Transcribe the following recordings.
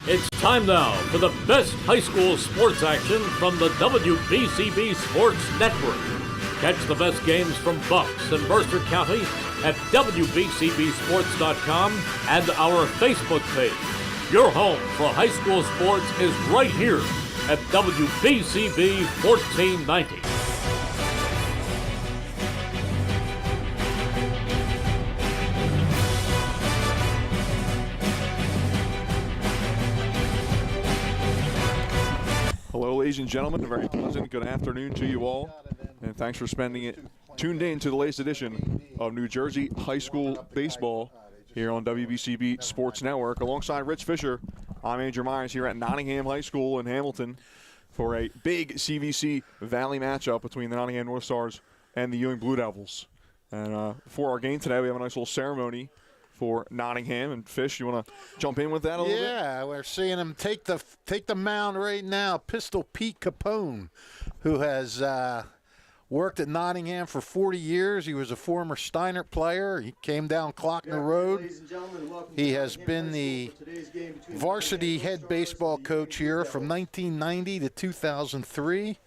It's time now for the best high school sports action from the WBCB Sports Network. Catch the best games from Bucks and Mercer County at WBCBsports.com and our Facebook page. Your home for high school sports is right here at WBCB 1490. Hello, ladies and gentlemen. A very pleasant good afternoon to you all. And thanks for spending it tuned in to the latest edition of New Jersey High School Baseball here on WBCB Sports Network. Alongside Rich Fisher, I'm Andrew Myers here at Nottingham High School in Hamilton for a big CVC Valley matchup between the Nottingham Northstars and the Ewing Blue Devils. And for our game today, we have a nice little ceremony for Nottingham. And Fish, you want to jump in with that a little bit? Yeah, we're seeing him take the mound right now. Pistol Pete Capone, who has worked at Nottingham for 40 years. He was a former Steiner player. He came down Clockner Road. He has been the varsity head baseball coach here from 1990 to 2003.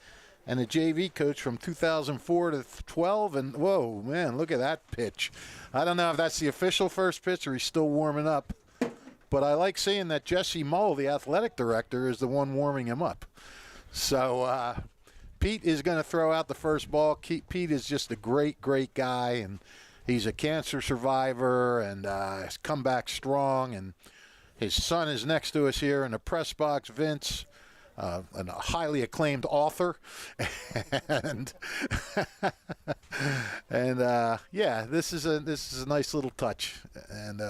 And the JV coach from 2004 to 12. And, whoa, man, look at that pitch. I don't know if that's the official first pitch or he's still warming up. But I like seeing that Jesse Mull, the athletic director, is the one warming him up. So Pete is going to throw out the first ball. Pete is just a great, great guy. And he's a cancer survivor and has come back strong. And his son is next to us here in the press box, Vince. A highly acclaimed author, and yeah, this is a nice little touch, and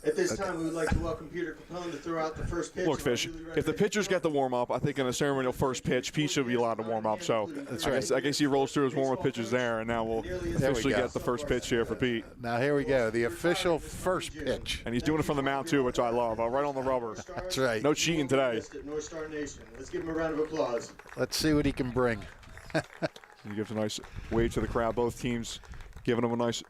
At this time, we would like to welcome Peter Capone to throw out the first pitch. Look, Fish, if the pitchers get the warm-up, I think in a ceremonial first pitch, Pete should be allowed to warm up. So That's right. I guess he rolls through his warm-up pitches there, and now we'll officially get the first pitch here for Pete. Now here we go, the official first pitch. And he's doing it from the mound, too, which I love. Right on the rubber. That's right. No cheating today. North Star Nation. Let's give him a round of applause. Let's see what he can bring. He gives a nice wave to the crowd. Both teams giving him a nice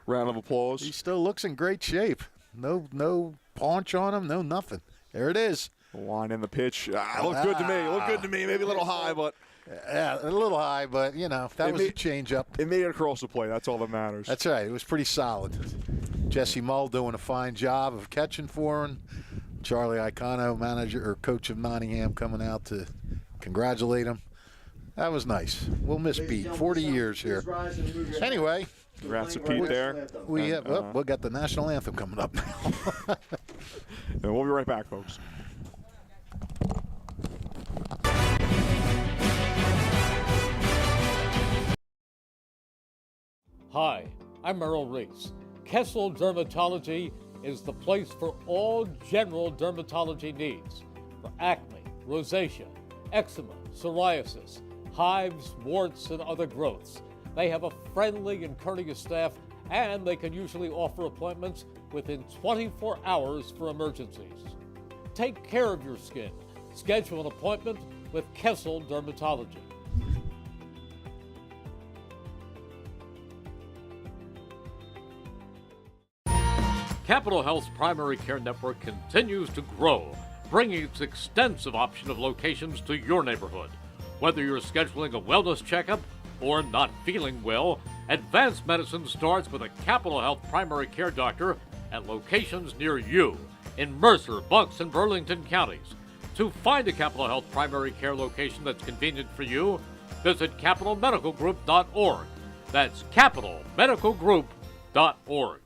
round of applause. He still looks in great shape. No paunch on him, no nothing. There it is. Line in the pitch. Looked good to me. Looked good to me. Maybe a little high, but Yeah, a little high, but, you know, that was a change-up. It made it across the plate. That's all that matters. That's right. It was pretty solid. Jesse Mull doing a fine job of catching for him. Charlie Icono, manager or coach of Nottingham, coming out to congratulate him. That was nice. We'll miss Pete. 40 years here. Anyway. Congrats to Pete there. We got the national anthem coming up now. And we'll be right back, folks. Hi, I'm Merrill Reese. Kessel Dermatology is the place for all general dermatology needs. For acne, rosacea, eczema, psoriasis, hives, warts, and other growths. They have a friendly and courteous staff, and they can usually offer appointments within 24 hours for emergencies. Take care of your skin. Schedule an appointment with Kessel Dermatology. Capital Health's primary care network continues to grow, bringing its extensive option of locations to your neighborhood. Whether you're scheduling a wellness checkup or not feeling well, advanced medicine starts with a Capital Health primary care doctor at locations near you in Mercer, Bucks, and Burlington counties. To find a Capital Health primary care location that's convenient for you, visit capitalmedicalgroup.org. That's capitalmedicalgroup.org.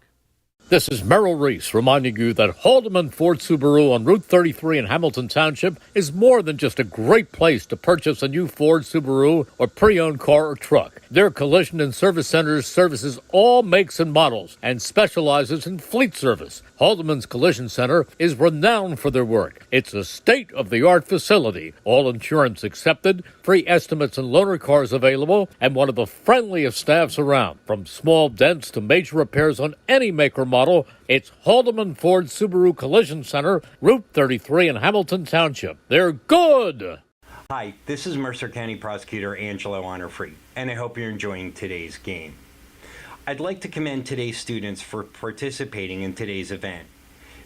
This is Merrill Reese reminding you that Haldeman Ford Subaru on Route 33 in Hamilton Township is more than just a great place to purchase a new Ford, Subaru, or pre-owned car or truck. Their collision and service centers services all makes and models and specializes in fleet service. Haldeman's Collision Center is renowned for their work. It's a state-of-the-art facility, all insurance accepted, free estimates and loaner cars available, and one of the friendliest staffs around. From small dents to major repairs on any make or model, it's Haldeman Ford Subaru Collision Center, Route 33 in Hamilton Township. They're good! Hi, this is Mercer County Prosecutor Angelo Honorfree, and I hope you're enjoying today's game. I'd like to commend today's students for participating in today's event.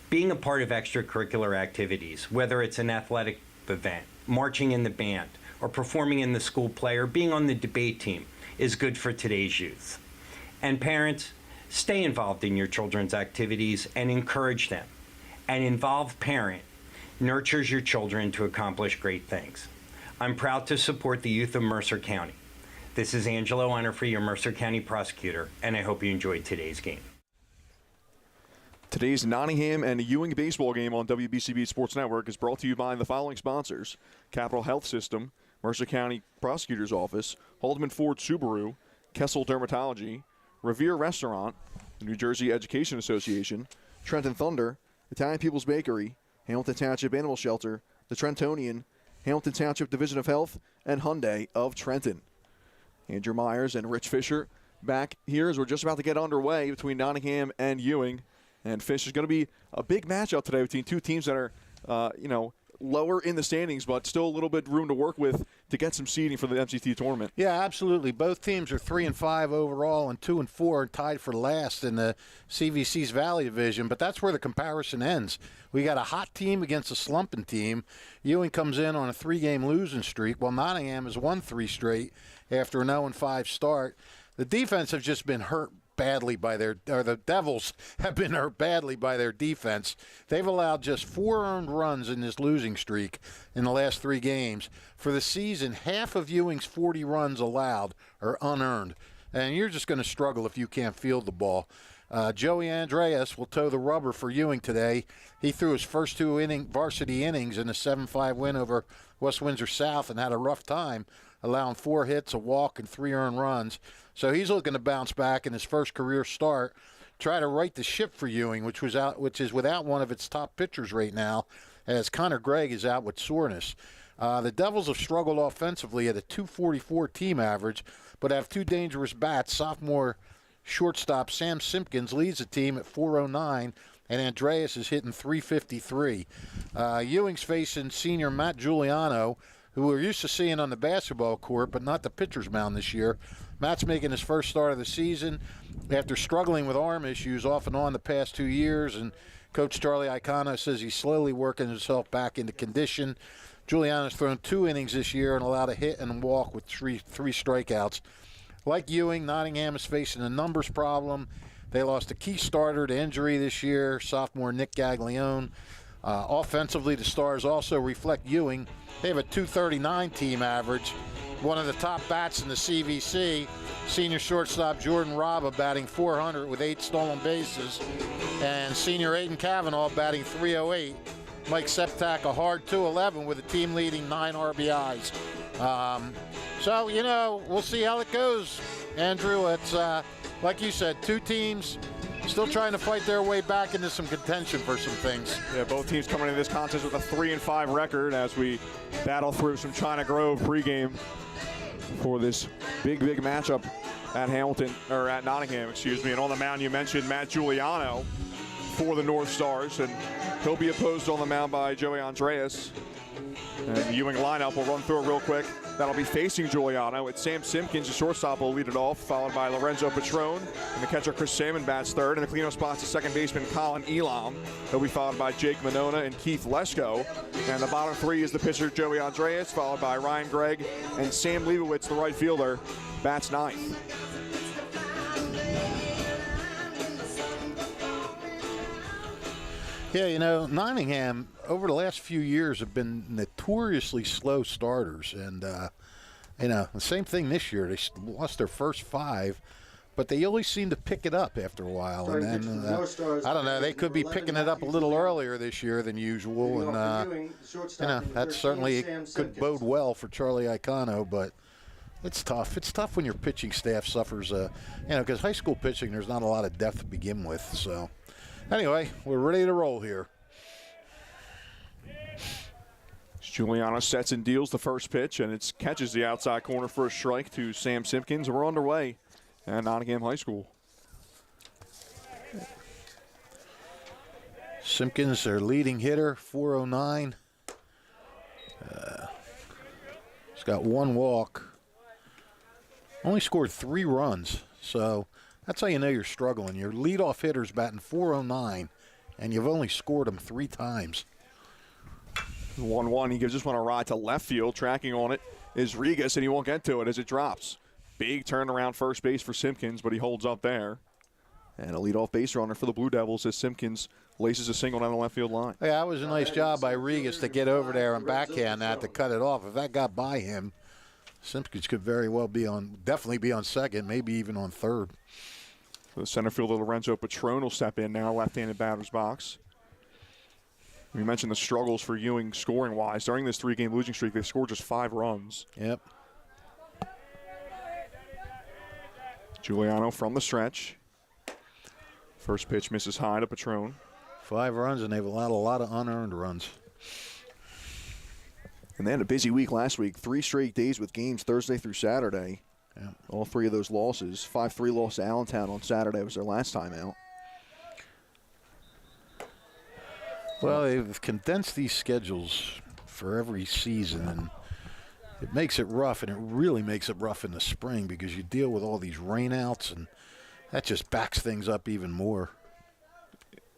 Being a part of extracurricular activities, whether it's an athletic event, marching in the band, or performing in the school play, or being on the debate team, is good for today's youth. And parents, stay involved in your children's activities and encourage them. An involved parent nurtures your children to accomplish great things. I'm proud to support the youth of Mercer County. This is Angelo Honorfree, your Mercer County prosecutor, and I hope you enjoyed today's game. Today's Nottingham and Ewing baseball game on WBCB Sports Network is brought to you by the following sponsors: Capital Health System, Mercer County Prosecutor's Office, Haldeman Ford Subaru, Kessel Dermatology, Revere Restaurant, the New Jersey Education Association, Trenton Thunder, Italian People's Bakery, Hamilton Township Animal Shelter, the Trentonian, Hamilton Township Division of Health, and Hyundai of Trenton. Andrew Myers and Rich Fisher back here as we're just about to get underway between Nottingham and Ewing. And Fish is going to be a big matchup today between two teams that are, lower in the standings, but still a little bit room to work with to get some seeding for the MCT tournament. Yeah, absolutely. Both teams are 3-5 overall and 2-4, tied for last in the CVC's Valley Division. But that's where the comparison ends. We got a hot team against a slumping team. Ewing comes in on a 3-game losing streak, while Nottingham has won 3 straight after an 0-5 start. The defense have just been hurt badly by the Devils have been hurt badly by their defense. They've allowed just 4 earned runs in this losing streak in the last 3 games. For the season, half of Ewing's 40 runs allowed are unearned. And you're just going to struggle if you can't field the ball. Joey Andreas will toe the rubber for Ewing today. He threw his first 2 varsity innings in a 7-5 win over West Windsor South and had a rough time, allowing 4 hits, a walk, and 3 earned runs. So he's looking to bounce back in his first career start, try to right the ship for Ewing, which is without one of its top pitchers right now, as Connor Gregg is out with soreness. The Devils have struggled offensively at a .244 team average, but have 2 dangerous bats. Sophomore shortstop Sam Simpkins leads the team at .409, and Andreas is hitting .353. Ewing's facing senior Matt Giuliano, who we're used to seeing on the basketball court, but not the pitcher's mound this year. Matt's making his first start of the season after struggling with arm issues off and on the past 2 years, and Coach Charlie Icano says he's slowly working himself back into condition. Giuliano's thrown 2 innings this year and allowed a hit and a walk with three strikeouts. Like Ewing, Nottingham is facing a numbers problem. They lost a key starter to injury this year, sophomore Nick Gaglione. Offensively, the Stars also reflect Ewing. They have a .239 team average. One of the top bats in the CVC, senior shortstop Jordan Raba batting .400 with 8 stolen bases, and senior Aiden Cavanaugh batting .308. Mike Septak a hard .211 with a team-leading 9 RBIs. So, we'll see how it goes, Andrew. It's, like you said, 2 teams still trying to fight their way back into some contention for some things. Yeah, both teams coming into this contest with a 3-5 record as we battle through some China Grove pregame for this big matchup at Nottingham, And on the mound, you mentioned Matt Giuliano for the Northstars, and he'll be opposed on the mound by Joey Andreas. And the Ewing lineup, we'll run through it real quick. That'll be facing Giuliano. It's Sam Simpkins, the shortstop, will lead it off, followed by Lorenzo Patron. And the catcher, Chris Salmon, bats third. And the cleanup spot's the second baseman, Colin Elam. He'll be followed by Jake Monona and Keith Lesko. And the bottom 3 is the pitcher, Joey Andreas, followed by Ryan Gregg. And Sam Leibowitz, the right fielder, bats 9th. Yeah, Nottingham over the last few years have been notoriously slow starters. And, the same thing this year. They lost their first 5, but they always seem to pick it up after a while. And then, I don't know, they could be picking it up a little earlier this year than usual. And, that certainly could bode well for Charlie Icano, but it's tough. It's tough when your pitching staff suffers, because high school pitching, there's not a lot of depth to begin with, so. Anyway, we're ready to roll here. Giuliano sets and deals the first pitch, and it catches the outside corner for a strike to Sam Simpkins. We're underway at Nottingham High School. Simpkins, their leading hitter, .409. He's got 1 walk. Only scored 3 runs, so that's how you know you're struggling. Your leadoff hitter's batting .409. and you've only scored them 3 times. 1-1. He gives this one a ride to left field. Tracking on it is Regas, and he won't get to it as it drops. Big turnaround first base for Simpkins, but he holds up there. And a leadoff base runner for the Blue Devils as Simpkins laces a single down the left field line. Yeah, that was a nice job by Regas to get over there and backhand that to cut it off. If that got by him, Simpkins could very well definitely be on second, maybe even on third. So the center fielder Lorenzo Patron will step in now, left-handed batter's box. We mentioned the struggles for Ewing scoring-wise. During this 3-game losing streak, they scored just 5 runs. Yep. Giuliano from the stretch. First pitch misses high to Patron. 5 runs, and they've allowed a lot of unearned runs. And they had a busy week last week. 3 straight days with games Thursday through Saturday. Yeah. All 3 of those losses. 5-3 loss to Allentown on Saturday was their last time out. Well, they've condensed these schedules for every season, and it makes it rough, and it really makes it rough in the spring because you deal with all these rainouts, and that just backs things up even more.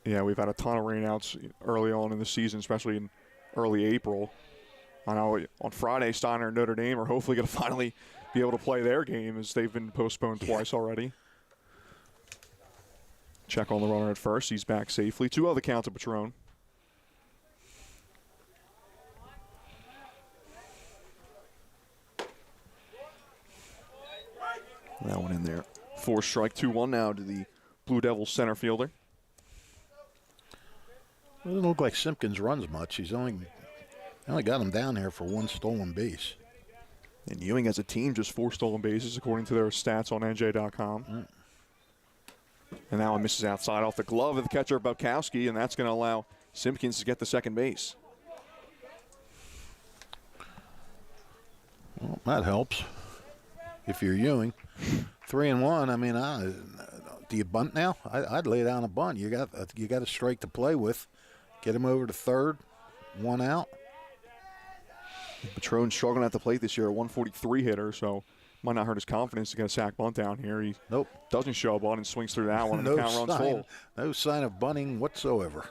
Yeah, we've had a ton of rainouts early on in the season, especially in early April. I know on Friday, Steiner and Notre Dame are hopefully going to finally be able to play their game as they've been postponed twice already. Check on the runner at first. He's back safely. 2-0 the count to Patron. That one in there. 4 strike, 2-1 now to the Blue Devils center fielder. It doesn't look like Simpkins runs much. He's only got him down there for 1 stolen base. And Ewing as a team just 4 stolen bases according to their stats on NJ.com. And that one misses outside off the glove of the catcher Bukowski, and that's going to allow Simpkins to get the second base. Well, that helps. If you're Ewing, 3-1. I mean, do you bunt now? I'd lay down a bunt. You got a strike to play with. Get him over to third. 1 out. Patron struggling at the plate this year, a 143 hitter, so might not hurt his confidence to get a sac bunt down here. He doesn't show a bunt and swings through that one, and the count runs full. No sign of bunting whatsoever.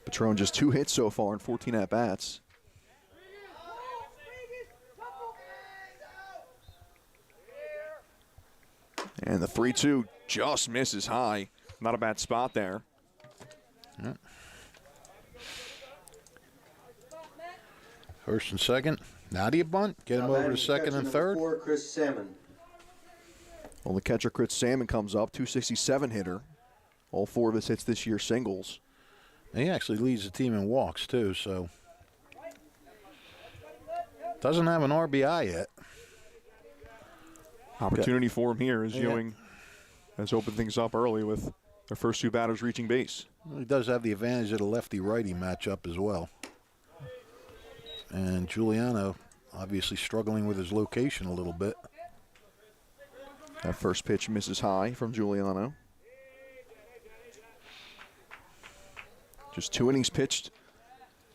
Patron just 2 hits so far in 14 at-bats. And the 3-2 just misses high. Not a bad spot there. Yep. First and second. Now do you bunt? Get him over to second and third. 4, Chris Salmon. Well, the catcher, Chris Salmon, comes up, 267 hitter. All 4 of his hits this year singles. And he actually leads the team in walks, too, so. Doesn't have an RBI yet. Opportunity for him here as Ewing has opened things up early with their first 2 batters reaching base. Well, he does have the advantage of the lefty-righty matchup as well. And Giuliano obviously struggling with his location a little bit. That first pitch misses high from Giuliano. Just 2 innings pitched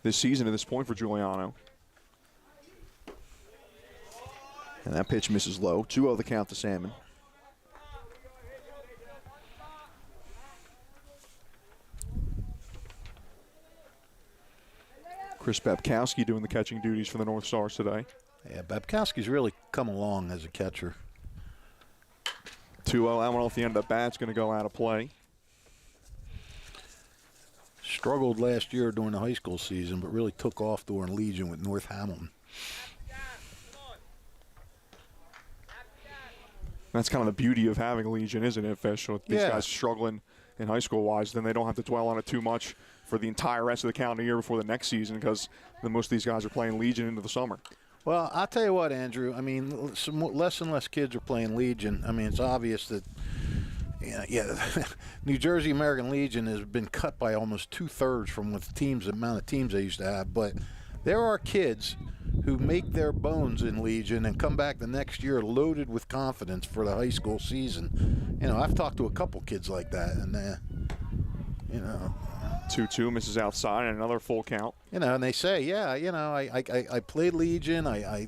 this season at this point for Giuliano. And that pitch misses low. 2-0 the count to Salmon. Chris Bukowski doing the catching duties for the Northstars today. Yeah, Bukowski's really come along as a catcher. 2-0, that one off the end of the bat's going to go out of play. Struggled last year during the high school season, but really took off during Legion with North Hamilton. That's kind of the beauty of having Legion, isn't it, Fish? With these guys struggling in high school-wise, then they don't have to dwell on it too much for the entire rest of the calendar year before the next season because most of these guys are playing Legion into the summer. Well, I'll tell you what, Andrew. I mean, less and less kids are playing Legion. I mean, it's obvious that New Jersey American Legion has been cut by almost 2/3 from the amount of teams they used to have. But there are kids who make their bones in Legion and come back the next year loaded with confidence for the high school season. You know, I've talked to a couple kids like that, and 2-2 misses outside and another full count. And they say, I played Legion. I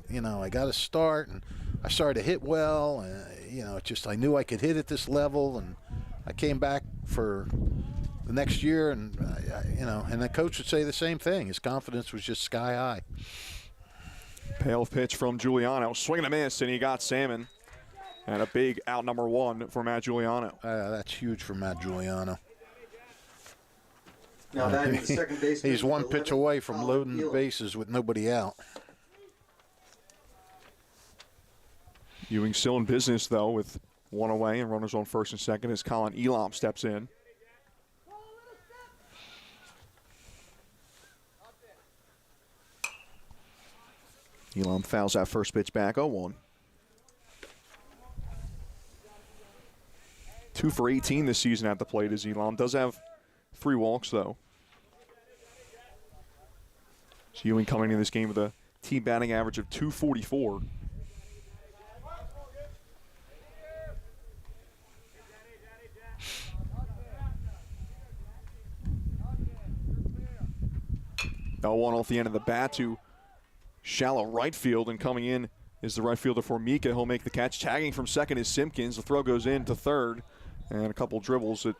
got to start, and I started to hit well. I knew I could hit at this level, and I came back for the next year, and and the coach would say the same thing. His confidence was just sky high. Payoff pitch from Giuliano, swing and a miss, and he got Salmon. And a big out number 1 for Matt Giuliano. That's huge for Matt Giuliano. Now batting the second baseman. He's one pitch away from loading the Ewing. bases with nobody out. Ewing still in business, though, with 1 away and runners on first and second as Colin Elam steps in. Elam fouls that first pitch back, 0-1. 2 for 18 this season at the plate as Elam does have 3 walks, though. So Ewing coming into this game with a team batting average of .244. Now 1 off the end of the bat to shallow right field, and coming in is the right fielder for Mika. He'll make the catch. Tagging from second is Simpkins. The throw goes in to third, and a couple dribbles that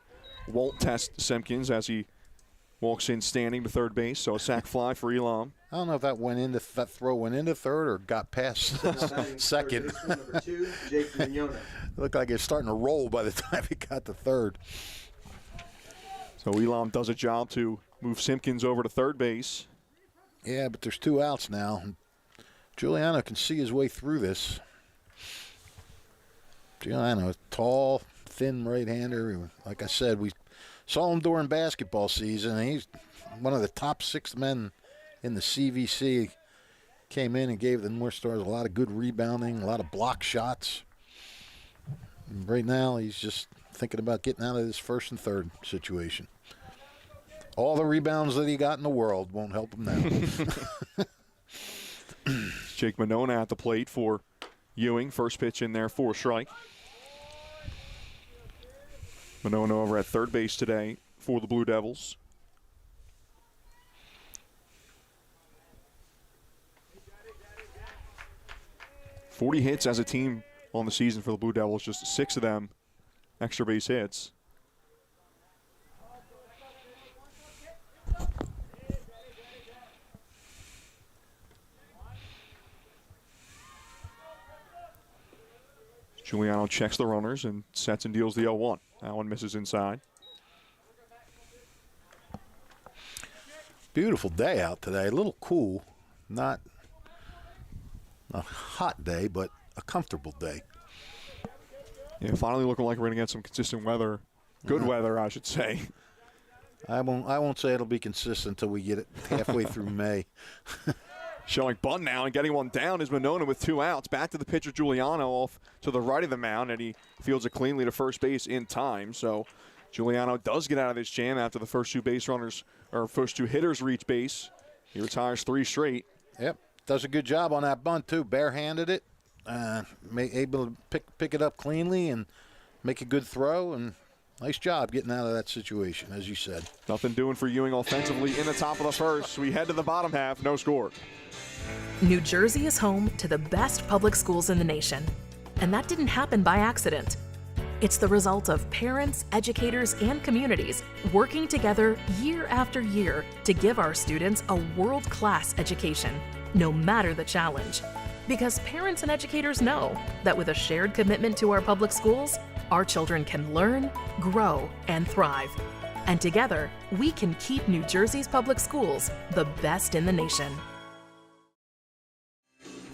won't test Simpkins as he walks in standing to third base. So a sac fly for Elam. I don't know if that throw went into third or got past second. Number 2, Jake Mignogna. Looked like it was starting to roll by the time it got to third. So Elam does a job to move Simpkins over to third base. Yeah, but there's 2 outs now. Giuliano can see his way through this. Giuliano, a tall, thin right-hander. Like I said, we saw him during basketball season. He's one of the top 6 men in the CVC. Came in and gave the North Stars a lot of good rebounding, a lot of block shots. And right now, he's just thinking about getting out of this first and third situation. All the rebounds that he got in the world won't help him now. Jake Monona at the plate for Ewing. First pitch in there for a strike. Monona over at third base today for the Blue Devils. .40 hits as a team on the season for the Blue Devils. Just 6 of them extra base hits. Giuliano checks the runners and sets and deals the 0-1. That one misses inside. Beautiful day out today. A little cool. Not a hot day, but a comfortable day. Yeah, finally looking like we're going to get some consistent weather. Good weather, I should say. I won't say it'll be consistent until we get it halfway through May. Showing bunt now and getting one down is Monona with 2 outs. Back to the pitcher Giuliano off to the right of the mound, and he fields it cleanly to first base in time. So Giuliano does get out of this jam after the first 2 base runners, or first 2 hitters reach base. He retires 3 straight. Yep, does a good job on that bunt too. Barehanded it, able to pick it up cleanly and make a good throw, and nice job getting out of that situation, as you said. Nothing doing for Ewing offensively in the top of the first. We head to the bottom half, no score. New Jersey is home to the best public schools in the nation, and that didn't happen by accident. It's the result of parents, educators, and communities working together year after year to give our students a world-class education, no matter the challenge. Because parents and educators know that with a shared commitment to our public schools, our children can learn, grow, and thrive. And together, we can keep New Jersey's public schools the best in the nation.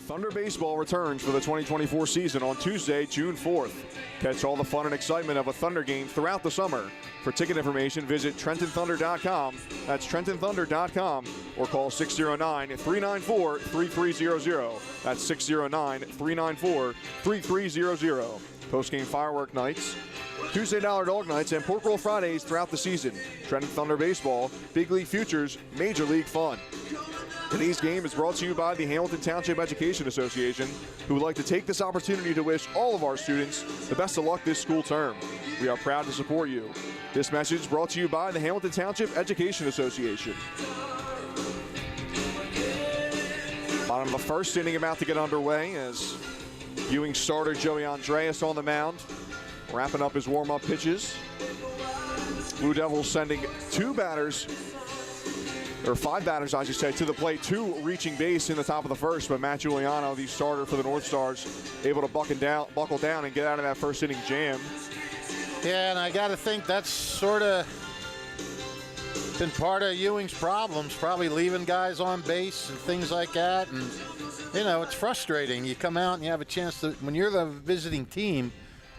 Thunder Baseball returns for the 2024 season on Tuesday, June 4th. Catch all the fun and excitement of a Thunder game throughout the summer. For ticket information, visit TrentonThunder.com. That's TrentonThunder.com, or call 609-394-3300. That's 609-394-3300. Postgame firework nights, Tuesday Dollar Dog Nights, and Pork Roll Fridays throughout the season. Trenton Thunder Baseball, Big League Futures, Major League Fun. Today's game is brought to you by the Hamilton Township Education Association, who would like to take this opportunity to wish all of our students the best of luck this school term. We are proud to support you. This message brought to you by the Hamilton Township Education Association. Bottom of the first inning about to get underway as Ewing starter Joey Andreas on the mound, wrapping up his warm-up pitches. Blue Devils sending 5 batters, I should say, to the plate. 2 reaching base in the top of the first, but Matt Giuliano, the starter for the North Stars, able to buckle down and get out of that first inning jam. Yeah, and I got to think that's sort of been part of Ewing's problems, probably leaving guys on base and things like that. And, you know, it's frustrating. You come out and you have a chance to, when you're the visiting team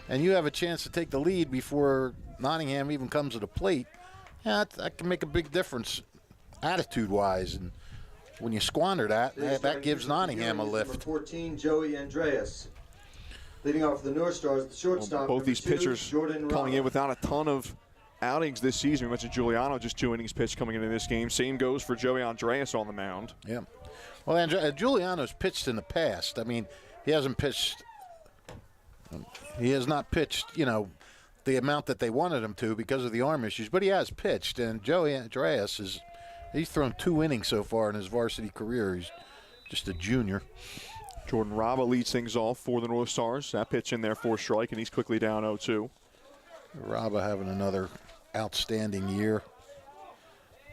and you have a chance to take the lead before Nottingham even comes to the plate, yeah, that can make a big difference attitude-wise. And when you squander that, that gives Nottingham a lift. Number 14, Joey Andreas. Leading off the North Stars, the shortstop. Both these 2, pitchers Jordan coming Rama. in without a ton of outings this season. We mentioned Giuliano, just 2 innings pitched coming into this game. Same goes for Joey Andreas on the mound. Yeah. Well, Giuliano's pitched in the past. I mean, he has not pitched, you know, the amount that they wanted him to because of the arm issues, but he has pitched. And Joey Andreas he's thrown 2 innings so far in his varsity career. He's just a junior. Jordan Raba leads things off for the North Stars. That pitch in there for a strike, and he's quickly down 0-2. Raba having another outstanding year.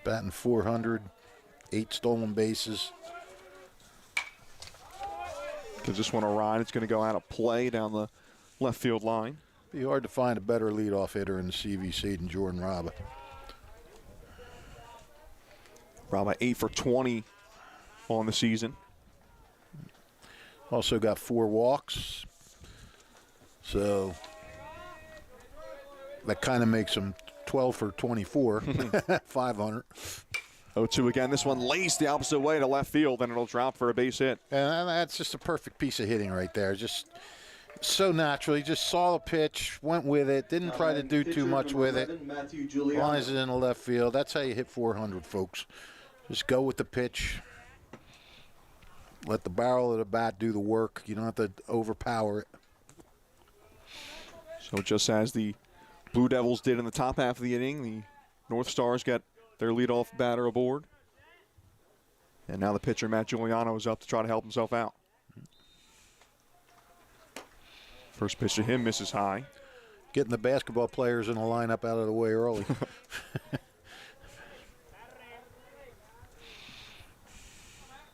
Batting .400, 8 stolen bases. Gives this one a ride. It's going to go out of play down the left field line. Be hard to find a better leadoff hitter in the CVC than Jordan Raba. Raba 8 for 20 on the season. Also got 4 walks. So that kind of makes him 12 for 24, 500. 0-2 again. This one laced the opposite way to left field, and it'll drop for a base hit. And that's just a perfect piece of hitting right there. Just so natural. He just saw the pitch, went with it, didn't try to do too much with it. Matthew Giuliano. Lines it in the left field. That's how you hit 400, folks. Just go with the pitch. Let the barrel of the bat do the work. You don't have to overpower it. So just as the Blue Devils did in the top half of the inning, the North Stars got their leadoff batter aboard. And now the pitcher, Matt Giuliano, is up to try to help himself out. First pitch to him misses high. Getting the basketball players in the lineup out of the way early.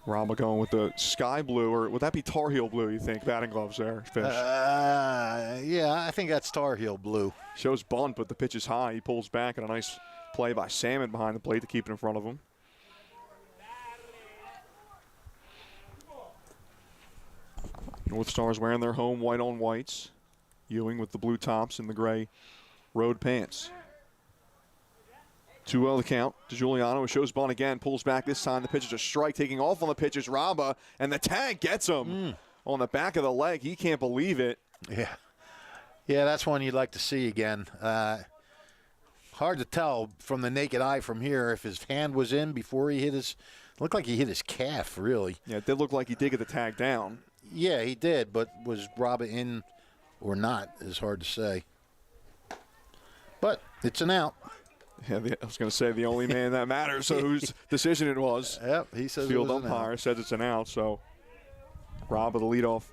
Rama going with the sky blue, or would that be Tar Heel blue, you think, batting gloves there, Fish? Yeah, I think that's Tar Heel blue. Shows bunt, but the pitch is high. He pulls back, and a nice play by Salmon behind the plate to keep it in front of him. North Stars wearing their home white on whites. Ewing with the blue tops and the gray road pants. 2-0 the count to Giuliano. It shows bunt again. Pulls back this time. The pitch is a strike. Taking off on the pitch is Raba. And the tag gets him on the back of the leg. He can't believe it. Yeah. Yeah, that's one you'd like to see again. Hard to tell from the naked eye from here if his hand was in before he hit his – looked like he hit his calf, really. Yeah, it did look like he did get the tag down. Yeah, he did, but was Raba in or not is hard to say. But it's an out. Yeah, I was going to say the only man that matters, so whose decision it was. Yep, he says Field it was umpire says it's an out, so Raba, the leadoff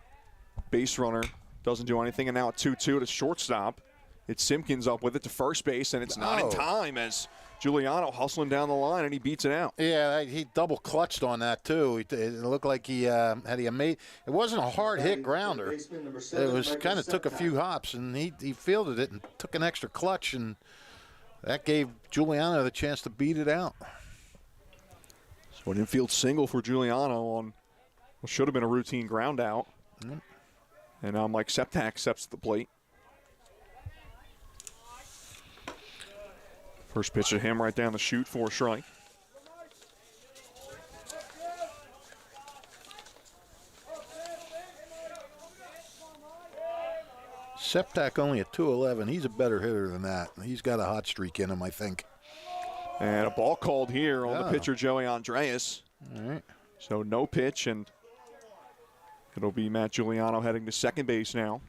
base runner, doesn't do anything, and now at 2-2 to shortstop. It's Simpkins up with it to first base, and it's not in time as Giuliano hustling down the line, and he beats it out. Yeah, he double clutched on that too. It looked like he had made. It wasn't a hard hit grounder. It was kind of took a few hops, and he fielded it and took an extra clutch, and that gave Giuliano the chance to beat it out. So an infield single for Giuliano on what should have been a routine ground out. Mm-hmm. And now Mike Septak steps to the plate. First pitch to him right down the chute for a strike. Septak only at 211. He's a better hitter than that. He's got a hot streak in him, I think. And a ball called here on the pitcher, Joey Andreas. All right. So no pitch, and it'll be Matt Giuliano heading to second base now.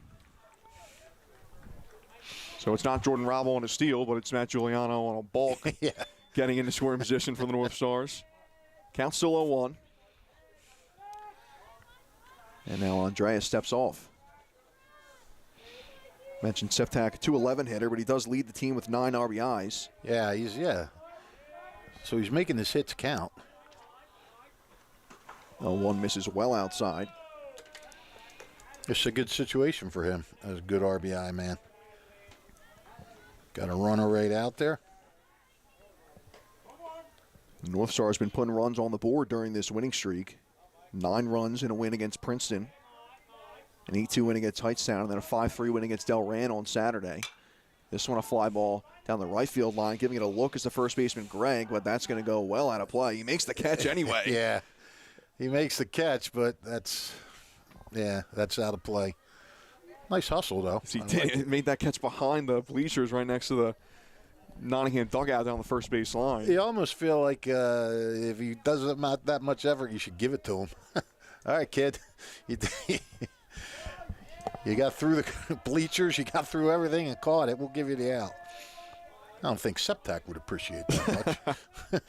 So it's not Jordan Raba on a steal, but it's Matt Giuliano on a balk getting into scoring position for the North Stars. Count still 0-1. And now Andreas steps off. Mentioned Septak, 211 hitter, but he does lead the team with 9 RBIs. Yeah. So he's making his hits count. One misses well outside. It's a good situation for him as a good RBI man. Got a runner right out there. North Star has been putting runs on the board during this winning streak. 9 runs in a win against Princeton. An 8-2 win against Hightstown, and then a 5-3 win against Delran on Saturday. This one a fly ball down the right field line, giving it a look as the first baseman Greg, but that's going to go well out of play. He makes the catch anyway. Yeah, he makes the catch, but that's out of play. Nice hustle, though. He made that catch behind the bleachers right next to the Nottingham dugout down the first base line. You almost feel like if he doesn't have that much effort, you should give it to him. All right, kid. You got through the bleachers, you got through everything and caught it. We'll give you the out. I don't think Septak would appreciate that much.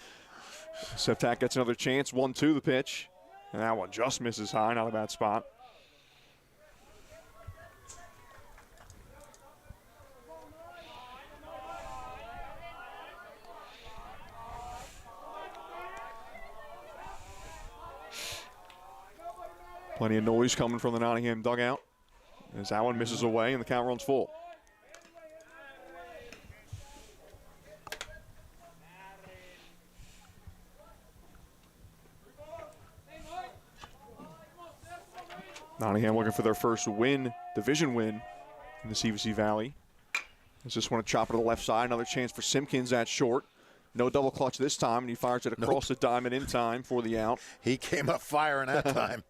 Septak gets another chance, 1-2 the pitch. And that one just misses high, not a bad spot. Plenty of noise coming from the Nottingham dugout as that one misses away and the count runs full. Nottingham looking for their first win, division win in the CVC Valley. They just want to chop it to the left side. Another chance for Simpkins at short. No double clutch this time, and he fires it across the diamond in time for the out. He came up firing that time.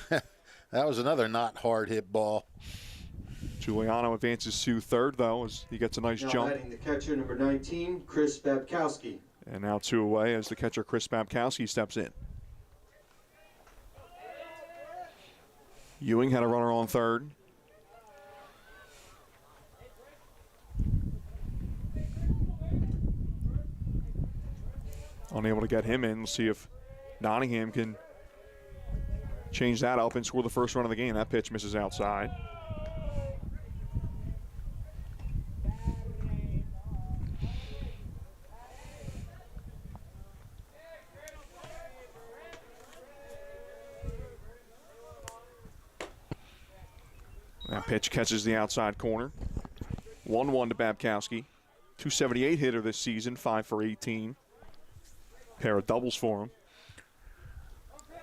That was another not hard hit ball. Giuliano advances to third, though, as he gets a nice Now jump. batting the catcher, number 19, Chris Babkowski. And now 2 away as the catcher Chris Babkowski steps in. Ewing had a runner on third. Unable to get him in. Let's see if Nottingham can change that up and score the first run of the game. That pitch misses outside. That pitch catches the outside corner. 1-1 to Babkowski. 278 hitter this season, 5 for 18. Pair of doubles for him.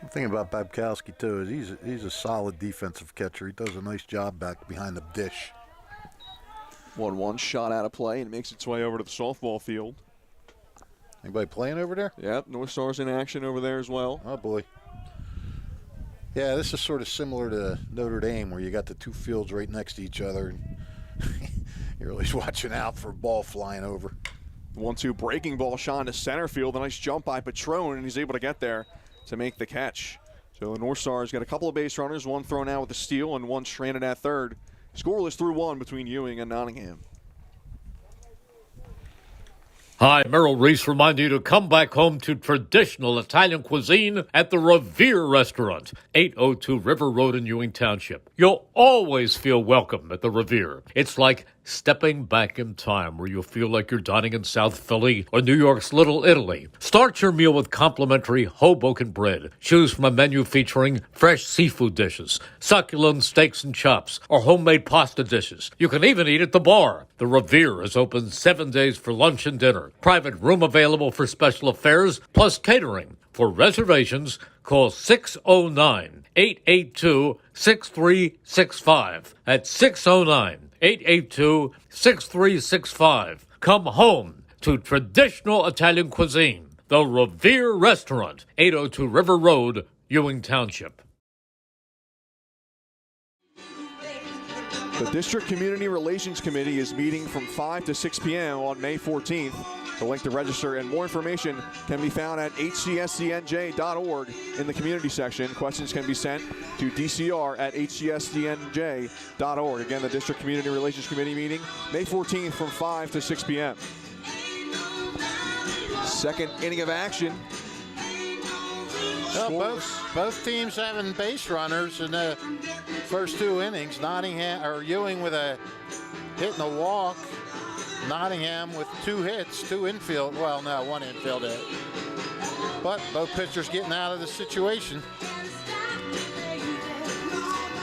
The thing about Babkowski, too, is he's a solid defensive catcher. He does a nice job back behind the dish. 1-1 shot out of play and makes its way over to the softball field. Anybody playing over there? Yep, North Stars in action over there as well. Oh, boy. Yeah, this is sort of similar to Notre Dame, where you got the 2 fields right next to each other. You're always watching out for a ball flying over. 1-2 breaking ball shot into center field. A nice jump by Patron, and he's able to get there to make the catch. So the North Stars got a couple of base runners, one thrown out with a steal and one stranded at third. Scoreless through 1 between Ewing and Nottingham. Hi, Merrill Reese reminding you to come back home to traditional Italian cuisine at the Revere Restaurant, 802 River Road in Ewing Township. You'll always feel welcome at the Revere. It's like stepping back in time where you'll feel like you're dining in South Philly or New York's Little Italy. Start your meal with complimentary Hoboken bread. Choose from a menu featuring fresh seafood dishes, succulent steaks and chops, or homemade pasta dishes. You can even eat at the bar. The Revere is open 7 days for lunch and dinner. Private room available for special affairs, plus catering. For reservations, call 609-882-6365. That's 609-882-6365. Come home to traditional Italian cuisine. The Revere Restaurant, 802 River Road, Ewing Township. The District Community Relations Committee is meeting from 5 to 6 p.m. on May 14th. The link to register and more information can be found at hcsdnj.org in the community section. Questions can be sent to dcr@hcsdnj.org. Again, the District Community Relations Committee meeting May 14th from 5 to 6 p.m. Second inning of action Well, scoreless. both teams having base runners in the first 2 innings. Ewing with a hit and a walk. Nottingham with 2 hits, 2 infield. Well, no, 1 infield hit. But both pitchers getting out of the situation.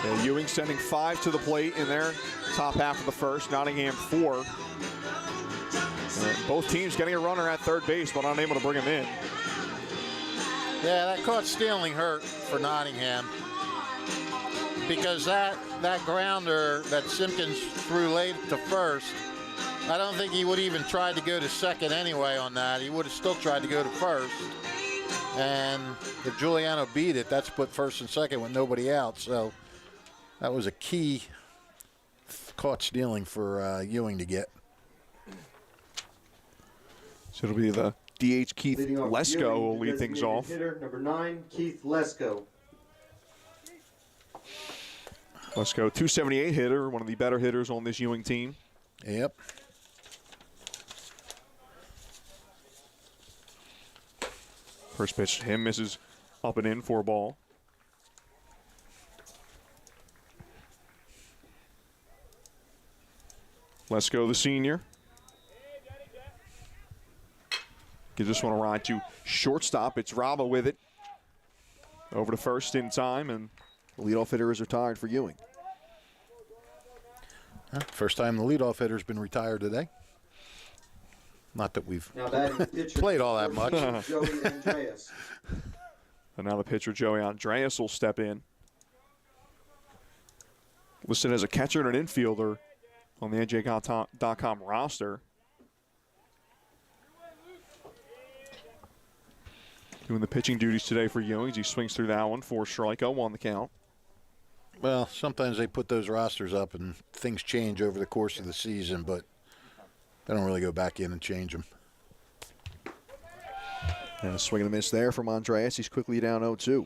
And Ewing sending 5 to the plate in their top half of the first. Nottingham 4. And both teams getting a runner at third base, but unable to bring him in. Yeah, that caught stealing hurt for Nottingham. Because that grounder that Simpkins threw late to first, I don't think he would even tried to go to second anyway on that. He would have still tried to go to first. And if Giuliano beat it, that's put first and second with nobody out. So that was a key caught stealing for Ewing to get. So it'll be the DH Keith Leading off Lesko Ewing, will the lead things designated off. Hitter number 9, Keith Lesko. Lesko, 278 hitter, one of the better hitters on this Ewing team. Yep. First pitch to him misses up and in for a ball. Lesko, the senior. Gives this one a ride to shortstop. It's Raba with it. Over to first in time, and the leadoff hitter is retired for Ewing. First time the leadoff hitter's been retired today. Not that we've Now batting pitcher played all that much. Joey Andreas. And now the pitcher, Joey Andreas, will step in. Listed as a catcher and an infielder on the NJ.com roster. Doing the pitching duties today for Ewing as he swings through that one for strike. 0-1 the count. Well, sometimes they put those rosters up and things change over the course of the season, but they don't really go back in and change them. And a swing and a miss there from Andreas. He's quickly down 0-2.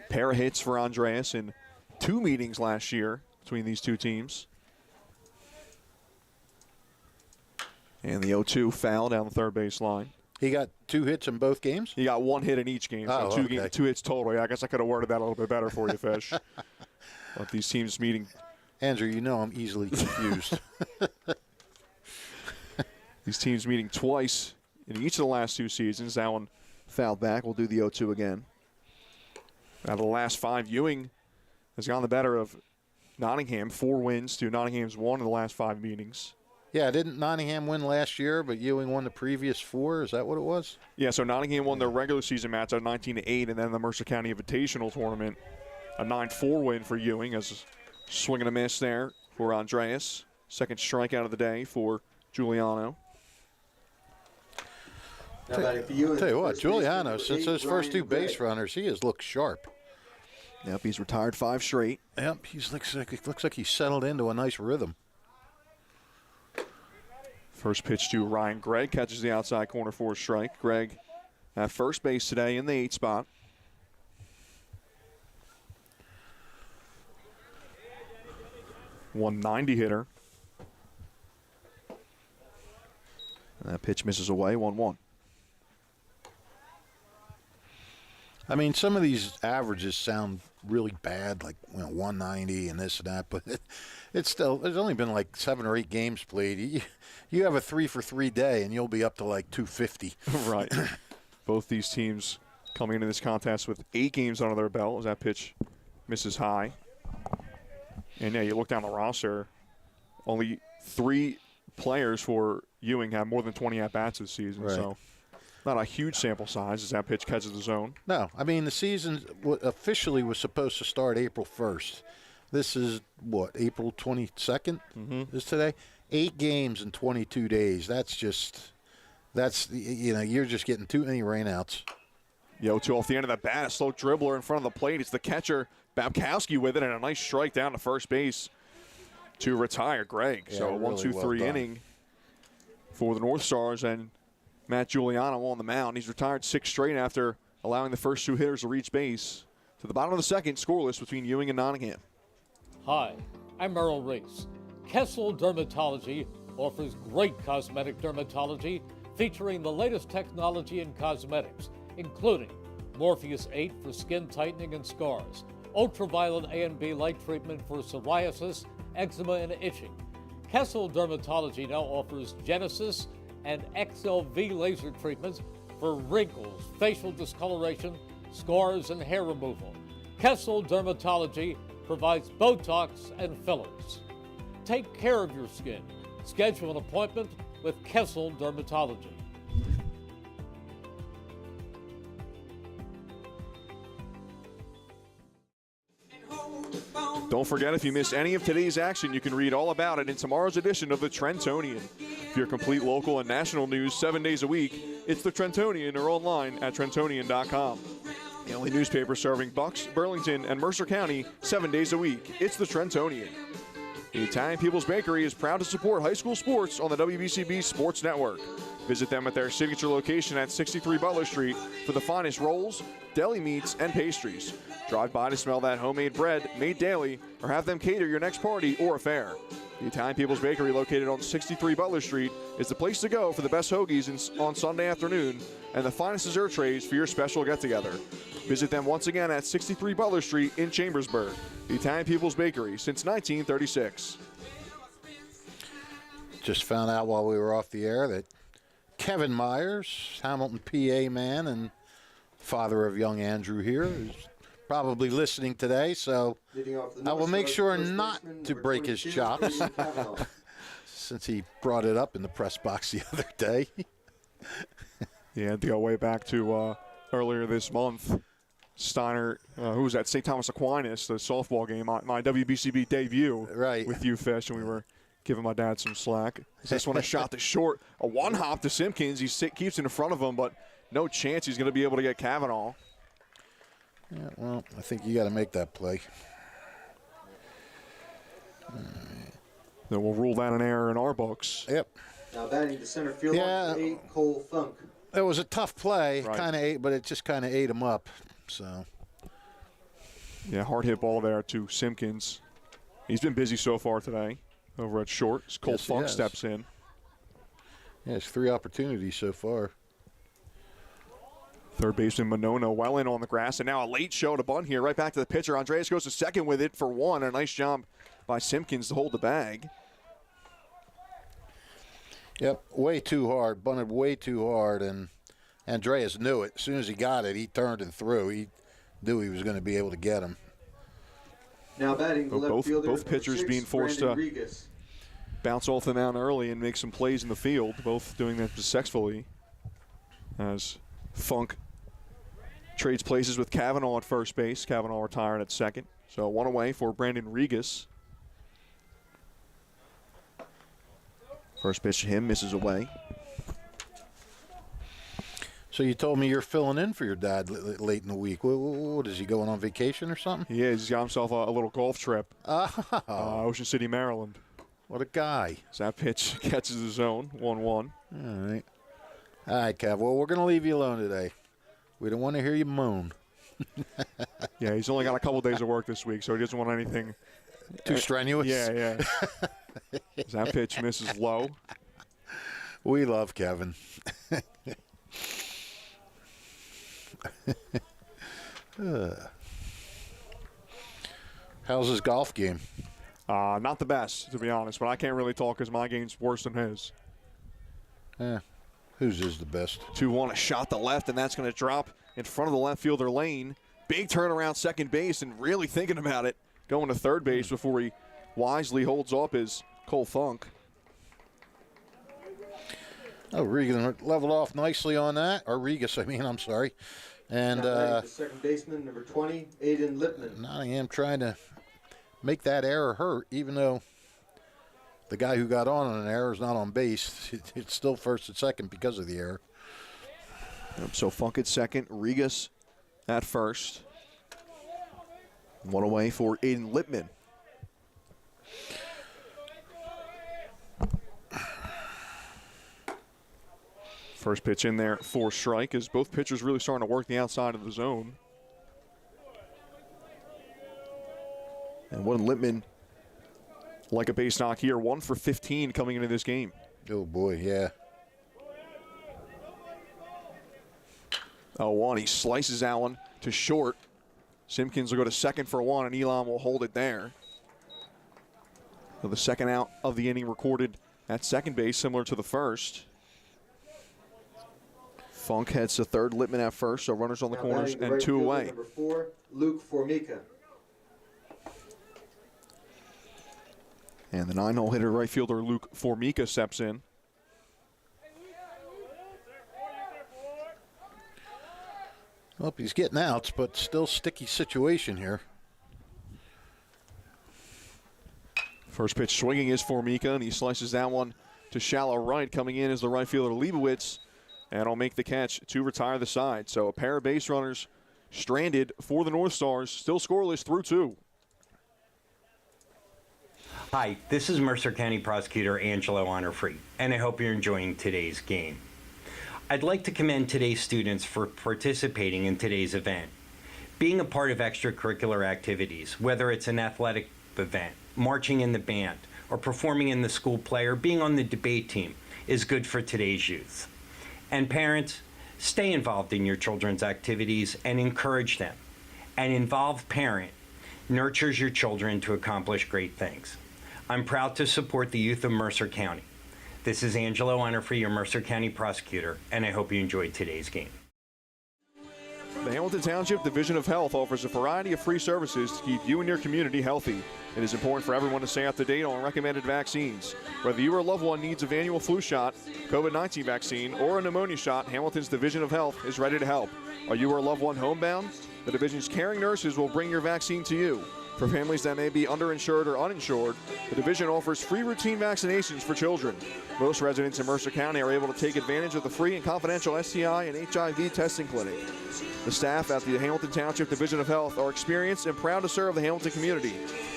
Pair of hits for Andreas in 2 meetings last year between these two teams. And the 0-2 foul down the third base line. He got 2 hits in both games? He got 1 hit in each game, so Oh, okay. 2 hits total. Yeah, I guess I could have worded that a little bit better for you, Fish. But these teams meeting. Andrew, you know I'm easily confused. These teams meeting twice in each of the last 2 seasons. That one fouled back. We'll do the 0-2 again. Out of the last 5, Ewing has gone the better of Nottingham. 4 wins to Nottingham's 1 in the last 5 meetings. Yeah, didn't Nottingham win last year, but Ewing won the previous 4? Is that what it was? Yeah, so Nottingham won their regular season match at 19-8, and then the Mercer County Invitational Tournament, a 9-4 win for Ewing as a swing and a miss there for Andreas. Second strikeout of the day for Giuliano. Now batting for Ewing. Tell you what, first Giuliano, baseman, since those first 2 Brian base Gregg. runners, he has looked sharp. Yep, he's retired 5 straight. Yep, looks like he's settled into a nice rhythm. First pitch to Ryan Gregg, catches the outside corner for a strike. Gregg at first base today in the 8 spot. .190 hitter. And that pitch misses away, 1-1. I mean, some of these averages sound really bad, like 190 and this and that, but it's still, there's only been like 7 or 8 games played. You have a 3-for-3 day, and you'll be up to like 250. Right. Both these teams coming into this contest with 8 games under their belt as that pitch misses high. And yeah, you look down the roster, only 3 players for Ewing have more than 20 at-bats this season, Right. so not a huge sample size as that pitch catches the zone. No, I mean, the season officially was supposed to start April 1st. This is, what, April 22nd is today? 8 games in 22 days. That's, you're just getting too many rainouts. 0-2 off the end of the bat, a slow dribbler in front of the plate. It's the catcher, Babkowski, with it, and a nice strike down to first base to retire Gregg. Yeah, So a really 1-2-3 well done. inning for the North Stars, and Matt Giuliano on the mound. He's retired 6 straight after allowing the first 2 hitters to reach base. To the bottom of the second, scoreless between Ewing and Nottingham. Hi, I'm Merrill Reese. Kessel Dermatology offers great cosmetic dermatology featuring the latest technology in cosmetics, including Morpheus 8 for skin tightening and scars, ultraviolet A and B light treatment for psoriasis, eczema, and itching. Kessel Dermatology now offers Genesis and XLV laser treatments for wrinkles, facial discoloration, scars, and hair removal. Kessel Dermatology provides Botox and fillers. Take care of your skin. Schedule an appointment with Kessel Dermatology. Don't forget, if you missed any of today's action, you can read all about it in tomorrow's edition of the Trentonian. For your complete local and national news 7 days a week, it's the Trentonian or online at Trentonian.com. The only newspaper serving Bucks, Burlington, and Mercer County 7 days a week. It's the Trentonian. The Italian People's Bakery is proud to support high school sports on the WBCB Sports Network. Visit them at their signature location at 63 Butler Street for the finest rolls, deli meats, and pastries. Drive by to smell that homemade bread made daily, or have them cater your next party or affair. The Italian People's Bakery, located on 63 Butler Street, is the place to go for the best hoagies on Sunday afternoon and the finest dessert trays for your special get-together. Visit them once again at 63 Butler Street in Chambersburg. The Italian People's Bakery since 1936. Just found out while we were off the air that Kevin Myers, Hamilton PA man and father of young Andrew here, is probably listening today, so I will make sure not to break his chops since he brought it up in the press box the other day. Yeah, to go way back to earlier this month. Steiner, who was at St. Thomas Aquinas, the softball game, my WBCB debut with you, Fish, and we were giving my dad some slack. This one, a shot to short, a one-hop to Simpkins. He keeps it in front of him, but no chance he's going to be able to get Kavanaugh. Yeah, well, I think you got to make that play. Then we'll rule that an error in our books. Yep. Now batting to center field, 8, Cole Funk. It was a tough play, kind of ate, but it just kind of ate him up. So. Yeah, hard hit ball there to Simpkins. He's been busy so far today over at short. Cole Funk steps in. Yeah, it's 3 opportunities so far. Third baseman Monona well in on the grass, and now a late show to bunt here. Right back to the pitcher. Andreas goes to second with it for 1. A nice job by Simpkins to hold the bag. Yep, way too hard. Bunted way too hard, and Andreas knew it. As soon as he got it, he turned and threw. He knew he was going to be able to get him. Now batting the left fielder, both pitchers 6, being forced to Regas. Bounce off the mound early and make some plays in the field, both doing that successfully. As Funk trades places with Kavanaugh at first base. Kavanaugh retired at second. So 1 away for Brandon Regas. First pitch to him, misses away. So you told me you're filling in for your dad late in the week. What is he going on vacation or something? He is. He's got himself a little golf trip. Ocean City, Maryland. What a guy. So that pitch catches the zone, 1-1. All right, Kev. Well, we're going to leave you alone today. We don't want to hear you moan. Yeah, he's only got a couple days of work this week, so he doesn't want anything too strenuous. Yeah. That pitch misses low. We love Kevin. How's his golf game? Not the best, to be honest, but I can't really talk because my game's worse than his. Whose is the best? 2-1, a shot to left, and that's going to drop in front of the left fielder lane. Big turnaround second base, and really thinking about it, going to third base before he wisely holds up is Cole Funk. Oh, Regan leveled off nicely on that. Or Regas, I'm sorry. And the second baseman, number 20, Aiden Lippman. Nottingham trying to make that error hurt, even though the guy who got on an error is not on base. It's still first and second because of the error. So Funk at second, Regas at first. 1 away for Aiden Lippman. First pitch in there for strike as both pitchers really starting to work the outside of the zone. And one Lippman like a base knock here. 1 for 15 coming into this game. Oh, boy, yeah. 0-1. He slices that one to short. Simpkins will go to second for one, and Elon will hold it there. So the second out of the inning recorded at second base, similar to the first. Funk heads to third, Littman at first, so runners on the corners and right two fielder, away. Number 4, Luke Formica. And the 9-hole hitter, right fielder Luke Formica, steps in. Well, he's getting outs, but still sticky situation here. First pitch swinging is Formica, and he slices that one to shallow right. Coming in is the right fielder Leibowitz, and will make the catch to retire the side. So a pair of base runners stranded for the North Stars, still scoreless through 2. Hi, this is Mercer County Prosecutor Angelo Honorfree, and I hope you're enjoying today's game. I'd like to commend today's students for participating in today's event. Being a part of extracurricular activities, whether it's an athletic event, marching in the band, or performing in the school play, or being on the debate team, is good for today's youth. And parents, stay involved in your children's activities and encourage them. An involved parent nurtures your children to accomplish great things. I'm proud to support the youth of Mercer County. This is Angelo Honorfree, your Mercer County Prosecutor, and I hope you enjoyed today's game. The Hamilton Township Division of Health offers a variety of free services to keep you and your community healthy. It is important for everyone to stay up to date on recommended vaccines. Whether you or a loved one needs an annual flu shot, COVID-19 vaccine, or a pneumonia shot, Hamilton's Division of Health is ready to help. Are you or a loved one homebound? The division's caring nurses will bring your vaccine to you. For families that may be underinsured or uninsured, the division offers free routine vaccinations for children. Most residents in Mercer County are able to take advantage of the free and confidential STI and HIV testing clinic. The staff at the Hamilton Township Division of Health are experienced and proud to serve the Hamilton community.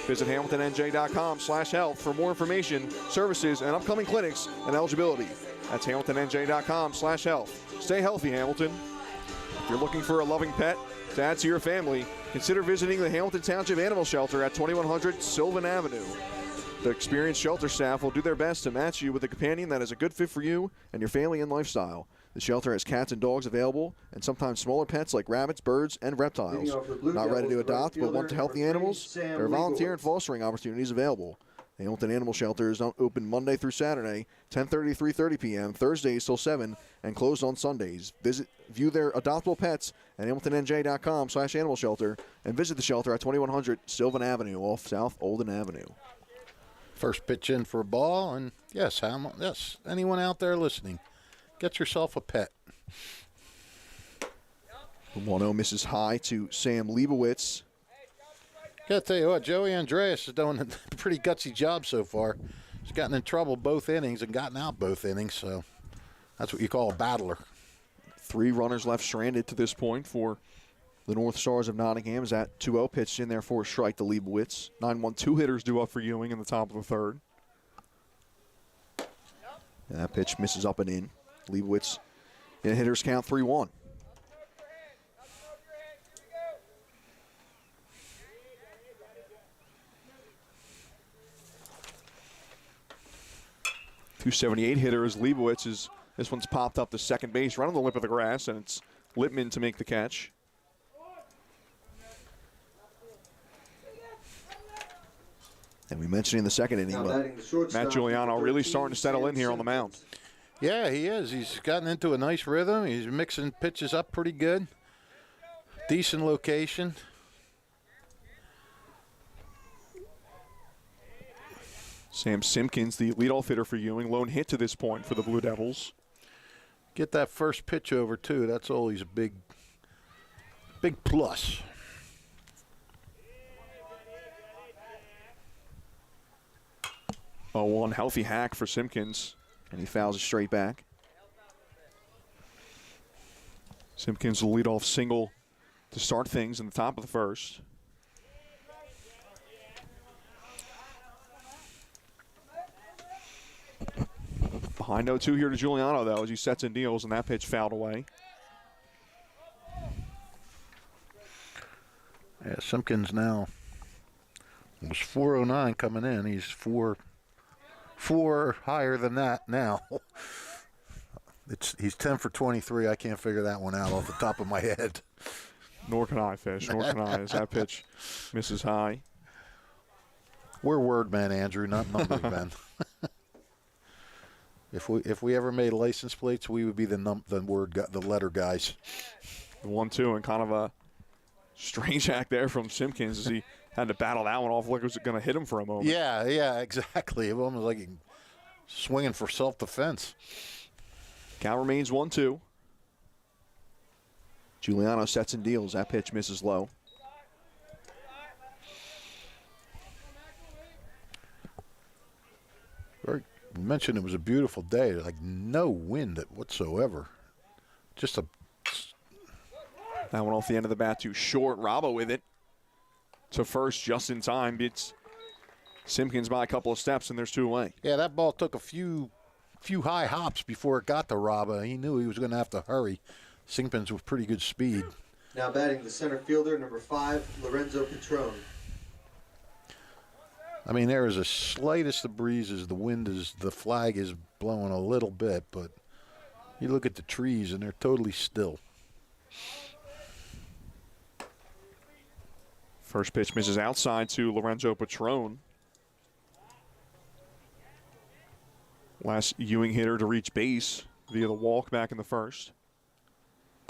Visit hamiltonnj.com/health for more information, services, and upcoming clinics and eligibility. That's hamiltonnj.com/health. Stay healthy, Hamilton. If you're looking for a loving pet to add to your family, consider visiting the Hamilton Township Animal Shelter at 2100 Sylvan Avenue. The experienced shelter staff will do their best to match you with a companion that is a good fit for you and your family and lifestyle. The shelter has cats and dogs available, and sometimes smaller pets like rabbits, birds, and reptiles. Not ready to adopt but want healthy animals? There are volunteer and fostering opportunities available. The Hamilton Animal Shelter is open Monday through Saturday, 10:30 to 3:30 p.m., Thursdays till 7, and closed on Sundays. View their adoptable pets at hamiltonnj.com/animal shelter and visit the shelter at 2100 Sylvan Avenue off South Olden Avenue. First pitch in for a ball, and yes, anyone out there listening, get yourself a pet. 1-0 misses high to Sam Leibowitz. Gotta tell you what, Joey Andreas is doing a pretty gutsy job so far. He's gotten in trouble both innings and gotten out both innings, so that's what you call a battler. 3 runners left stranded to this point for the North Stars of Nottingham. Is that 2-0 pitched in there for a strike to Leibowitz. 9-1-2 hitters due up for Ewing in the top of the third. And that pitch misses up and in. Leibowitz in a hitter's count 3-1. .278 hitter is Leibowitz. This one's popped up to second base, right on the lip of the grass, and it's Littman to make the catch. And we mentioned in the second inning, but Matt Giuliano really starting to settle in here on the mound. Yeah, he is. He's gotten into a nice rhythm. He's mixing pitches up pretty good. Decent location. Sam Simpkins, the leadoff hitter for Ewing, lone hit to this point for the Blue Devils. Get that first pitch over, too. That's always a big plus. One healthy hack for Simpkins, and he fouls it straight back. Simpkins will lead off single to start things in the top of the first. Behind 0-2 here to Giuliano, though, as he sets and deals, and that pitch fouled away. Yeah, Simpkins now was 409 coming in. He's four higher than that now. He's 10 for 23. I can't figure that one out off the top of my head. Nor can I, Fish. Nor can I. As that pitch misses high. We're word men, Andrew, not number men. If we ever made license plates, we would be the letter guys. 1-2 and kind of a strange act there from Simpkins as he had to battle that one off like it was going to hit him for a moment. Yeah, exactly. It was almost like swinging for self-defense. Count remains 1-2. Giuliano sets and deals. That pitch misses low. You mentioned it was a beautiful day. Like no wind whatsoever. Just a. That one off the end of the bat too short. Rabo with it to first just in time. Beats Simpkins by a couple of steps, and there's 2 away. Yeah, that ball took a few high hops before it got to Raba. He knew he was going to have to hurry. Simpkins with pretty good speed. Now batting the center fielder, number 5, Lorenzo Petrone. I mean, there is the slightest of breezes. The flag is blowing a little bit, but you look at the trees and they're totally still. First pitch misses outside to Lorenzo Petrone. Last Ewing hitter to reach base via the walk back in the first.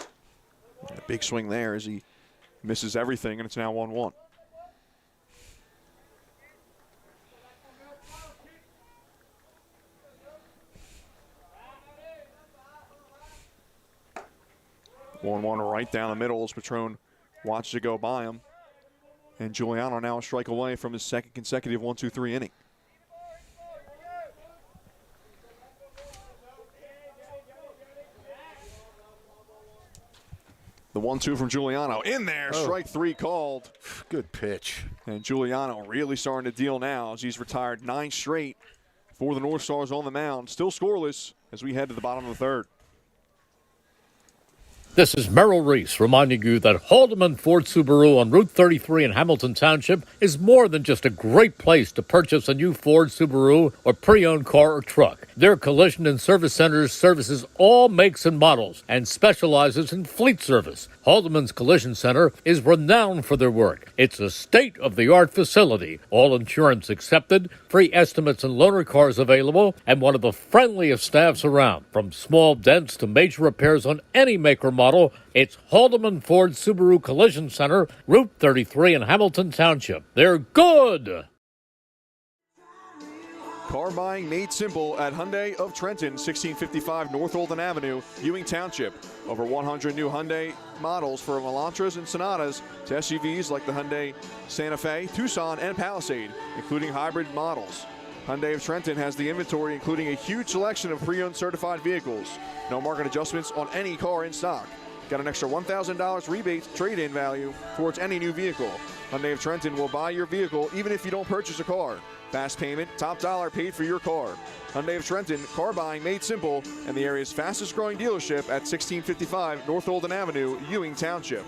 A big swing there as he misses everything, and it's now 1-1. One right down the middle as Petrone watches it go by him. And Giuliano now a strike away from his second consecutive 1-2-3 inning. The 1-2 from Giuliano in there. Strike 3 called. Good pitch. And Giuliano really starting to deal now as he's retired 9 straight for the North Stars on the mound. Still scoreless as we head to the bottom of the third. This is Merrill Reese reminding you that Haldeman Ford Subaru on Route 33 in Hamilton Township is more than just a great place to purchase a new Ford Subaru or pre-owned car or truck. Their collision and service centers services all makes and models and specializes in fleet service. Haldeman's Collision Center is renowned for their work. It's a state-of-the-art facility, all insurance accepted, free estimates and loaner cars available, and one of the friendliest staffs around. From small dents to major repairs on any make or model, it's Haldeman Ford Subaru Collision Center, Route 33 in Hamilton Township. They're good! Car buying made simple at Hyundai of Trenton, 1655 North Olden Avenue, Ewing Township. Over 100 new Hyundai models from Elantras and Sonatas to SUVs like the Hyundai Santa Fe, Tucson, and Palisade, including hybrid models. Hyundai of Trenton has the inventory, including a huge selection of pre-owned certified vehicles. No market adjustments on any car in stock. Got an extra $1,000 rebate trade-in value towards any new vehicle. Hyundai of Trenton will buy your vehicle even if you don't purchase a car. Fast payment, top dollar paid for your car. Hyundai of Trenton, car buying made simple, and the area's fastest growing dealership at 1655 North Olden Avenue, Ewing Township.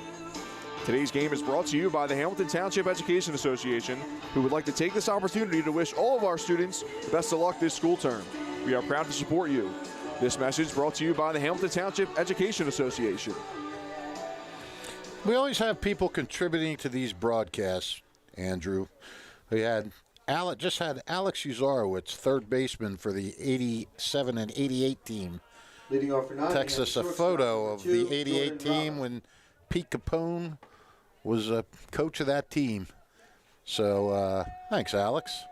Today's game is brought to you by the Hamilton Township Education Association, who would like to take this opportunity to wish all of our students the best of luck this school term. We are proud to support you. This message brought to you by the Hamilton Township Education Association. We always have people contributing to these broadcasts, Andrew. We had Alex Uzarowitz, third baseman for the 87 and 88 team. Leading off for Nottingham, Text us a photo of the 88 team when Pete Capone was a coach of that team. So thanks, Alex.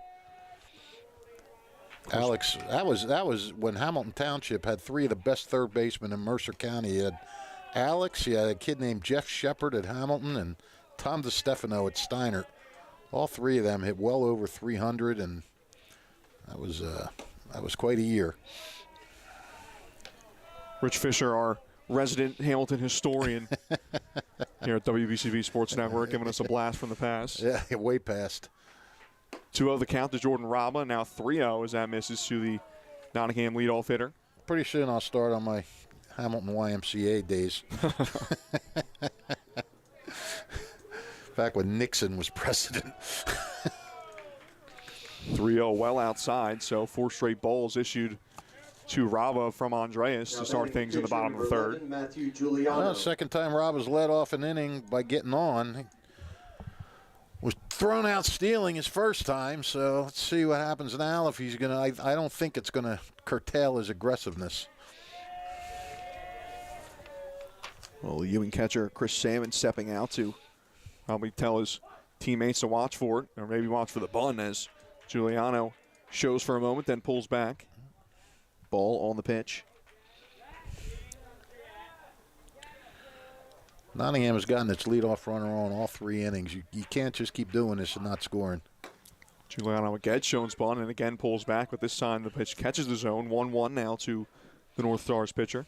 Alex, that was when Hamilton Township had 3 of the best third basemen in Mercer County. You had Alex, you had a kid named Jeff Shepard at Hamilton, and Tom DeStefano at Steinert. All 3 of them hit well over 300, and that was quite a year. Rich Fisher, our resident Hamilton historian here at WBCB Sports Network, giving us a blast from the past. Yeah, way past. 2-0 the count to Jordan Raba. Now 3-0 as that misses to the Nottingham leadoff hitter. Pretty soon I'll start on my Hamilton YMCA days. Back when Nixon was president. 3-0 well outside, so 4 straight balls issued to Rava from Andreas to start things in the bottom of the third. Matthew Giuliano. Second time Rob has led off an inning by getting on. He was thrown out stealing his first time, so let's see what happens now. If he's going to, I don't think it's going to curtail his aggressiveness. Well, the Ewing catcher, Chris Salmon, stepping out to probably tell his teammates to watch for it, or maybe watch for the bunt as Giuliano shows for a moment, then pulls back. Ball on the pitch. Nottingham has gotten its leadoff runner on all 3 innings. You can't just keep doing this and not scoring. Giuliano again shown bunt and again pulls back, but this time the pitch catches the zone. 1-1 now to the North Stars pitcher.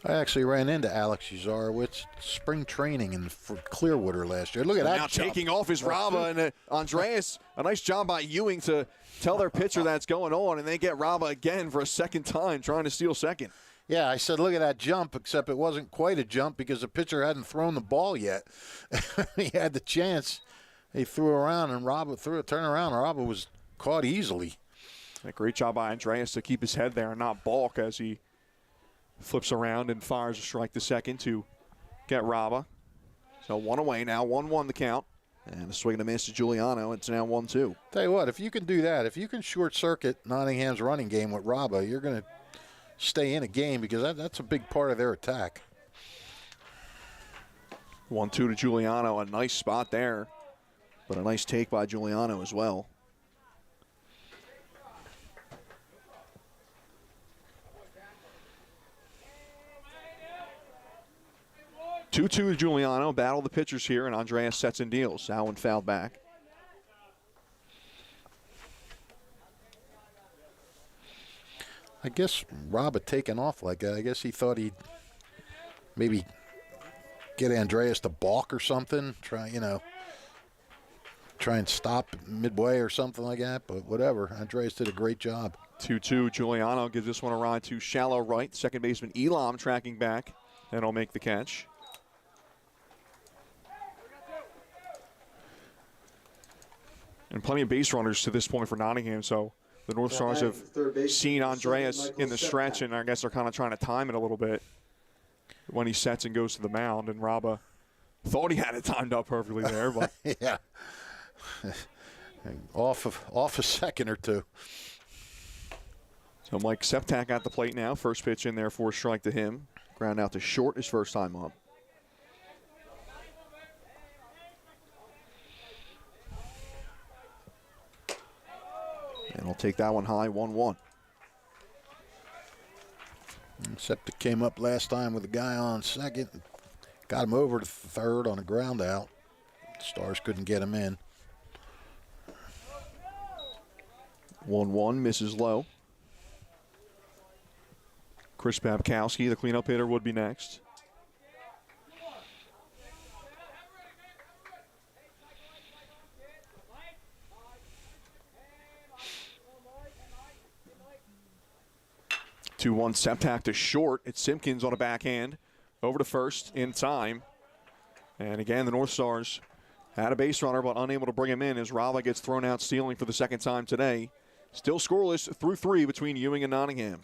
I actually ran into Alex Uzarowicz spring training for Clearwater last year. Look at that Now jump. taking off his Rava and Andreas. A nice job by Ewing to tell their pitcher that's going on, and they get Rava again for a second time trying to steal second. Yeah, I said, look at that jump, except it wasn't quite a jump because the pitcher hadn't thrown the ball yet. He had the chance. He threw around, and Rava threw a turnaround. Rava was caught easily. A great job by Andreas to keep his head there and not balk as he flips around and fires a strike to second to get Rava. So 1 away now, 1-1 the count. And a swing and a miss to Giuliano. It's now 1-2. Tell you what, if you can do that, if you can short circuit Nottingham's running game with Rava, you're going to stay in a game because that's a big part of their attack. 1-2 to Giuliano. A nice spot there, but a nice take by Giuliano as well. Two-two to Giuliano. Battle the pitchers here, and Andreas sets and deals. Allen fouled back. I guess Rob had taken off like that. I guess he thought he'd maybe get Andreas to balk or something. Try and stop midway or something like that. But whatever. Andreas did a great job. 2-2. Giuliano gives this one a ride to shallow right. Second baseman Elam tracking back, and he'll make the catch. And plenty of base runners to this point for Nottingham, so the North Stars have seen Andreas in the stretch, and I guess they're kind of trying to time it a little bit when he sets and goes to the mound. And Raba thought he had it timed up perfectly there, but yeah, off a second or two. So Mike Septak at the plate now. First pitch in there for a strike to him. Ground out to short his first time up. And he'll take that one high, 1-1. Septic came up last time with a guy on second. Got him over to third on a ground out. Stars couldn't get him in. 1-1, misses low. Chris Babkowski, the cleanup hitter, would be next. Two-one, Septak to short. It's Simpkins on a backhand. Over to first in time. And again, the North Stars had a base runner, but unable to bring him in as Rava gets thrown out stealing for the second time today. Still scoreless through 3 between Ewing and Nottingham.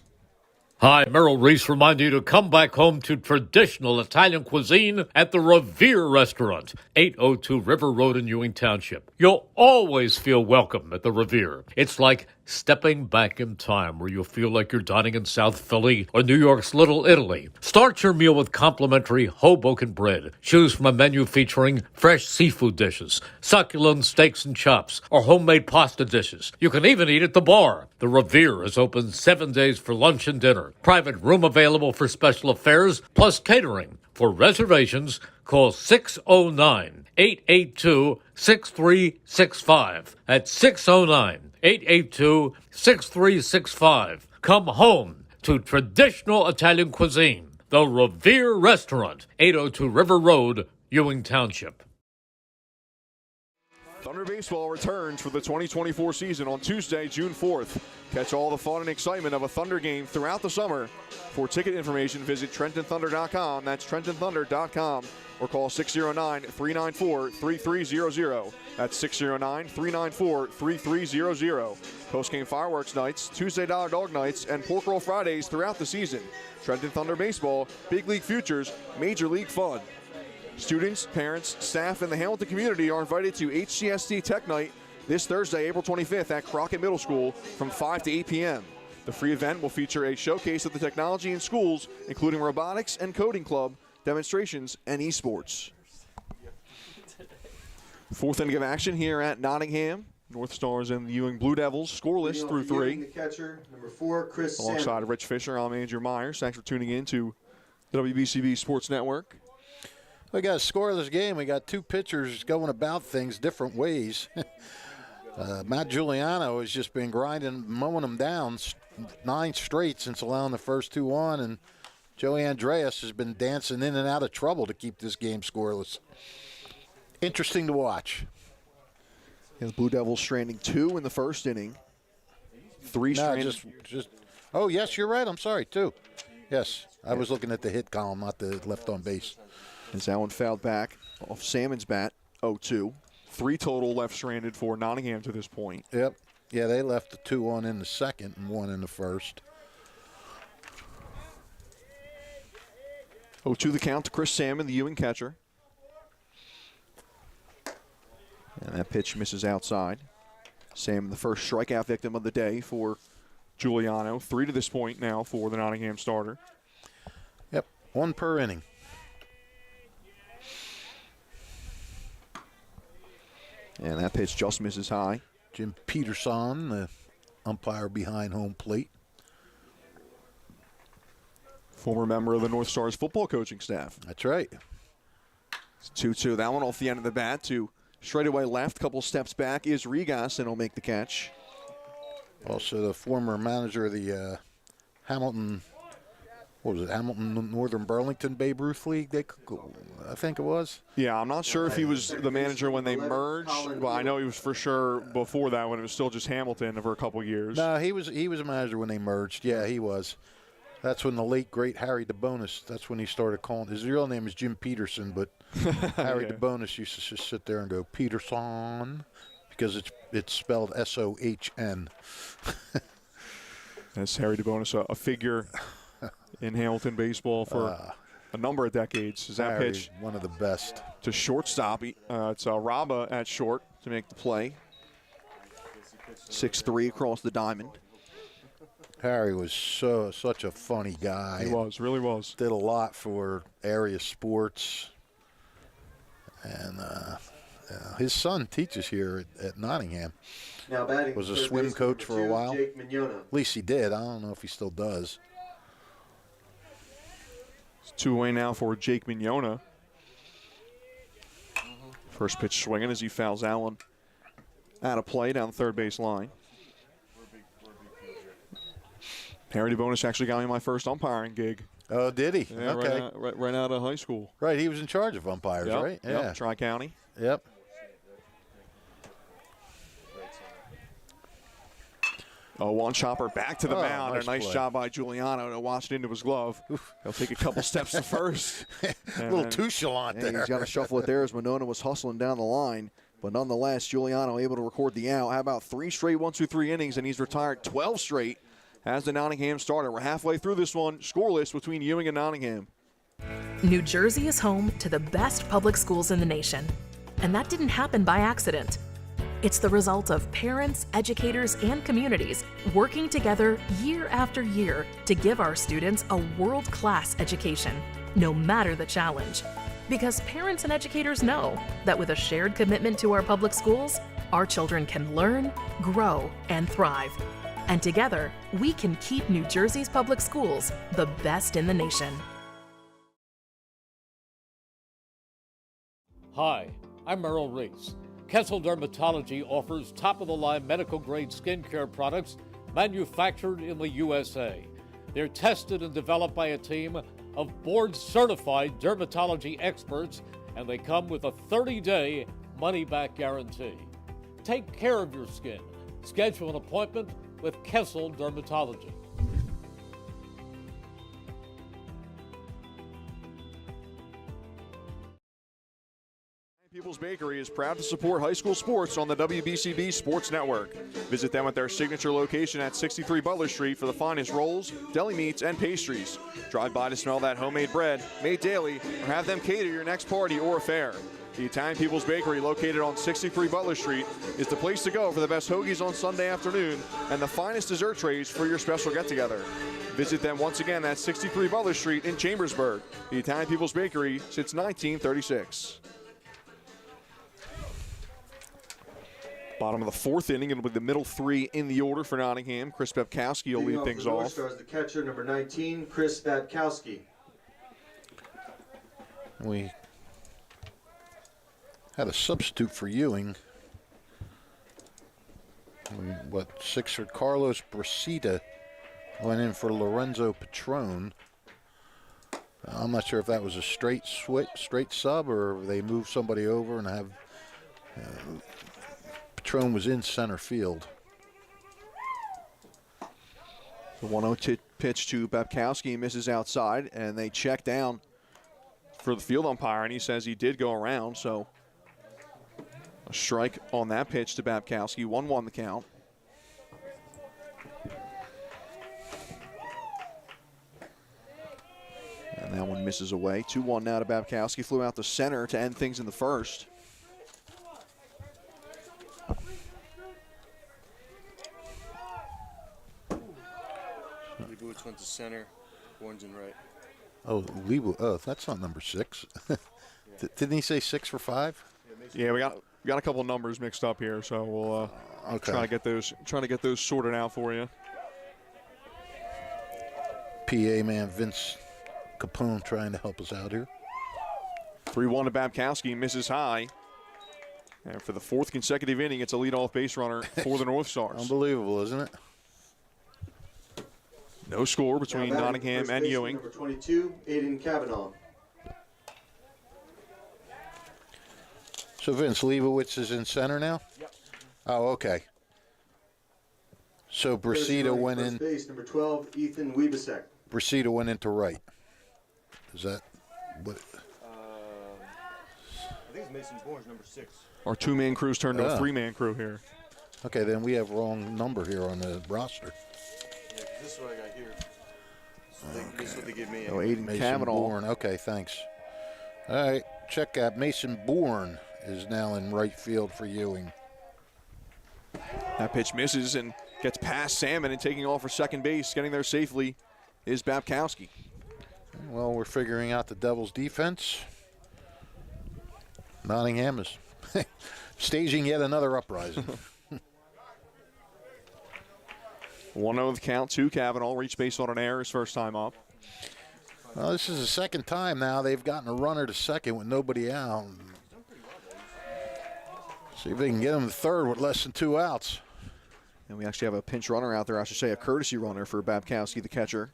Hi, Merrill Reese reminding you to come back home to traditional Italian cuisine at the Revere Restaurant, 802 River Road in Ewing Township. You'll always feel welcome at the Revere. It's like stepping back in time where you'll feel like you're dining in South Philly or New York's Little Italy. Start your meal with complimentary Hoboken bread. Choose from a menu featuring fresh seafood dishes, succulent steaks and chops, or homemade pasta dishes. You can even eat at the bar. The Revere is open 7 days for lunch and dinner. Private room available for special affairs, plus catering. For reservations, call 609-882-6365. That's 609-882-6365. Come home to traditional Italian cuisine. The Revere Restaurant, 802 River Road, Ewing Township. Thunder Baseball returns for the 2024 season on Tuesday, June 4th. Catch all the fun and excitement of a Thunder game throughout the summer. For ticket information, visit TrentonThunder.com. That's TrentonThunder.com. Or call 609-394-3300. That's 609-394-3300. Postgame fireworks nights, Tuesday Dollar Dog nights, and Pork Roll Fridays throughout the season. Trenton Thunder Baseball, Big League Futures, Major League Fun. Students, parents, staff, and the Hamilton community are invited to HCST Tech Night this Thursday, April 25th at Crockett Middle School from 5 to 8 p.m. The free event will feature a showcase of the technology in schools, including robotics and coding club, demonstrations, and esports. Fourth inning of action here at Nottingham. Northstars and the Ewing Blue Devils scoreless through 3. The catcher, number 4, Chris Alongside Salmon. of Rich Fisher, I'm Andrew Myers. Thanks for tuning in to the WBCB Sports Network. We got a scoreless game. We got two pitchers going about things different ways. Matt Giuliano has just been grinding, mowing them down 9 straight since allowing the first 2 on, and Joey Andreas has been dancing in and out of trouble to keep this game scoreless. Interesting to watch. And the Blue Devils stranding 2 in the first inning. 3 stranded. Just. Oh, yes, you're right. I'm sorry, 2. Yes, I was looking at the hit column, not the left on base. As Allen fouled back off Salmon's bat, 0-2. 3 total left stranded for Nottingham to this point. Yep. Yeah, they left the 2 on in the second and 1 in the first. 0-2 the count to Chris Salmon, the Ewing catcher. And that pitch misses outside. Salmon, the first strikeout victim of the day for Giuliano. 3 to this point now for the Nottingham starter. Yep, 1 per inning. And that pitch just misses high. Jim Peterson, the umpire behind home plate. Former member of the North Stars football coaching staff. That's right. It's 2-2. That one off the end of the bat to straightaway left. Couple steps back is Regas, and he'll make the catch. Also the former manager of the Hamilton, what was it, Hamilton Northern Burlington Babe Ruth League, I think it was. Yeah, I'm not sure if he was the manager when they merged. Well, I know he was for sure before that when it was still just Hamilton for a couple years. No, he was a manager when they merged. Yeah, he was. That's when the late, great Harry DeBonis, that's when he started calling. His real name is Jim Peterson, but Harry DeBonis used to just sit there and go, Peterson, because it's spelled S-O-H-N. That's Harry DeBonis, a figure in Hamilton baseball for a number of decades. Is that Harry, pitch one of the best. to shortstop? It's Raba at short to make the play. 6'3" across the diamond. Harry was such a funny guy. He was, really was. Did a lot for area sports. And his son teaches here at Nottingham. Now batting Was a third swim baseman, coach number for a 2, while. Jake Mignogna. At least he did. I don't know if he still does. It's 2 away now for Jake Mignogna. First pitch swinging as he fouls Allen out of play down the third base line. Harry DeBonis actually got me my first umpiring gig. Oh, did he? Yeah, okay. right out of high school. Right, he was in charge of umpires, Yep, right? yep, Yeah. Tri-County. Yep. Oh, one chopper back to the mound. nice A nice play. job by Giuliano to watch it into his glove. He'll take a couple steps to first. A little too chalant there. He's got to shuffle it there as Monona was hustling down the line. But nonetheless, Giuliano able to record the out. How about 3 straight 1-2-3 innings, and he's retired 12 straight as the Nottingham starter. We're halfway through this one, scoreless between Ewing and Nottingham. New Jersey is home to the best public schools in the nation. And that didn't happen by accident. It's the result of parents, educators, and communities working together year after year to give our students a world-class education, no matter the challenge. Because parents and educators know that with a shared commitment to our public schools, our children can learn, grow, and thrive. And together, we can keep New Jersey's public schools the best in the nation. Hi, I'm Merrill Reese. Kessel Dermatology offers top-of-the-line medical-grade skincare products manufactured in the USA. They're tested and developed by a team of board-certified dermatology experts, and they come with a 30-day money-back guarantee. Take care of your skin. Schedule an appointment with Kessel Dermatology. People's Bakery is proud to support high school sports on the WBCB Sports Network. Visit them at their signature location at 63 Butler Street for the finest rolls, deli meats, and pastries. Drive by to smell that homemade bread, made daily, or have them cater your next party or affair. The Italian People's Bakery, located on 63 Butler Street, is the place to go for the best hoagies on Sunday afternoon and the finest dessert trays for your special get-together. Visit them once again at 63 Butler Street in Chambersburg. The Italian People's Bakery since 1936. Bottom of the fourth inning, it'll be the middle three in the order for Nottingham. Chris Babkowski will lead things off. Northstars, the catcher, number 19, Chris Babkowski. We had a substitute for Ewing. Sixer Carlos Brasita went in for Lorenzo Patron. I'm not sure if that was a straight sub, or they moved somebody over and have Patron was in center field. The 1-0 pitch to Babkowski misses outside, and they check down for the field umpire, and he says he did go around, so a strike on that pitch to Babkowski. 1-1 the count. And that one misses away. 2-1 now to Babkowski. Flew out the center to end things in the first. Leibowitz went to center, orange and right. Oh, that's not number 6. Didn't he say 6 for 5? Yeah, we got a couple of numbers mixed up here, so we'll try to get those sorted out for you. PA man Vince Capone trying to help us out here. 3-1 to Babkowski, misses high. And for the fourth consecutive inning, it's a leadoff base runner for the Northstars. Unbelievable, isn't it? No score between Nottingham and Ewing. Number 22, Aiden Kavanaugh. So Vince Leibowitz is in center now? Yep. Oh, okay. So Brasita went in. Base, number 12, Ethan Wiebesek. Brasita went into right. Is that what? I think it's Mason Bourne, number 6. Our two-man crew's turned to a three-man crew here. Okay, then we have wrong number here on the roster. Yeah, 'cause this is what I got here. This is what they give me. Oh, Aiden Mason Kavanaugh. Bourne. Okay, thanks. All right, check out Mason Bourne is now in right field for Ewing. That pitch misses and gets past Salmon, and taking off for second base, getting there safely, is Babkowski. Well, we're figuring out the Devils' defense. Nottingham is staging yet another uprising. 1-0 the count to Kavanaugh. Reached base on an error his first time up. Well, this is the second time now they've gotten a runner to second with nobody out. See if they can get him to third with less than 2 outs. And we actually have a pinch runner out there, I should say a courtesy runner for Babkowski, the catcher.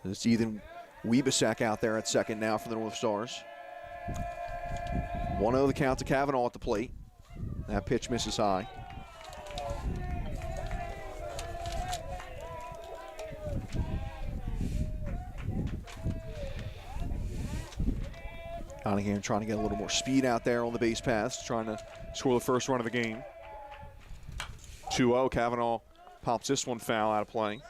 It's Ethan Wiebesek out there at second now for the Northstars. 1-0 the count to Kavanaugh at the plate. That pitch misses high. Nottingham trying to get a little more speed out there on the base paths, trying to score the first run of the game. 2-0, Kavanaugh pops this one foul out of play.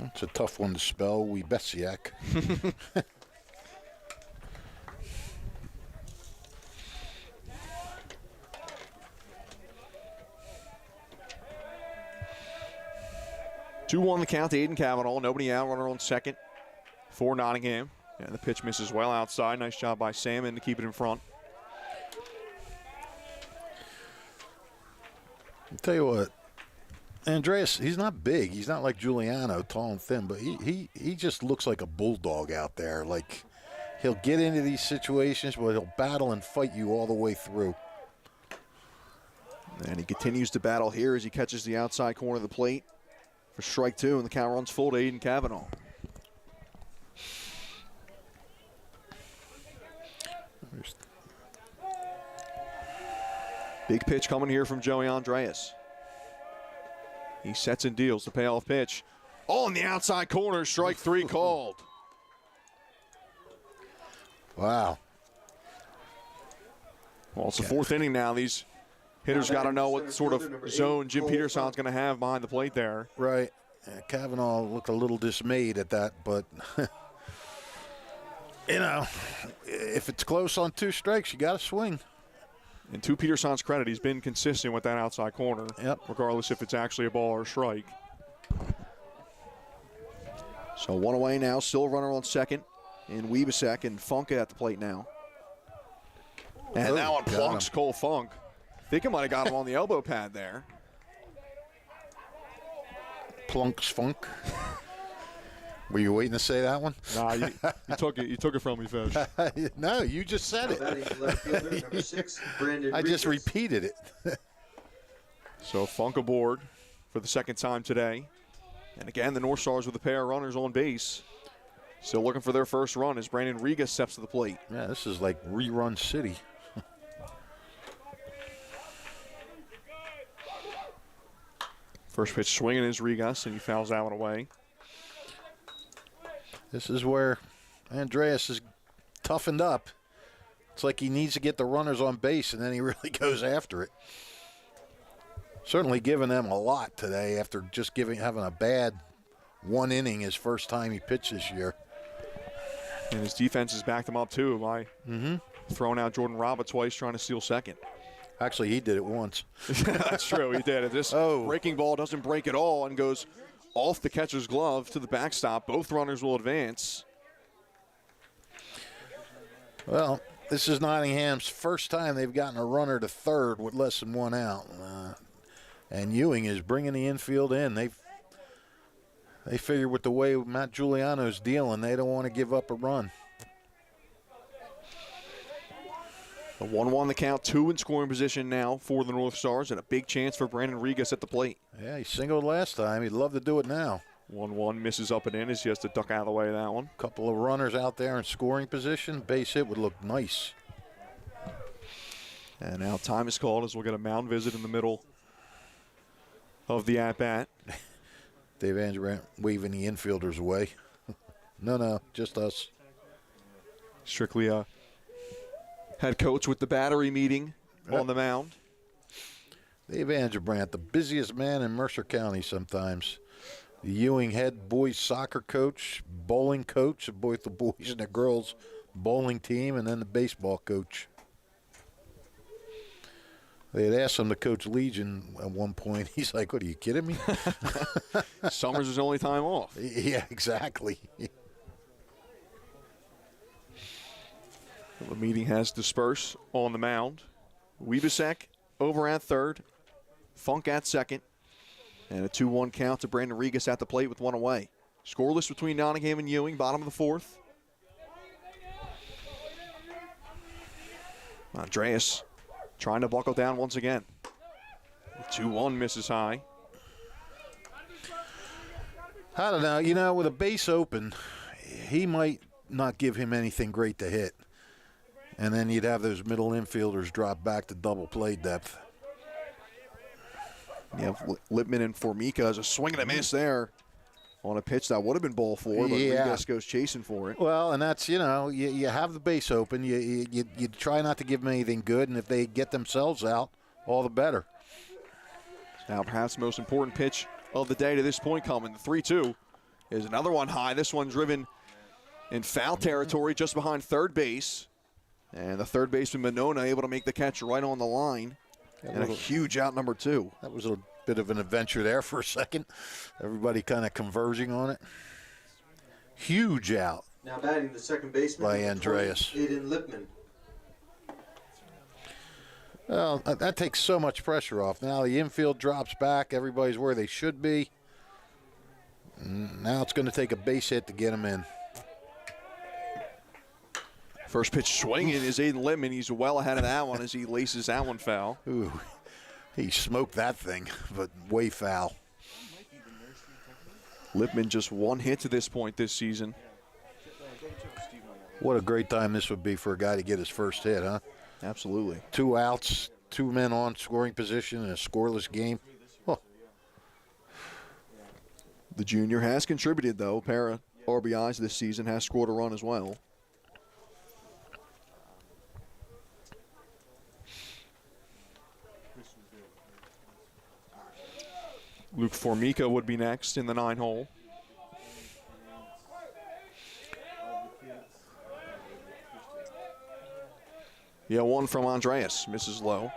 It's a tough one to spell, Wiebesiak. 2-1 the count to Aiden Kavanaugh. Nobody out, runner on second for Nottingham. And the pitch misses well outside. Nice job by Salmon to keep it in front. I'll tell you what, Andreas, he's not big. He's not like Giuliano, tall and thin, but he just looks like a bulldog out there. Like, he'll get into these situations where he'll battle and fight you all the way through. And he continues to battle here as he catches the outside corner of the plate for strike 2, and the count runs full to Aiden Kavanaugh. Big pitch coming here from Joey Andreas. He sets and deals the payoff pitch. Oh, in the outside corner, strike 3 called. Wow. Well, it's the 4th inning now. These hitters got to know what sort of zone Jim Peterson's going to have behind the plate there. Right. Kavanaugh looked a little dismayed at that, but, you know, if it's close on 2 strikes, you got to swing. And to Peterson's credit, he's been consistent with that outside corner, regardless if it's actually a ball or a strike. So 1 away now, still a runner on second in Wiebesek, and Funk at the plate now. And that one plunks Cole Funk. I think it might have got him on the elbow pad there. Plunks Funk. Were you waiting to say that one? Nah, you took it from me, Fish. No, you just said it. Left fielder, number 6, Brandon I just Reeves. repeated it. So Funk aboard for the 2nd time today. And again, the North Stars with a pair of runners on base. Still looking for their first run as Brandon Riga steps to the plate. Yeah, this is like rerun city. First pitch swinging is Rigas, and he fouls that one away. This is where Andreas is toughened up. It's like he needs to get the runners on base, and then he really goes after it. Certainly giving them a lot today after just having a bad 1 inning his first time he pitched this year. And his defense has backed him up, too, by throwing out Jordan Robert twice, trying to steal second. Actually, he did it once. That's true, he did. If this breaking ball doesn't break at all and goes off the catcher's glove to the backstop, both runners will advance. Well, this is Nottingham's first time they've gotten a runner to third with less than 1 out. And Ewing is bringing the infield in. They figure with the way Matt Giuliano's dealing, they don't want to give up a run. A 1-1 the count, 2 in scoring position now for the North Stars, and a big chance for Brandon Rigas at the plate. Yeah, he singled last time. He'd love to do it now. 1-1 misses up and in as he has to duck out of the way of that one. Couple of runners out there in scoring position. Base hit would look nice. And now time is called as we'll get a mound visit in the middle of the at-bat. Dave Andrew waving the infielders away. No, just us. Strictly a head coach with the battery meeting on the mound. Dave Andrew, the busiest man in Mercer County sometimes. The Ewing head boys soccer coach, bowling coach of both the boys and the girls bowling team, and then the baseball coach. They had asked him to coach Legion at one point. He's like, what, are you kidding me? Summer's his only time off. Yeah, exactly. The meeting has dispersed on the mound. Wiebesek over at third. Funk at second. And a 2-1 count to Brandon Rigas at the plate with 1 away. Scoreless between Nottingham and Ewing, bottom of the 4th. Andreas trying to buckle down once again. 2-1 misses high. I don't know. With a base open, he might not give him anything great to hit. And then you'd have those middle infielders drop back to double play depth. You have Lipman and Formica as a swing and a miss there on a pitch that would have been ball 4, but Rigas goes chasing for it. Well, and that's, you have the base open. You try not to give them anything good, and if they get themselves out, all the better. Now perhaps the most important pitch of the day to this point coming. The 3-2 is another one high. This one driven in foul territory just behind third base. And the third baseman, Monona, able to make the catch right on the line. And a huge out number 2. That was a bit of an adventure there for a second. Everybody kind of converging on it. Huge out. Now batting the second baseman by Andreas. Aiden Lipman. Well, that takes so much pressure off. Now the infield drops back. Everybody's where they should be. Now it's going to take a base hit to get them in. First pitch swinging is Aiden Lipman. He's well ahead of that one as he laces that one foul. Ooh, he smoked that thing, but way foul. Lipman just 1 hit to this point this season. What a great time this would be for a guy to get his first hit, huh? Absolutely. 2 outs, 2 men on scoring position in a scoreless game. Oh. The junior has contributed, though. Pair of RBIs this season, has scored a run as well. Luke Formica would be next in the 9-hole. Yeah, one from Andreas, misses low.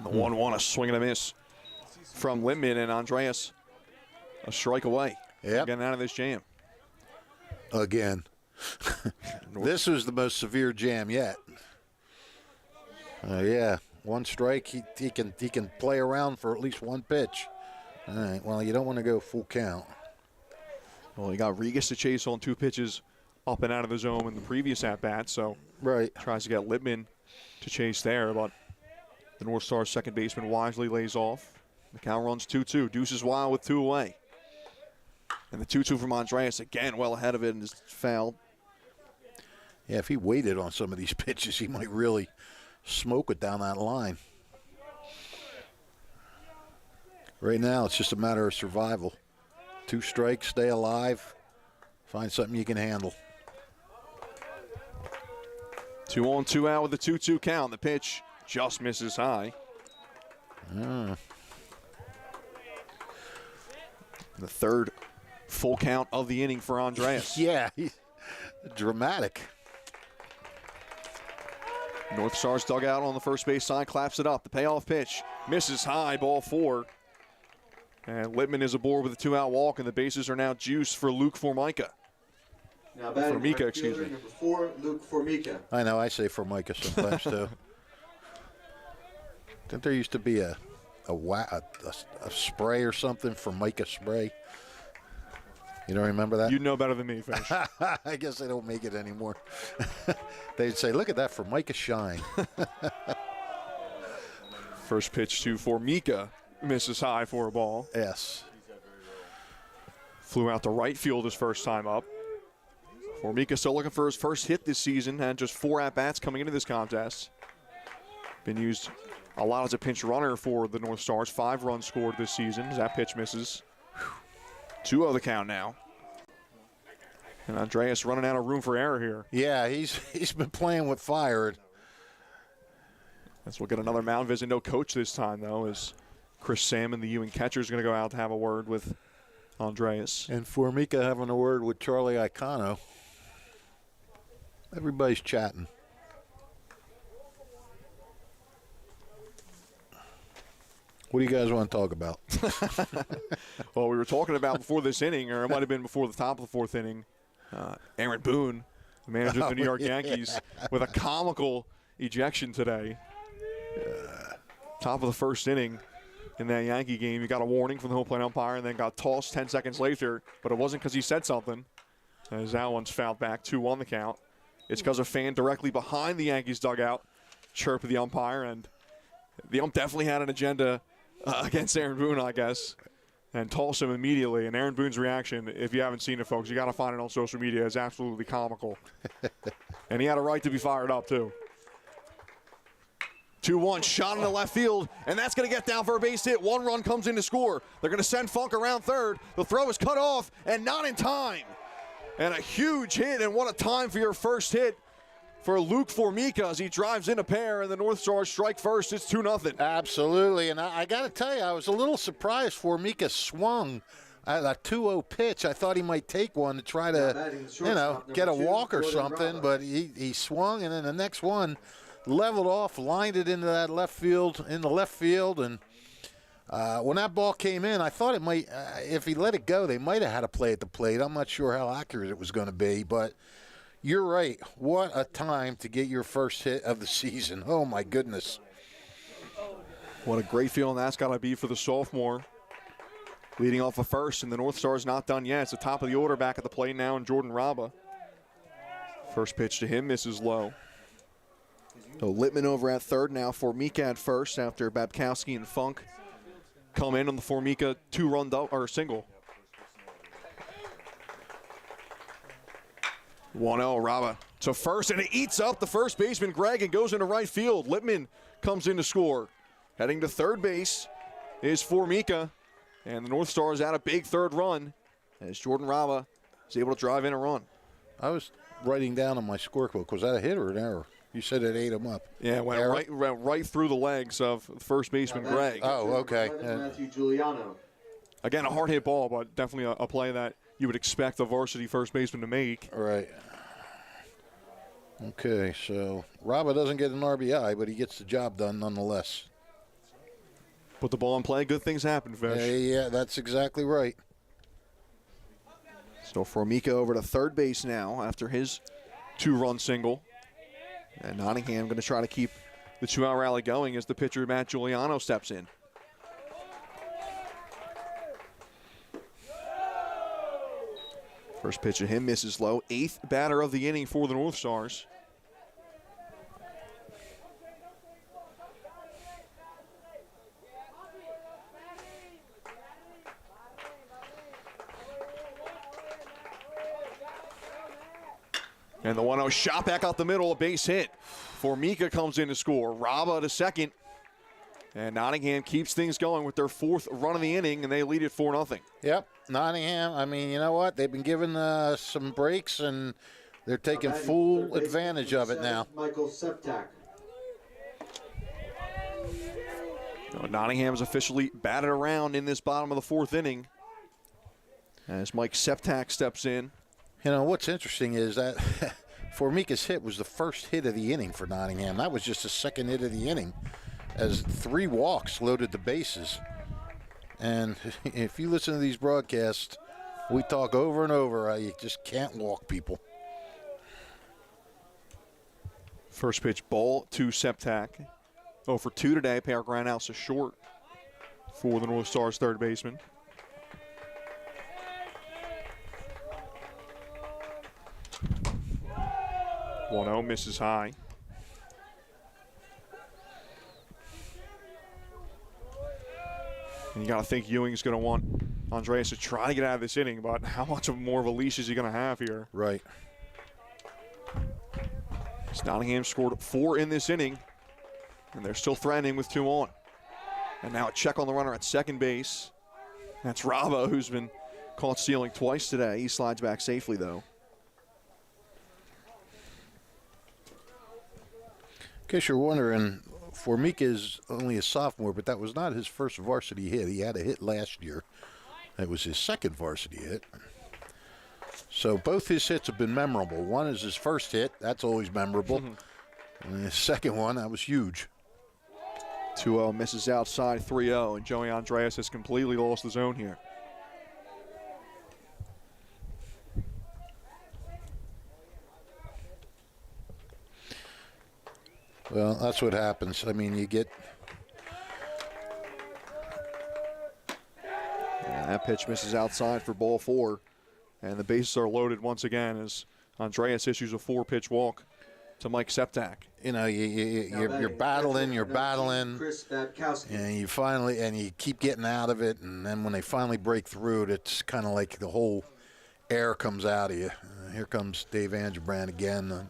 The 1-1, a swing and a miss from Lippman, and Andreas a strike away. Yep. Getting out of this jam. Again. This was the most severe jam yet. Yeah, 1 strike. He can play around for at least 1 pitch. All right. Well, you don't want to go full count. Well, he got Regas to chase on 2 pitches up and out of the zone in the previous at bat, so right. Tries to get Lippman to chase there, but the North Stars second baseman wisely lays off. The count runs 2-2. Deuces wild with 2 away. And the 2-2 from Andreas again well ahead of it and is fouled. Yeah, if he waited on some of these pitches, he might really smoke it down that line. Right now, it's just a matter of survival. 2 strikes, stay alive, find something you can handle. 2 on, 2 out with the 2-2 count. The pitch just misses high. The third full count of the inning for Andreas. Yeah, he's dramatic. North Stars dugout on the first base side, claps it up. The payoff pitch misses high, ball 4. And Lippman is aboard with a 2-out walk, and the bases are now juiced for Luke Formica. Now batting Formica, right excuse fielder, me. Number 4, Luke Formica. I know, I say Formica sometimes too. Didn't there used to be a spray or something, Formica spray? You don't remember that? You'd know better than me, Fish. I guess they don't make it anymore. They'd say, look at that Formica shine. First pitch to Formica, misses high for a ball. Yes. Flew out to right field his first time up. Formica still looking for his first hit this season. Had just 4 at-bats coming into this contest. Been used a lot as a pinch runner for the North Stars. 5 runs scored this season as that pitch misses. 2-0 the count now. And Andreas running out of room for error here. Yeah, he's been playing with fire. As we'll get another mound visit. No coach this time, though, as Chris Salmon, the Ewing catcher, is going to go out to have a word with Andreas. And Formica having a word with Charlie Icano. Everybody's chatting. What do you guys want to talk about? Well, we were talking about before this inning, or it might have been before the top of the 4th inning, Aaron Boone, the manager of the New York Yankees, with a comical ejection today. Top of the first inning in that Yankee game, he got a warning from the home plate umpire and then got tossed 10 seconds later, but it wasn't because he said something. As that one's fouled back, 2-1 the count. It's because a fan directly behind the Yankees dugout chirped the umpire, and the ump definitely had an agenda against Aaron Boone, I guess, and tossed him immediately. And Aaron Boone's reaction, if you haven't seen it, folks, you got to find it on social media, is absolutely comical. And he had a right to be fired up, too. 2-1, shot into left field, and that's going to get down for a base hit. 1 run comes in to score. They're going to send Funk around third. The throw is cut off, and not in time. And a huge hit, and what a time for your first hit for Luke Formica as he drives in a pair, and the North Stars strike first. It's 2-0. Absolutely, and I got to tell you, I was a little surprised Formica swung at a 2-0 pitch. I thought he might take one to try to, get a walk or something, but he swung, and then the next one leveled off, lined it into that left field, and when that ball came in, I thought it might, if he let it go, they might have had to play at the plate. I'm not sure how accurate it was going to be, but you're right. What a time to get your first hit of the season. Oh, my goodness. What a great feeling that's got to be for the sophomore. Leading off a first, and the North Stars not done yet. It's the top of the order back at the plate now, and Jordan Raba. First pitch to him misses low. So Littman over at third, now Formica at first after Babkowski and Funk come in on the Formica two-run single. 1-0, Raba to first, and it eats up the first baseman, Greg, and goes into right field. Littman comes in to score. Heading to third base is Formica, and the North Stars out a big third run as Jordan Raba is able to drive in a run. I was writing down on my scorebook, was that a hit or an error? You said it ate him up. Yeah, it went right through the legs of first baseman Greg. Oh, okay. Matthew Giuliano. Again, a hard hit ball, but definitely a play that you would expect a varsity first baseman to make. Right. Okay, so Raba doesn't get an RBI, but he gets the job done nonetheless. Put the ball in play, good things happen, Fish. Yeah, that's exactly right. So Formica over to third base now after his two-run single. And Nottingham going to try to keep the two-out rally going as the pitcher Matt Giuliano steps in. First pitch to him misses low. 8th batter of the inning for the North Stars. And the 1-0 shot back out the middle, a base hit. Formica comes in to score. Raba to second. And Nottingham keeps things going with their 4th run of the inning, and they lead it 4-0. Yep, Nottingham, I mean, you know what? They've been given some breaks, and they're taking full advantage of it now. Michael Septak. Nottingham's officially batted around in this bottom of the 4th inning as Mike Septak steps in. You know, what's interesting is that Formica's hit was the first hit of the inning for Nottingham. That was just the second hit of the inning, as 3 walks loaded the bases. And if you listen to these broadcasts, we talk over and over, you just can't walk people. First pitch ball to Septak. 0 for 2 today. Pair groundouts is short for the North Stars third baseman. 1-0 misses high. And you got to think Ewing's going to want Andreas to try to get out of this inning, but how much more of a leash is he going to have here? Right. Nottingham scored 4 in this inning, and they're still threatening with 2 on. And now a check on the runner at second base. That's Raba, who's been caught stealing twice today. He slides back safely, though. In case you're wondering, Formica is only a sophomore, but that was not his first varsity hit. He had a hit last year. It was his second varsity hit. So both his hits have been memorable. One is his first hit. That's always memorable. And the second one, that was huge. 2-0 misses outside, 3-0, and Joey Andreas has completely lost the zone here. Well, that's what happens. I mean, you get... Yeah, that pitch misses outside for ball 4. And the bases are loaded once again as Andreas issues a 4-pitch walk to Mike Septak. You know, you're battling, and you finally, and you keep getting out of it, and then when they finally break through it, it's kind of like the whole air comes out of you. Here comes Dave Angebrand again.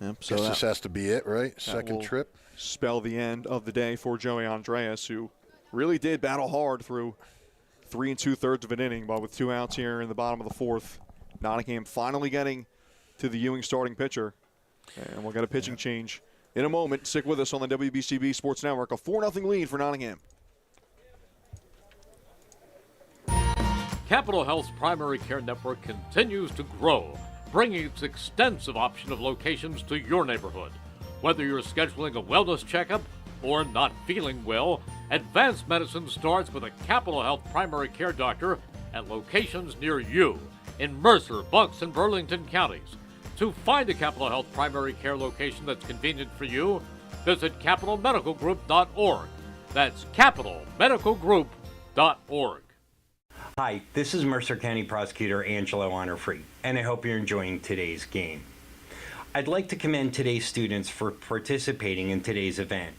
Yep, so this has to be it, right? Second trip. Spell the end of the day for Joey Andreas, who really did battle hard through 3 2/3 of an inning, but with 2 outs here in the bottom of the 4th, Nottingham finally getting to the Ewing starting pitcher. And we'll get a pitching change in a moment. Stick with us on the WBCB Sports Network. A 4-0 lead for Nottingham. Capital Health's primary care network continues to grow, bringing its extensive option of locations to your neighborhood. Whether you're scheduling a wellness checkup or not feeling well, advanced medicine starts with a Capital Health primary care doctor at locations near you in Mercer, Bucks, and Burlington counties. To find a Capital Health primary care location that's convenient for you, visit capitalmedicalgroup.org. That's capitalmedicalgroup.org. Hi, this is Mercer County Prosecutor Angelo Honorfree, and I hope you're enjoying today's game. I'd like to commend today's students for participating in today's event.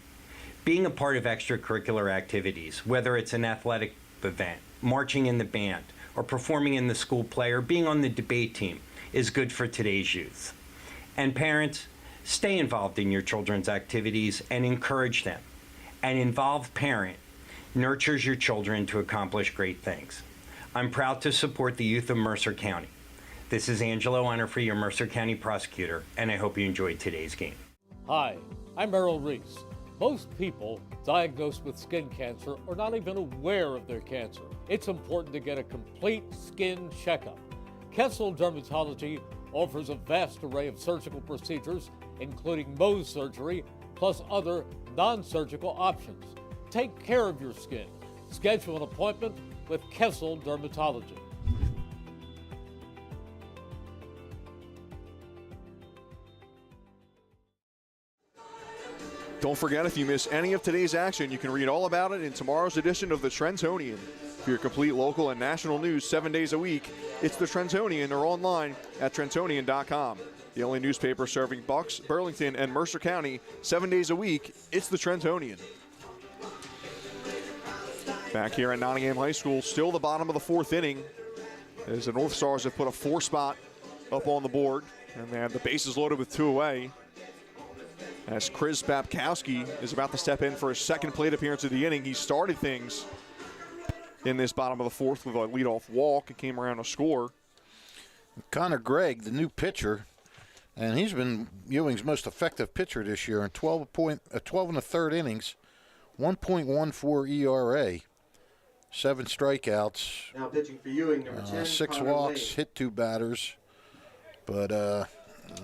Being a part of extracurricular activities, whether it's an athletic event, marching in the band, or performing in the school play, or being on the debate team, is good for today's youth. And parents, stay involved in your children's activities and encourage them. An involved parent nurtures your children to accomplish great things. I'm proud to support the youth of Mercer County. This is Angelo Honorfree, your Mercer County prosecutor, and I hope you enjoyed today's game. Hi, I'm Merrill Reese. Most people diagnosed with skin cancer are not even aware of their cancer. It's important to get a complete skin checkup. Kessel Dermatology offers a vast array of surgical procedures, including Mohs surgery, plus other non-surgical options. Take care of your skin. Schedule an appointment with Kessel Dermatology. Don't forget, if you miss any of today's action, you can read all about it in tomorrow's edition of the Trentonian. For your complete local and national news 7 days a week, it's the Trentonian or online at Trentonian.com. The only newspaper serving Bucks, Burlington, and Mercer County 7 days a week, it's the Trentonian. Back here at Nottingham High School, still the bottom of the fourth inning, as the Northstars have put a 4-spot up on the board, and they have the bases loaded with 2 away. As Chris Babkowski is about to step in for his second plate appearance of the inning, he started things in this bottom of the fourth with a leadoff walk and came around to score. Connor Gregg, the new pitcher, and he's been Ewing's most effective pitcher this year in 12 and a third innings, 1.14 ERA, 7 strikeouts. Now pitching for Ewing, number 10, 6 Connor walks, Lane. hit 2 batters, but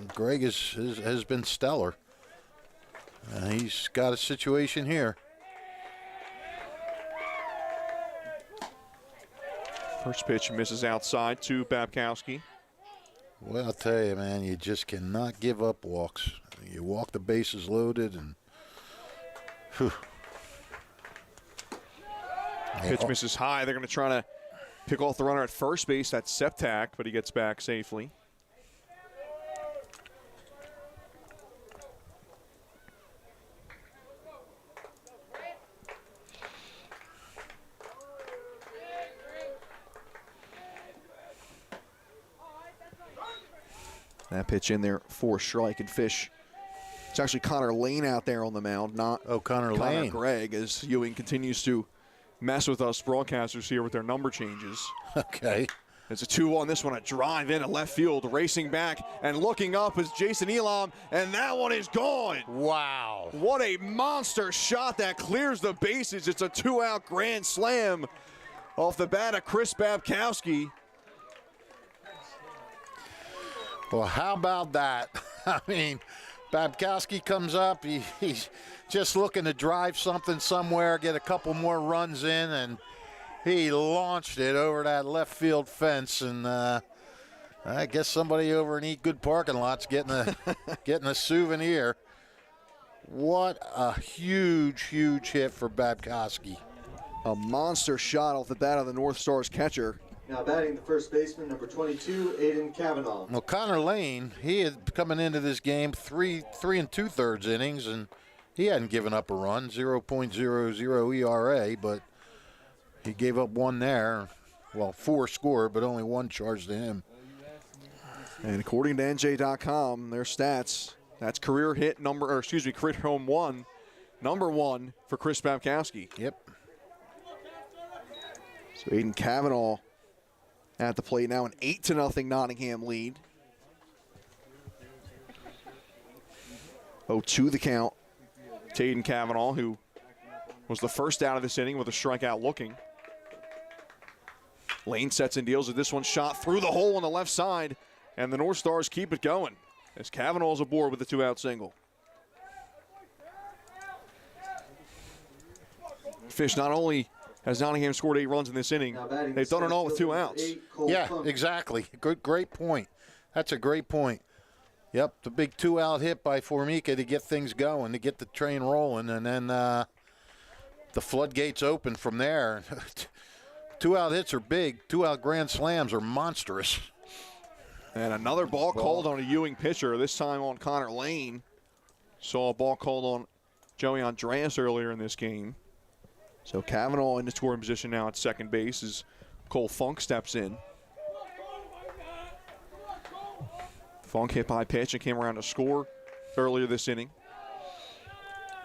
Gregg has been stellar. He's got a situation here. First pitch misses outside to Babkowski. Well, I'll tell you, man, you just cannot give up walks. You walk the bases loaded, and whew. Pitch misses high. They're going to try to pick off the runner at first base. That's Septak, but he gets back safely. That pitch in there for a strike, and Fish. It's actually Connor Lane out there on the mound, not Connor Lane. Gregg, as Ewing continues to mess with us broadcasters here with their number changes. Okay. It's a 2-1. This one a drive in at left field, racing back and looking up is Jason Elam, and that one is gone. Wow. What a monster shot that clears the bases. It's a 2-out grand slam off the bat of Chris Babkowski. Well, how about that? I mean, Babkowski comes up. He's just looking to drive something somewhere, get a couple more runs in, and he launched it over that left field fence. And I guess somebody over in Eat Good Parking Lot's getting a souvenir. What a huge, huge hit for Babkowski. A monster shot off the bat of the North Stars catcher. Now batting the first baseman, number 22, Aiden Kavanaugh. Well, Connor Lane, he had coming into this game 3 2/3 innings, and he hadn't given up a run, 0.00 ERA, but he gave up 1 there. Well, 4 scored, but only 1 charged to him. And according to NJ.com, their stats, that's career home run, number 1 for Chris Babkowski. Yep. So Aiden Kavanaugh at the plate now, an 8-0 Nottingham lead. 0-2 the count to Aiden Kavanaugh, who was the first out of this inning with a strikeout looking. Lane sets and deals with this one, shot through the hole on the left side, and the North Stars keep it going as Kavanaugh's aboard with a 2-out single. Fish, not only has Nottingham scored 8 runs in this inning, they've done it all with 2 outs. Yeah, exactly. Great point. That's a great point. Yep, the big 2-out hit by Formica to get things going, to get the train rolling, and then the floodgates open from there. 2-out hits are big. 2-out grand slams are monstrous. And another ball called on a Ewing pitcher, this time on Connor Lane. Saw a ball called on Joey Andreas earlier in this game. So Kavanaugh in the scoring position now at second base as Cole Funk steps in. Funk hit by pitch and came around to score earlier this inning.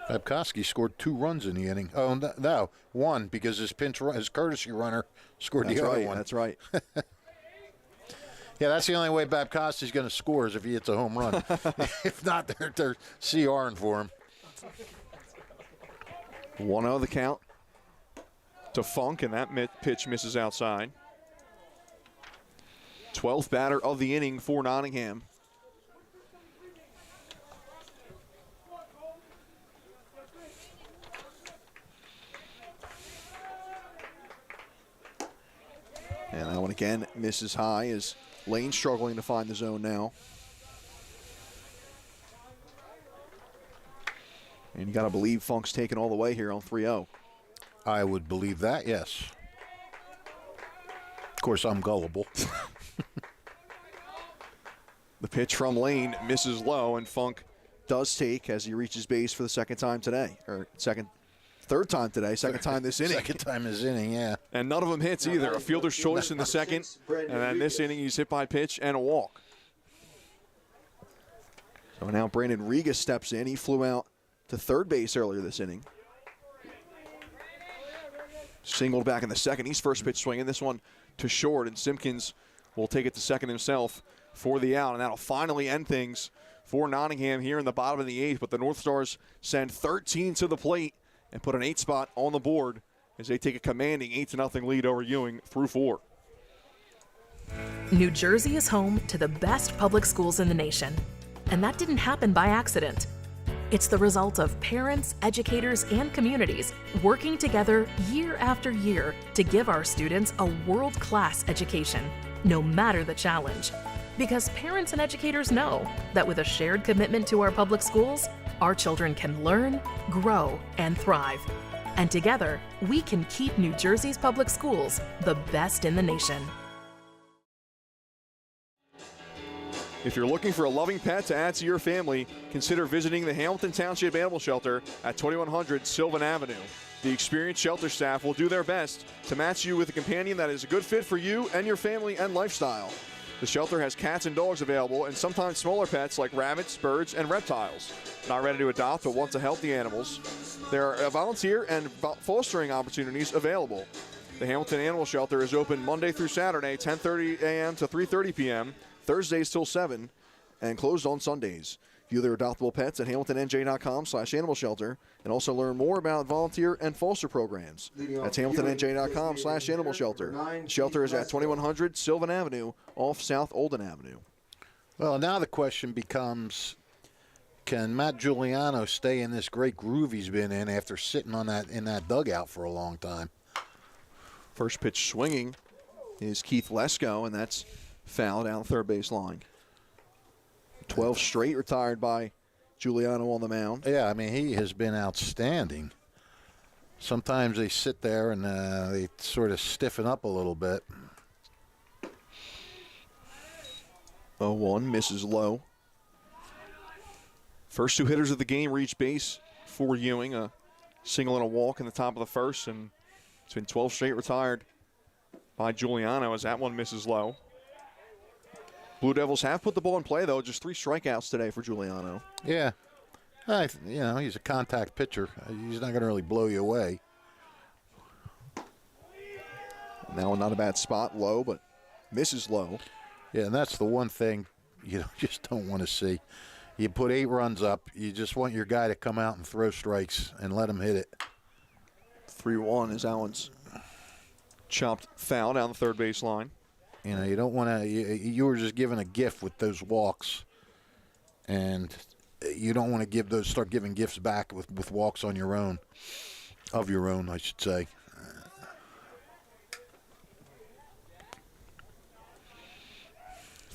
Babkowski scored 2 runs in the inning. Oh, no, 1 because his courtesy runner scored the other one. That's right. Yeah, that's the only way Babkowski's going to score is if he hits a home run. If not, they're CRing for him. 1-0 the count to Funk, and that pitch misses outside. 12th batter of the inning for Nottingham. And that one again misses high as Lane struggling to find the zone now. And you got to believe Funk's taken all the way here on 3-0. I would believe that, yes. Of course, I'm gullible. The pitch from Lane misses low, and Funk does take as he reaches base for the second time today. Or third time today, second time this inning. Second time this inning, yeah. And none of them hits either. A fielder's choice in the second, and then this inning he's hit by pitch and a walk. So now Brandon Riga steps in. He flew out to third base earlier this inning. Singled back in the second. He's first pitch swinging. This one to short, and Simpkins will take it to second himself for the out, and that'll finally end things for Nottingham here in the bottom of the 8th. But the North Stars send 13 to the plate and put an 8 spot on the board as they take a commanding 8-0 lead over Ewing through 4. New Jersey is home to the best public schools in the nation, and that didn't happen by accident. It's the result of parents, educators, and communities working together year after year to give our students a world-class education, no matter the challenge. Because parents and educators know that with a shared commitment to our public schools, our children can learn, grow, and thrive. And together, we can keep New Jersey's public schools the best in the nation. If you're looking for a loving pet to add to your family, consider visiting the Hamilton Township Animal Shelter at 2100 Sylvan Avenue. The experienced shelter staff will do their best to match you with a companion that is a good fit for you and your family and lifestyle. The shelter has cats and dogs available, and sometimes smaller pets like rabbits, birds, and reptiles. Not ready to adopt but want to help the animals? There are volunteer and fostering opportunities available. The Hamilton Animal Shelter is open Monday through Saturday, 10:30 a.m. to 3:30 p.m., Thursdays till 7, and closed on Sundays. View their adoptable pets at hamiltonnj.com/animal shelter, and also learn more about volunteer and foster programs. That's hamiltonnj.com/animal shelter. The shelter is at 2100 Sylvan Avenue off South Olden Avenue. Well, now the question becomes, can Matt Giuliano stay in this great groove he's been in after sitting on in that dugout for a long time? First pitch swinging is Keith Lesko, and that's foul down the third base line. 12 straight retired by Giuliano on the mound. Yeah, I mean, he has been outstanding. Sometimes they sit there and they sort of stiffen up a little bit. 0-1, misses low. First 2 hitters of the game reach base for Ewing. A single and a walk in the top of the first, and it's been 12 straight retired by Giuliano as that one misses low. Blue Devils have put the ball in play, though. Just 3 strikeouts today for Giuliano. Yeah. He's a contact pitcher. He's not going to really blow you away. Now not a bad spot, low, but misses low. Yeah, and that's the one thing you just don't want to see. You put 8 runs up. You just want your guy to come out and throw strikes and let him hit it. 3-1 as Allen's chopped foul down the third base line. You don't want to. You were just given a gift with those walks, and you don't want to start giving gifts back with walks on your own, of your own, I should say.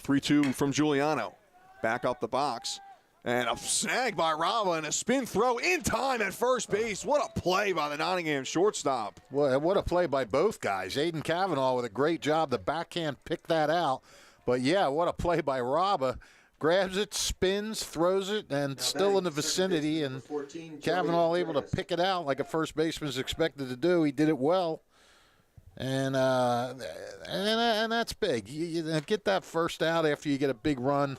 3-2 from Giuliano. Back up the box. And a snag by Rava and a spin throw in time at first base. What a play by the Nottingham shortstop. Well, what a play by both guys. Aiden Kavanaugh with a great job. The backhand picked that out. But, yeah, what a play by Raba. Grabs it, spins, throws it, and still in the vicinity. And Kavanaugh able to pick it out like a first baseman is expected to do. He did it well. And that's big. You get that first out after you get a big run.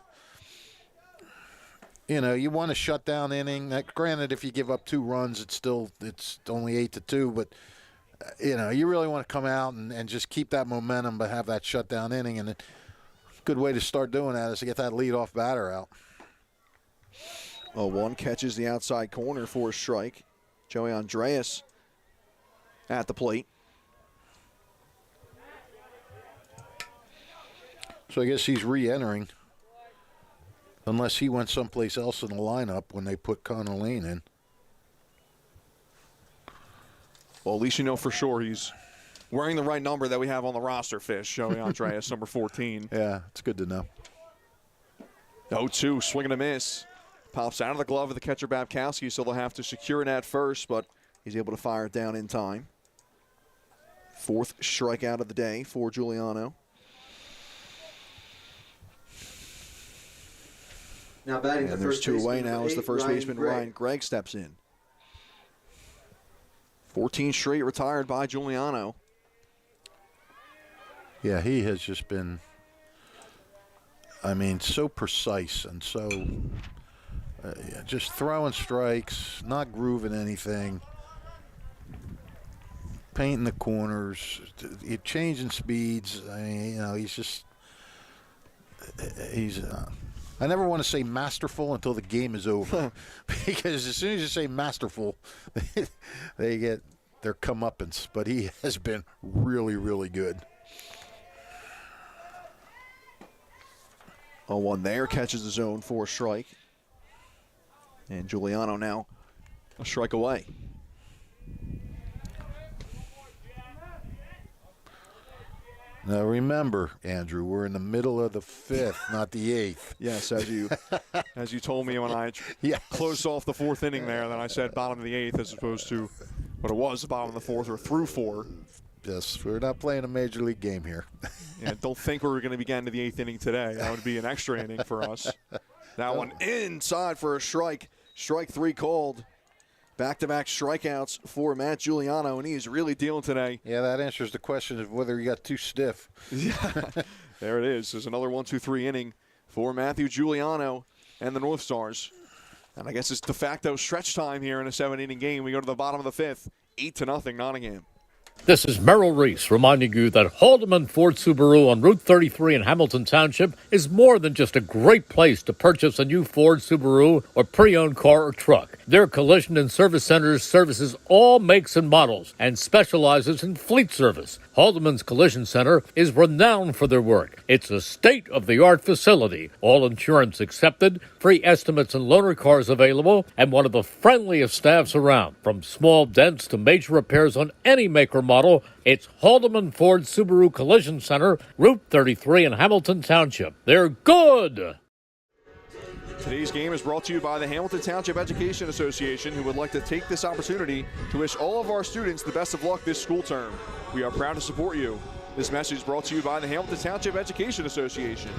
You want a shutdown inning. Granted, if you give up 2 runs, it's only 8-2. But, you really want to come out and just keep that momentum but have that shutdown inning. And a good way to start doing that is to get that leadoff batter out. 0-1 catches the outside corner for a strike. Joey Andreas at the plate. So I guess he's re-entering, unless he went someplace else in the lineup when they put Connor Lane in. Well, at least you know for sure he's wearing the right number that we have on the roster, Fish. Joey Andreas, number 14. Yeah, it's good to know. 0-2, swing and a miss. Pops out of the glove of the catcher Babkowski, so they'll have to secure it at first, but he's able to fire it down in time. 4th strikeout of the day for Giuliano. Now batting And the there's first 2 away baseman now as the first baseman Ryan Gregg steps in. 14 straight retired by Giuliano. Yeah, he has just been, so precise and so just throwing strikes, not grooving anything, painting the corners, changing speeds. He's I never want to say masterful until the game is over. Because as soon as you say masterful, they get their comeuppance. But he has been really, really good. 0-1 there, catches the zone for a strike. And Giuliano now a strike away. Now remember, Andrew, we're in the middle of the 5th, not the 8th. Yes, as you told me when I closed off the 4th inning there, then I said bottom of the 8th as opposed to what it was, the bottom of the 4th or through 4. Yes, we're not playing a major league game here. Yeah, don't think we're going to be getting to the 8th inning today. That would be an extra inning for us. That one inside for a strike. Strike 3 called. Back-to-back strikeouts for Matt Giuliano, and he is really dealing today. Yeah, that answers the question of whether he got too stiff. Yeah, there it is. There's another 1-2-3 inning for Matthew Giuliano and the Northstars. And I guess it's de facto stretch time here in a 7-inning game. We go to the bottom of the 5th, 8-0 Nottingham. This is Merrill Reese reminding you that Haldeman Ford Subaru on Route 33 in Hamilton Township is more than just a great place to purchase a new Ford Subaru or pre-owned car or truck. Their collision and service centers services all makes and models and specializes in fleet service. Haldeman's Collision Center is renowned for their work. It's a state-of-the-art facility, all insurance accepted, free estimates and loaner cars available, and one of the friendliest staffs around. From small dents to major repairs on any make or model, it's Haldeman Ford Subaru Collision Center, Route 33 in Hamilton Township. They're good! Today's game is brought to you by the Hamilton Township Education Association, who would like to take this opportunity to wish all of our students the best of luck this school term. We are proud to support you. This message is brought to you by the Hamilton Township Education Association.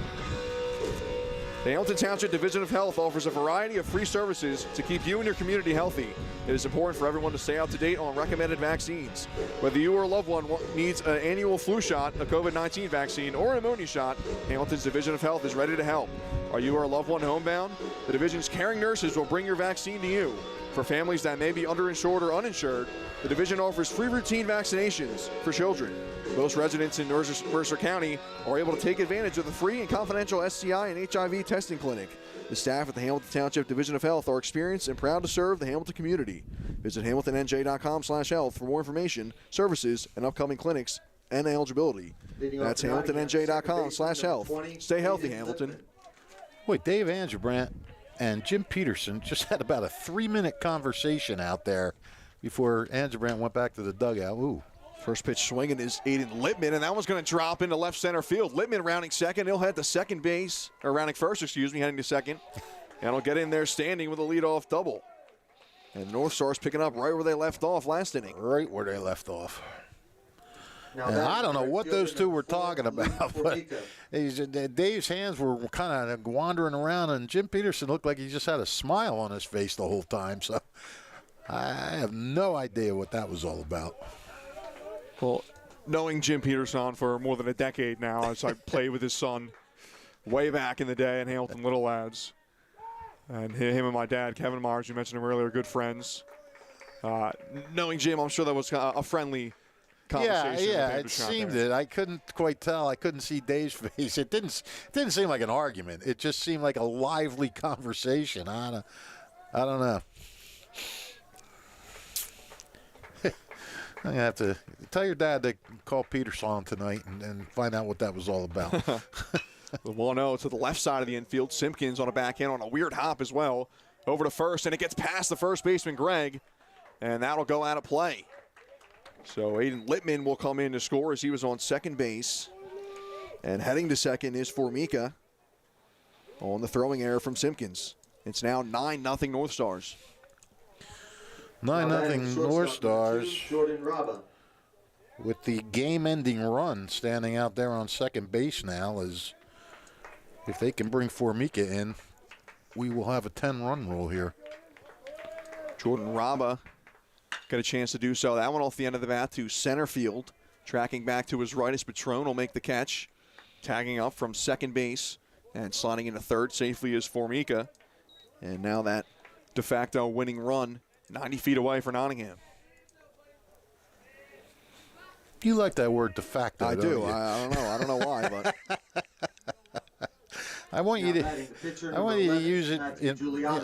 The Hamilton Township Division of Health offers a variety of free services to keep you and your community healthy. It is important for everyone to stay up to date on recommended vaccines. Whether you or a loved one needs an annual flu shot, a COVID-19 vaccine, or a pneumonia shot, Hamilton's Division of Health is ready to help. Are you or a loved one homebound? The division's caring nurses will bring your vaccine to you. For families that may be underinsured or uninsured, the division offers free routine vaccinations for children. Most residents in Mercer County are able to take advantage of the free and confidential STI and HIV testing clinic. The staff at the Hamilton Township Division of Health are experienced and proud to serve the Hamilton community. Visit hamiltonnj.com/health for more information, services, and upcoming clinics and eligibility. That's hamiltonnj.com/health. Stay healthy, Hamilton. Boy, Dave Angerbrandt and Jim Peterson just had about a 3-minute conversation out there before Angerbrandt went back to the dugout. Ooh. First pitch swinging is Aiden Lippman, and that one's going to drop into left center field. Lippman rounding second. He'll head to second base, or rounding first, heading to second. And he'll get in there standing with a leadoff double. And the North Stars picking up right where they left off last inning. Right where they left off. Now And that I don't know right what fielder those two were number 4, talking Luke about, but Formica. Dave's hands were kind of wandering around, and Jim Peterson looked like he just had a smile on his face the whole time. So I have no idea what that was all about. Well, knowing Jim Peterson for more than a decade now, as I played with his son way back in the day in Hamilton Little Lads, and him and my dad, Kevin Myers, you mentioned him earlier, good friends. Knowing Jim, I'm sure that was a friendly conversation. Yeah, it seemed it. I couldn't quite tell. I couldn't see Dave's face. It didn't seem like an argument. It just seemed like a lively conversation. I don't know. I'm going to have to tell your dad to call Peterson tonight and find out what that was all about. The 1-0 to the left side of the infield. Simpkins on a backhand on a weird hop as well. Over to first, and it gets past the first baseman, Greg, and that'll go out of play. So Aiden Littman will come in to score as he was on second base. And heading to second is Formica on the throwing error from Simpkins. It's now 9-0 Northstars. 9-0 Northstars Jordan Raba. with the game-ending run standing out there on second base now. As if they can bring Formica in, we will have a 10-run rule here. Jordan Raba got a chance to do so. That one off the end of the bat to center field. Tracking back to his right as Patron will make the catch. Tagging up from second base and sliding into third safely is Formica. And now that de facto winning run 90 feet away for Nottingham. You like that word de facto, I don't do. you? I don't know. I don't know why, but I want you to use it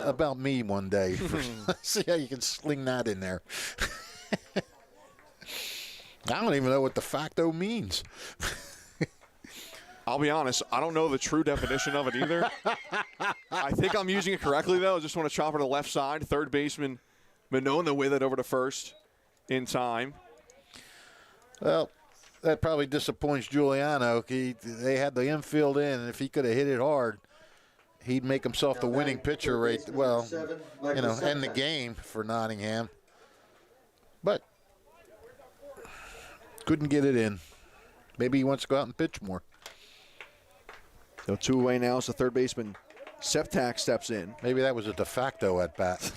about me one day. See how you can sling that in there. I don't even know what de facto means. I'll be honest, I don't know the true definition of it either. I think I'm using it correctly, though. I just want to chop it to the left side. Third baseman Minona with it over to first in time. Well, that probably disappoints Giuliano. They had the infield in, and if he could have hit it hard, he'd make himself the winning pitcher end the game for Nottingham. But couldn't get it in. Maybe he wants to go out and pitch more. So two away now as the third baseman Septak steps in. Maybe that was a de facto at bat.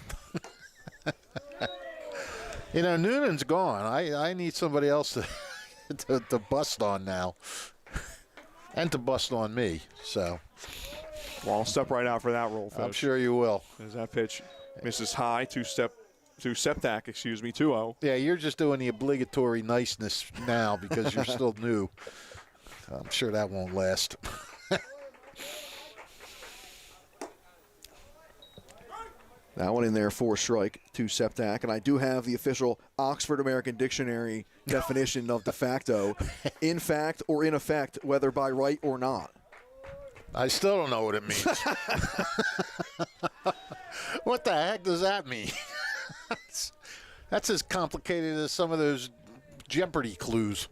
Noonan's gone. I need somebody else to bust on now. And to bust on me. So, well, I'll step right out for that role, Fish. I'm sure you will. As that pitch misses high to Septak, 2-0. Yeah, you're just doing the obligatory niceness now because you're still new. I'm sure that won't last. That one in there for a strike to Septak. And I do have the official Oxford American Dictionary definition of de facto. In fact or in effect, whether by right or not. I still don't know what it means. What the heck does that mean? That's as complicated as some of those Jeopardy clues.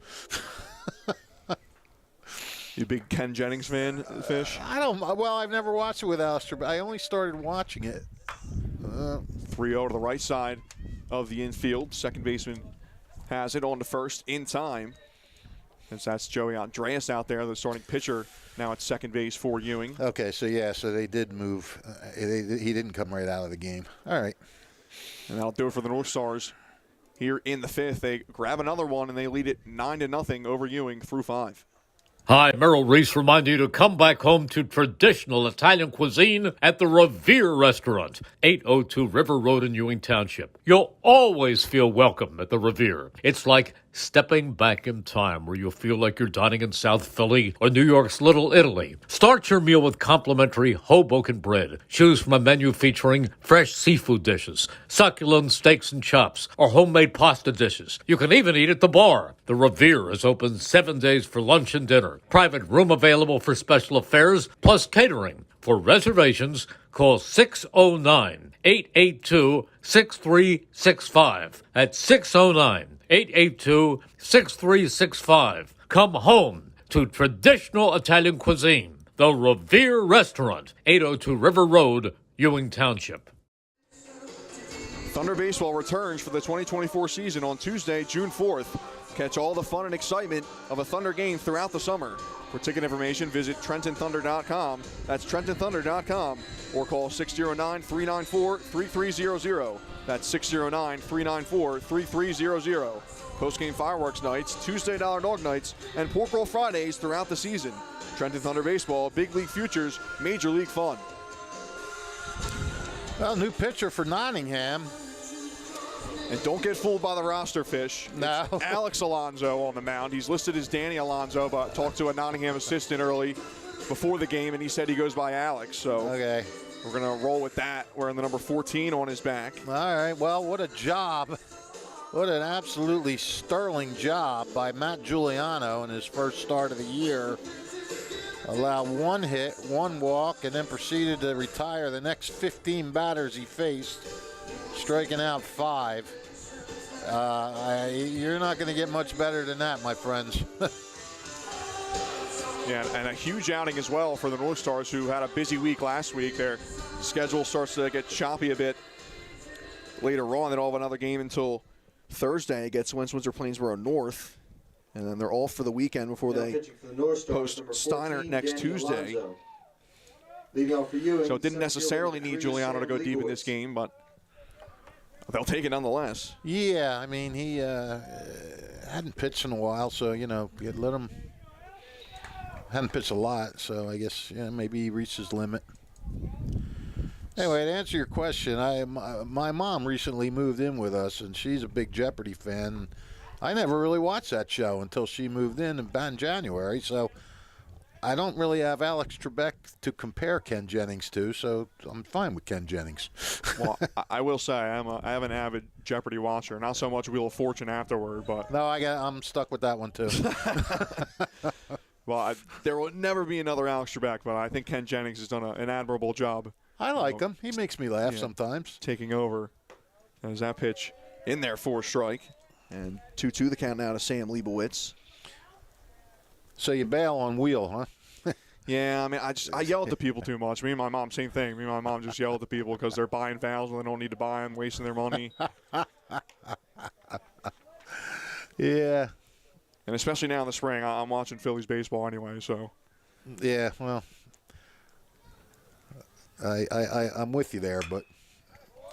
You big Ken Jennings fan, Fish? Well, I've never watched it with Alistair, but I only started watching it. 3-0 to the right side of the infield. Second baseman has it on to first in time. As that's Joey Andreas out there, the starting pitcher, now at second base for Ewing. Okay, so they did move. He didn't come right out of the game. All right. And that'll do it for the North Stars here in the fifth. They grab another one, and they lead it 9-0 over Ewing through 5. Hi, Merrill Reese reminding you to come back home to traditional Italian cuisine at the Revere Restaurant, 802 River Road in Ewing Township. You'll always feel welcome at the Revere. It's like stepping back in time where you'll feel like you're dining in South Philly or New York's Little Italy. Start your meal with complimentary Hoboken bread. Choose from a menu featuring fresh seafood dishes, succulent steaks and chops, or homemade pasta dishes. You can even eat at the bar. The Revere is open 7 days for lunch and dinner. Private room available for special affairs, plus catering. For reservations, call 609-882-6365. That's 609-882-6365. Come home to traditional Italian cuisine. The Revere Restaurant, 802 River Road, Ewing Township. Thunder Baseball returns for the 2024 season on Tuesday, June 4th Catch all the fun and excitement of a Thunder game throughout the summer. For ticket information, visit TrentonThunder.com. That's TrentonThunder.com. Or call 609-394-3300. That's 609-394-3300. Post-game fireworks nights, Tuesday Dollar Dog nights, and Pork Roll Fridays throughout the season. Trenton Thunder Baseball, Big League Futures, Major League Fun. Well, new pitcher for Nottingham. And don't get fooled by the roster, Fish. No. It's Alex Alonso on the mound. He's listed as Danny Alonso, but talked to a Nottingham assistant early before the game, and he said he goes by Alex. So Okay. we're going to roll with that. Wearing the number 14 on his back. All right. Well, what a job. What an absolutely sterling job by Matt Giuliano in his first start of the year. Allowed 1 hit, 1 walk, and then proceeded to retire the next 15 batters he faced, striking out 5. You're not going to get much better than that, my friends. Yeah, and a huge outing as well for the Northstars, who had a busy week last week. Their schedule starts to get choppy a bit later on. They don't have another game until Thursday against Windsor Plainsboro North. And then they're off for the weekend before they host Steiner next Tuesday. So it didn't necessarily need Giuliano to go deep in this game, but they'll take it nonetheless. Yeah, I mean, he hadn't pitched in a while, so, you let him. Hadn't pitched a lot, so I guess maybe he reached his limit. Anyway, to answer your question, my mom recently moved in with us, and she's a big Jeopardy fan. I never really watched that show until she moved in January, so I don't really have Alex Trebek to compare Ken Jennings to, so I'm fine with Ken Jennings. Well, I will say I am an avid Jeopardy watcher. Not so much Wheel of Fortune afterward, but no, I'm stuck with that one too. Well, there will never be another Alex Trebek, but I think Ken Jennings has done an admirable job. I like him. He makes me laugh sometimes. Taking over. There's that pitch in there for a strike. And 2-2 the count now to Sam Leibowitz. So you bail on Wheel, huh? Yeah, I mean, I yell at the people too much. Me and my mom, same thing. Me and my mom just yell at the people because they're buying fouls when they don't need to buy them, wasting their money. Yeah. And especially now in the spring, I'm watching Phillies baseball anyway, so. Yeah, well, I'm with you there, but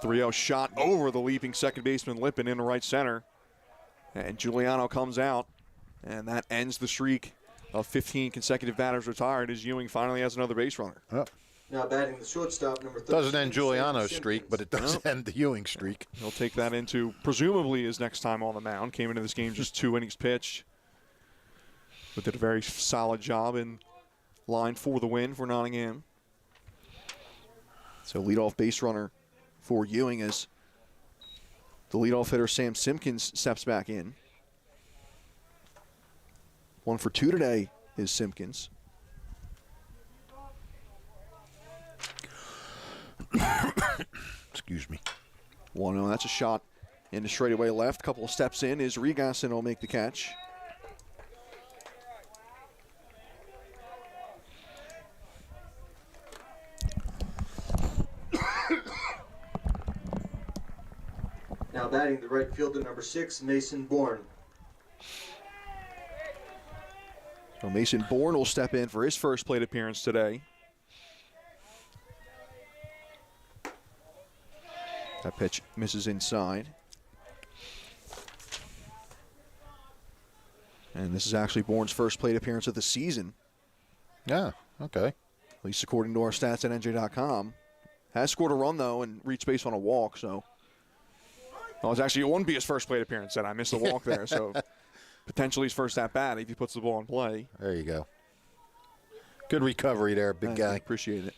3-0 shot over the leaping second baseman Lippin into right center. And Giuliano comes out, and that ends the streak of 15 consecutive batters retired as Ewing finally has another base runner. Oh. Now batting the shortstop, number 13. Doesn't end Giuliano's streak, but it does end the Ewing streak. He'll take that into presumably his next time on the mound. Came into this game just 2 innings pitched, but did a very solid job in line for the win for Nottingham. So leadoff base runner for Ewing as the leadoff hitter Sam Simpkins steps back in. 1 for 2 today is Simpkins. Excuse me. 1-0, that's a shot into straightaway left. Couple of steps in is Regasson will make the catch. Now batting the right fielder, number 6, Mason Bourne. So Mason Bourne will step in for his first plate appearance today. That pitch misses inside. And this is actually Bourne's first plate appearance of the season. Yeah, okay. At least according to our stats at NJ.com. Has scored a run, though, and reached base on a walk, so. Well, it wouldn't be his first plate appearance, and I missed the walk there, so potentially his first at bat if he puts the ball in play. There you go. Good recovery there, big guy. Appreciate it.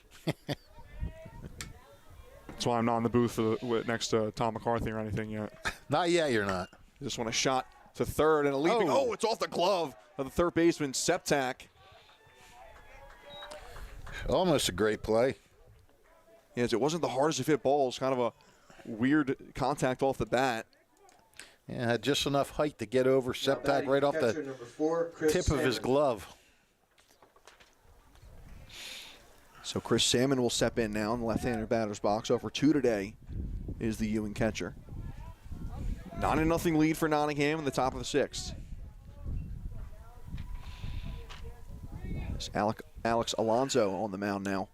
That's why I'm not in the booth next to Tom McCarthy or anything yet. Not yet, you're not. Just want a shot to third and a leaping. Oh, it's off the glove of the third baseman, Septak. Almost a great play. Yes, it wasn't the hardest of hit balls. Kind of a weird contact off the bat. Yeah, had just enough height to get over Septak right off the tip of his glove. So Chris Salmon will step in now in the left-handed batter's box. Over 2 today is the Ewing catcher. 9-0 lead for Nottingham in the top of the 6th. It's Alex Alonso on the mound now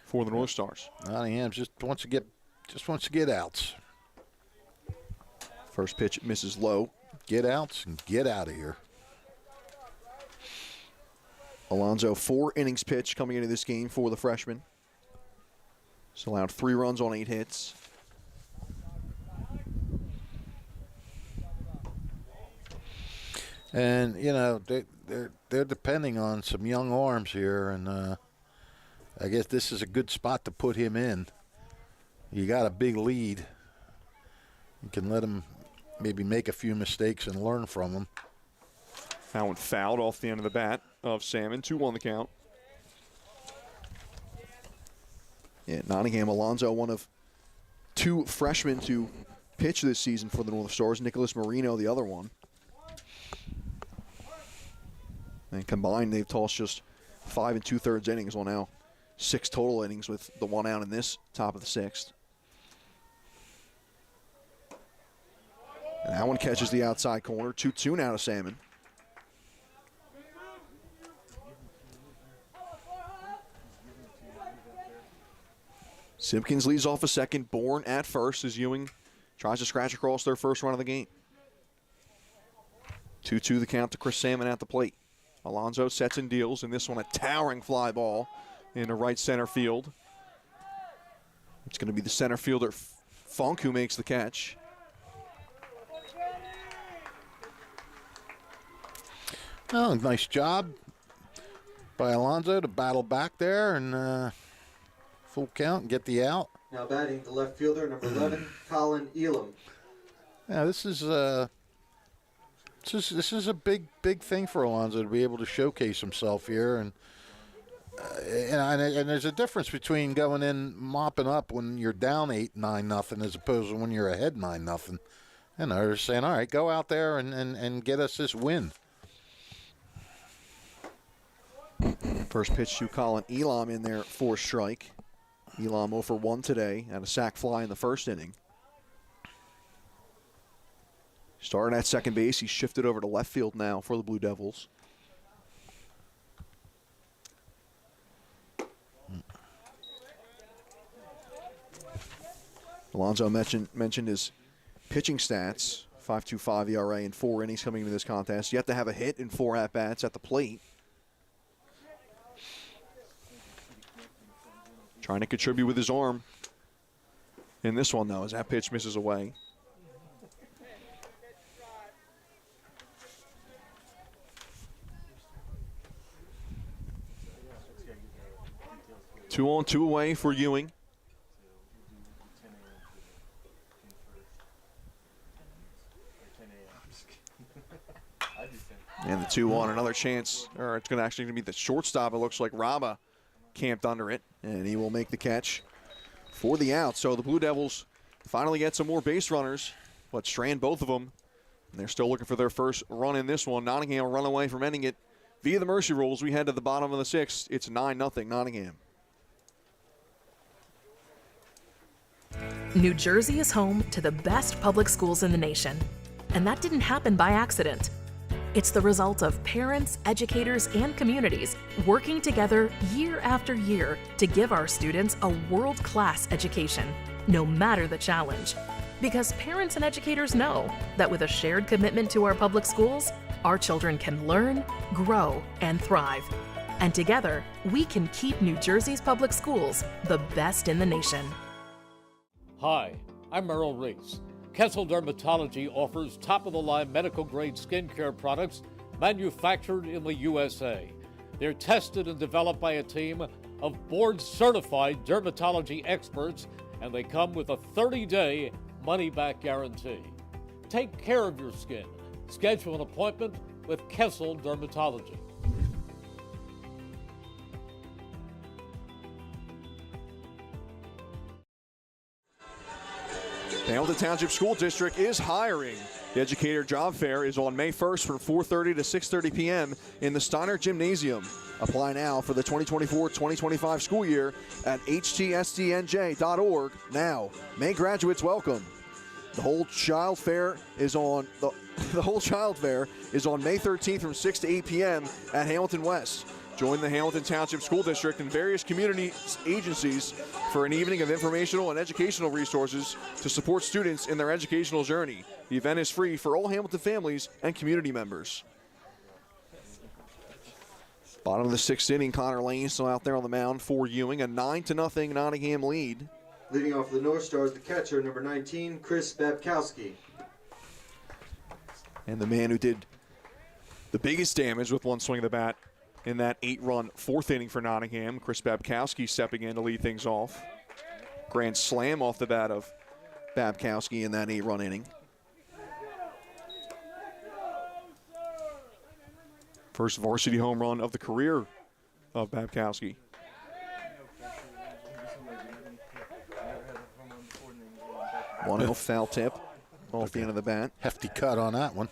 for the North Stars. Nottingham just wants to get outs. First pitch misses low. Get outs and get out of here. Alonso, 4 innings pitched coming into this game for the freshman. He's allowed 3 runs on 8 hits. And you know they're depending on some young arms here, and I guess this is a good spot to put him in. You got a big lead. You can let him maybe make a few mistakes and learn from them. That one fouled off the end of the bat of Salmon. 2-1 the count. Yeah, Nottingham Alonso, one of 2 freshmen to pitch this season for the North Stars. Nicholas Marino, the other one. And combined, they've tossed just 5 2/3 innings. Well, now 6 total innings with the 1 out in this top of the 6th. And that one catches the outside corner. 2-2 now to Salmon. Simpkins leads off a second. Bourne at first as Ewing tries to scratch across their first run of the game. 2-2 the count to Chris Salmon at the plate. Alonso sets and deals, and this one a towering fly ball into right center field. It's going to be the center fielder Funk who makes the catch. Oh, nice job by Alonso to battle back there and full count and get the out. Now batting the left fielder, number 11, Colin Elam. Yeah, this is a big thing for Alonso to be able to showcase himself here, and there's a difference between going in mopping up when you're down 8-9-0 as opposed to when you're ahead 9-0. And they're saying, all right, go out there and get us this win. First pitch to Colin Elam in there for strike. Elam 0 for 1 today and a sac fly in the first inning. Starting at second base, he's shifted over to left field now for the Blue Devils. Alonso mentioned his pitching stats, 5.25 ERA in 4 innings coming into this contest. You have to have a hit in 4 at-bats at the plate. Trying to contribute with his arm in this one, though, as that pitch misses away. Two on, 2 away for Ewing. And the 2-1, another chance, or it's going to actually be the shortstop. It looks like Raba camped under it, and he will make the catch for the out. So the Blue Devils finally get some more base runners, but strand both of them. And they're still looking for their first run in this one. Nottingham will run away from ending it via the mercy rules. We head to the bottom of the 6th. It's 9-0 Nottingham. New Jersey is home to the best public schools in the nation. And that didn't happen by accident. It's the result of parents, educators, and communities working together year after year to give our students a world-class education, no matter the challenge. Because parents and educators know that with a shared commitment to our public schools, our children can learn, grow, and thrive. And together, we can keep New Jersey's public schools the best in the nation. Hi, I'm Merrill Reese. Kessel Dermatology offers top-of-the-line medical-grade skincare products manufactured in the USA. They're tested and developed by a team of board-certified dermatology experts, and they come with a 30-day money-back guarantee. Take care of your skin. Schedule an appointment with Kessel Dermatology. The Hamilton Township School District is hiring. The Educator Job Fair is on May 1st from 4:30 to 6:30 p.m. in the Steiner Gymnasium. Apply now for the 2024-2025 school year at htsdnj.org. Now, May graduates welcome. The whole child fair is on May 13th from 6 to 8 p.m. at Hamilton West. join the Hamilton Township School District and various community agencies for an evening of informational and educational resources to support students in their educational journey. The event is free for all Hamilton families and community members. Bottom of the 6th inning, Connor Lane still out there on the mound for Ewing. A 9-0 Nottingham lead. Leading off the North Stars, the catcher, number 19, Chris Babkowski. And the man who did the biggest damage with one swing of the bat in that 8-run 4th inning for Nottingham, Chris Babkowski stepping in to lead things off. Grand slam off the bat of Babkowski in that 8-run inning. First varsity home run of the career of Babkowski. 1-0 foul tip off the end of the bat. Hefty cut on that one.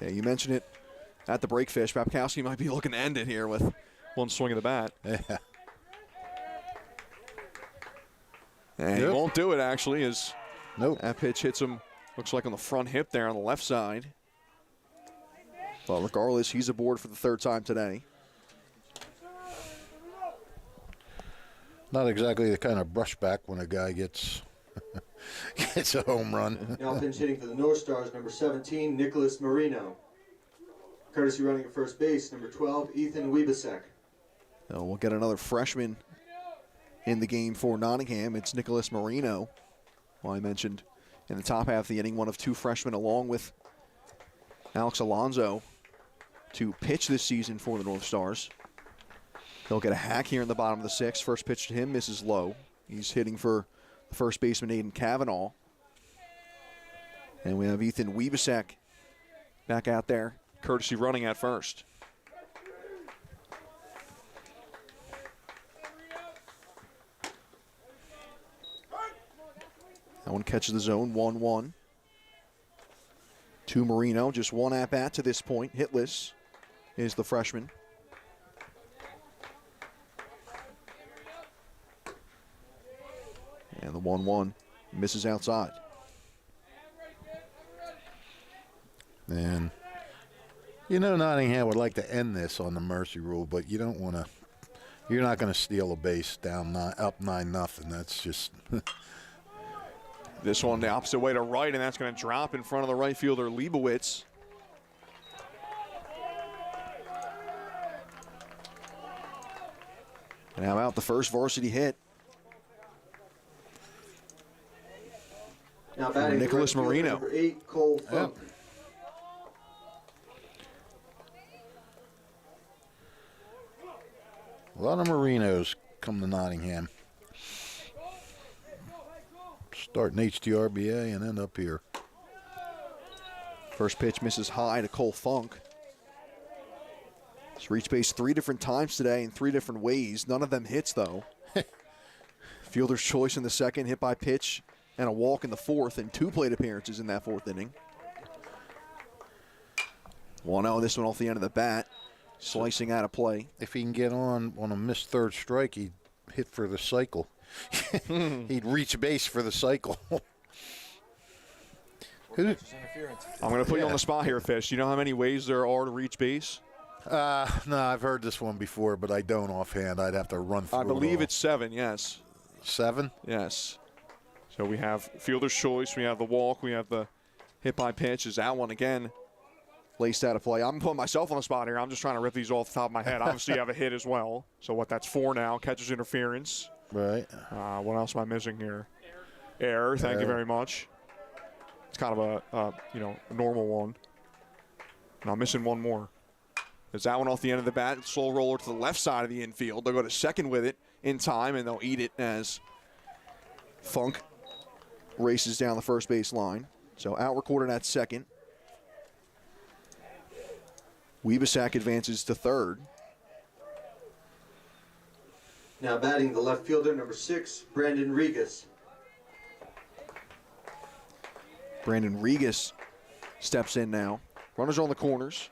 Yeah, you mentioned it at the break, Fish. Babkowski might be looking to end it here with one swing of the bat. Yeah. And he won't do it, actually, as nope. That pitch hits him, looks like on the front hip there on the left side. But regardless, he's aboard for the 3rd time today. Not exactly the kind of brushback when a guy gets gets a home run. Now pinch hitting for the North Stars, number 17, Nicholas Marino. Courtesy running at first base, number 12, Ethan Wiebesek. Now we'll get another freshman in the game for Nottingham. It's Nicholas Marino. Well, I mentioned in the top half of the inning, one of 2 freshmen along with Alex Alonso to pitch this season for the North Stars. He'll get a hack here in the bottom of the 6th. First pitch to him misses low. He's hitting for the first baseman, Aiden Cavanaugh. And we have Ethan Wiebesek back out there, courtesy running at first. That one catches the zone, 1-1. To Marino, just one at-bat to this point. Hitless is the freshman. And the 1-1 misses outside. And you know Nottingham would like to end this on the mercy rule, but you don't want to. You're not going to steal a base down up 9-0. That's just. This one the opposite way to right, and that's going to drop in front of the right fielder, Leibowitz. And how about the first varsity hit? Now batting Nicholas Marino. Number 8, Cole Funk. Yep. A lot of Marinos come to Nottingham. Start in HTRBA and end up here. First pitch misses high to Cole Funk. He's reached base 3 different times today in 3 different ways. None of them hits, though. Fielder's choice in the 2nd, hit by pitch, and a walk in the 4th, and 2 plate appearances in that 4th inning. 1-0, this one off the end of the bat. Slicing out of play. If he can get on a missed 3rd strike, he'd hit for the cycle. He'd reach base for the cycle. I'm going to put you on the spot here, Fish. Do you know how many ways there are to reach base? No, I've heard this one before, but I don't offhand. I'd have to run through I believe it it's 7, yes. 7? Yes. So we have fielder's choice, we have the walk, we have the hit by pitch. Is that one again laced out of play? I'm putting myself on the spot here. I'm just trying to rip these off the top of my head. Obviously, you have a hit as well. So what? That's 4 now. Catcher's interference. Right. What else am I missing here? Error. Thank you very much. It's kind of a normal one. And I'm missing one more. There's that one off the end of the bat. Slow roller to the left side of the infield. They'll go to second with it in time, and they'll eat it as Funk races down the first base line. So out recorded at second. Wiebesek advances to third. Now batting the left fielder, number 6, Brandon Regas. Brandon Regas steps in now. Runners on the corners.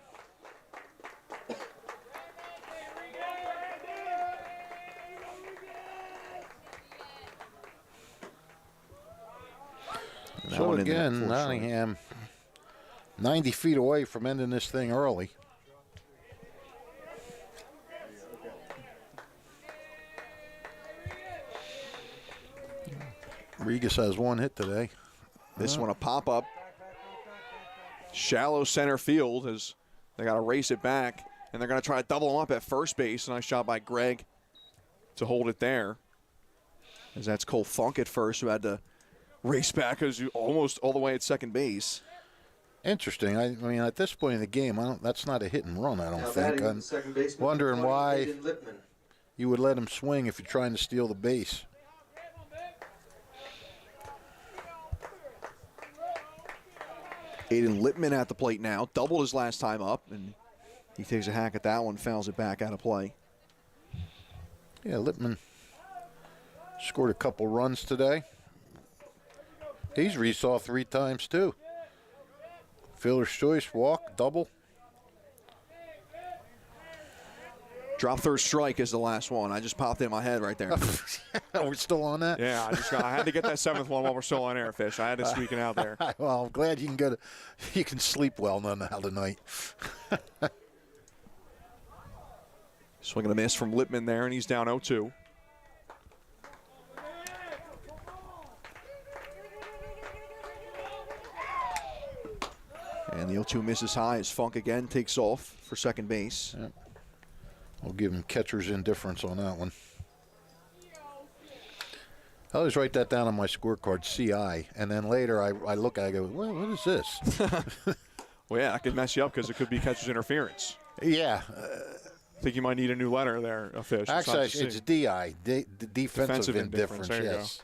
So again, Nottingham 90 feet away from ending this thing early. Regas has one hit today. This one a pop-up. Shallow center field as they got to race it back, and they're going to try to double him up at first base. Nice shot by Greg to hold it there. As that's Cole Funk at first, who had to race back as you almost all the way at second base. Interesting. I mean, at this point in the game, that's not a hit and run, I don't think. I'm wondering why you would let him swing if you're trying to steal the base. Aiden Lippman at the plate now. Doubled his last time up, and he takes a hack at that one, fouls it back out of play. Yeah, Lippman scored a couple runs today. He's resaw 3 times, too. Fielder's choice, walk, double. Drop third strike is the last one. I just popped in my head right there. We're still on that? Yeah, I had to get that 7th one while we're still on air, Fish. I had to squeak it out there. Well, I'm glad you can sleep well now tonight. Swing and a miss from Lippman there, and he's down 0-2. And the 0-2 misses high as Funk again takes off for second base. Yep. We'll give him catcher's indifference on that one. I always write that down on my scorecard, CI, and then later I look at it, I go, what is this? Well, yeah, that could mess you up because it could be catcher's interference. Yeah. I think you might need a new letter there, Fish. Actually, it's DI, defensive indifference, There you yes.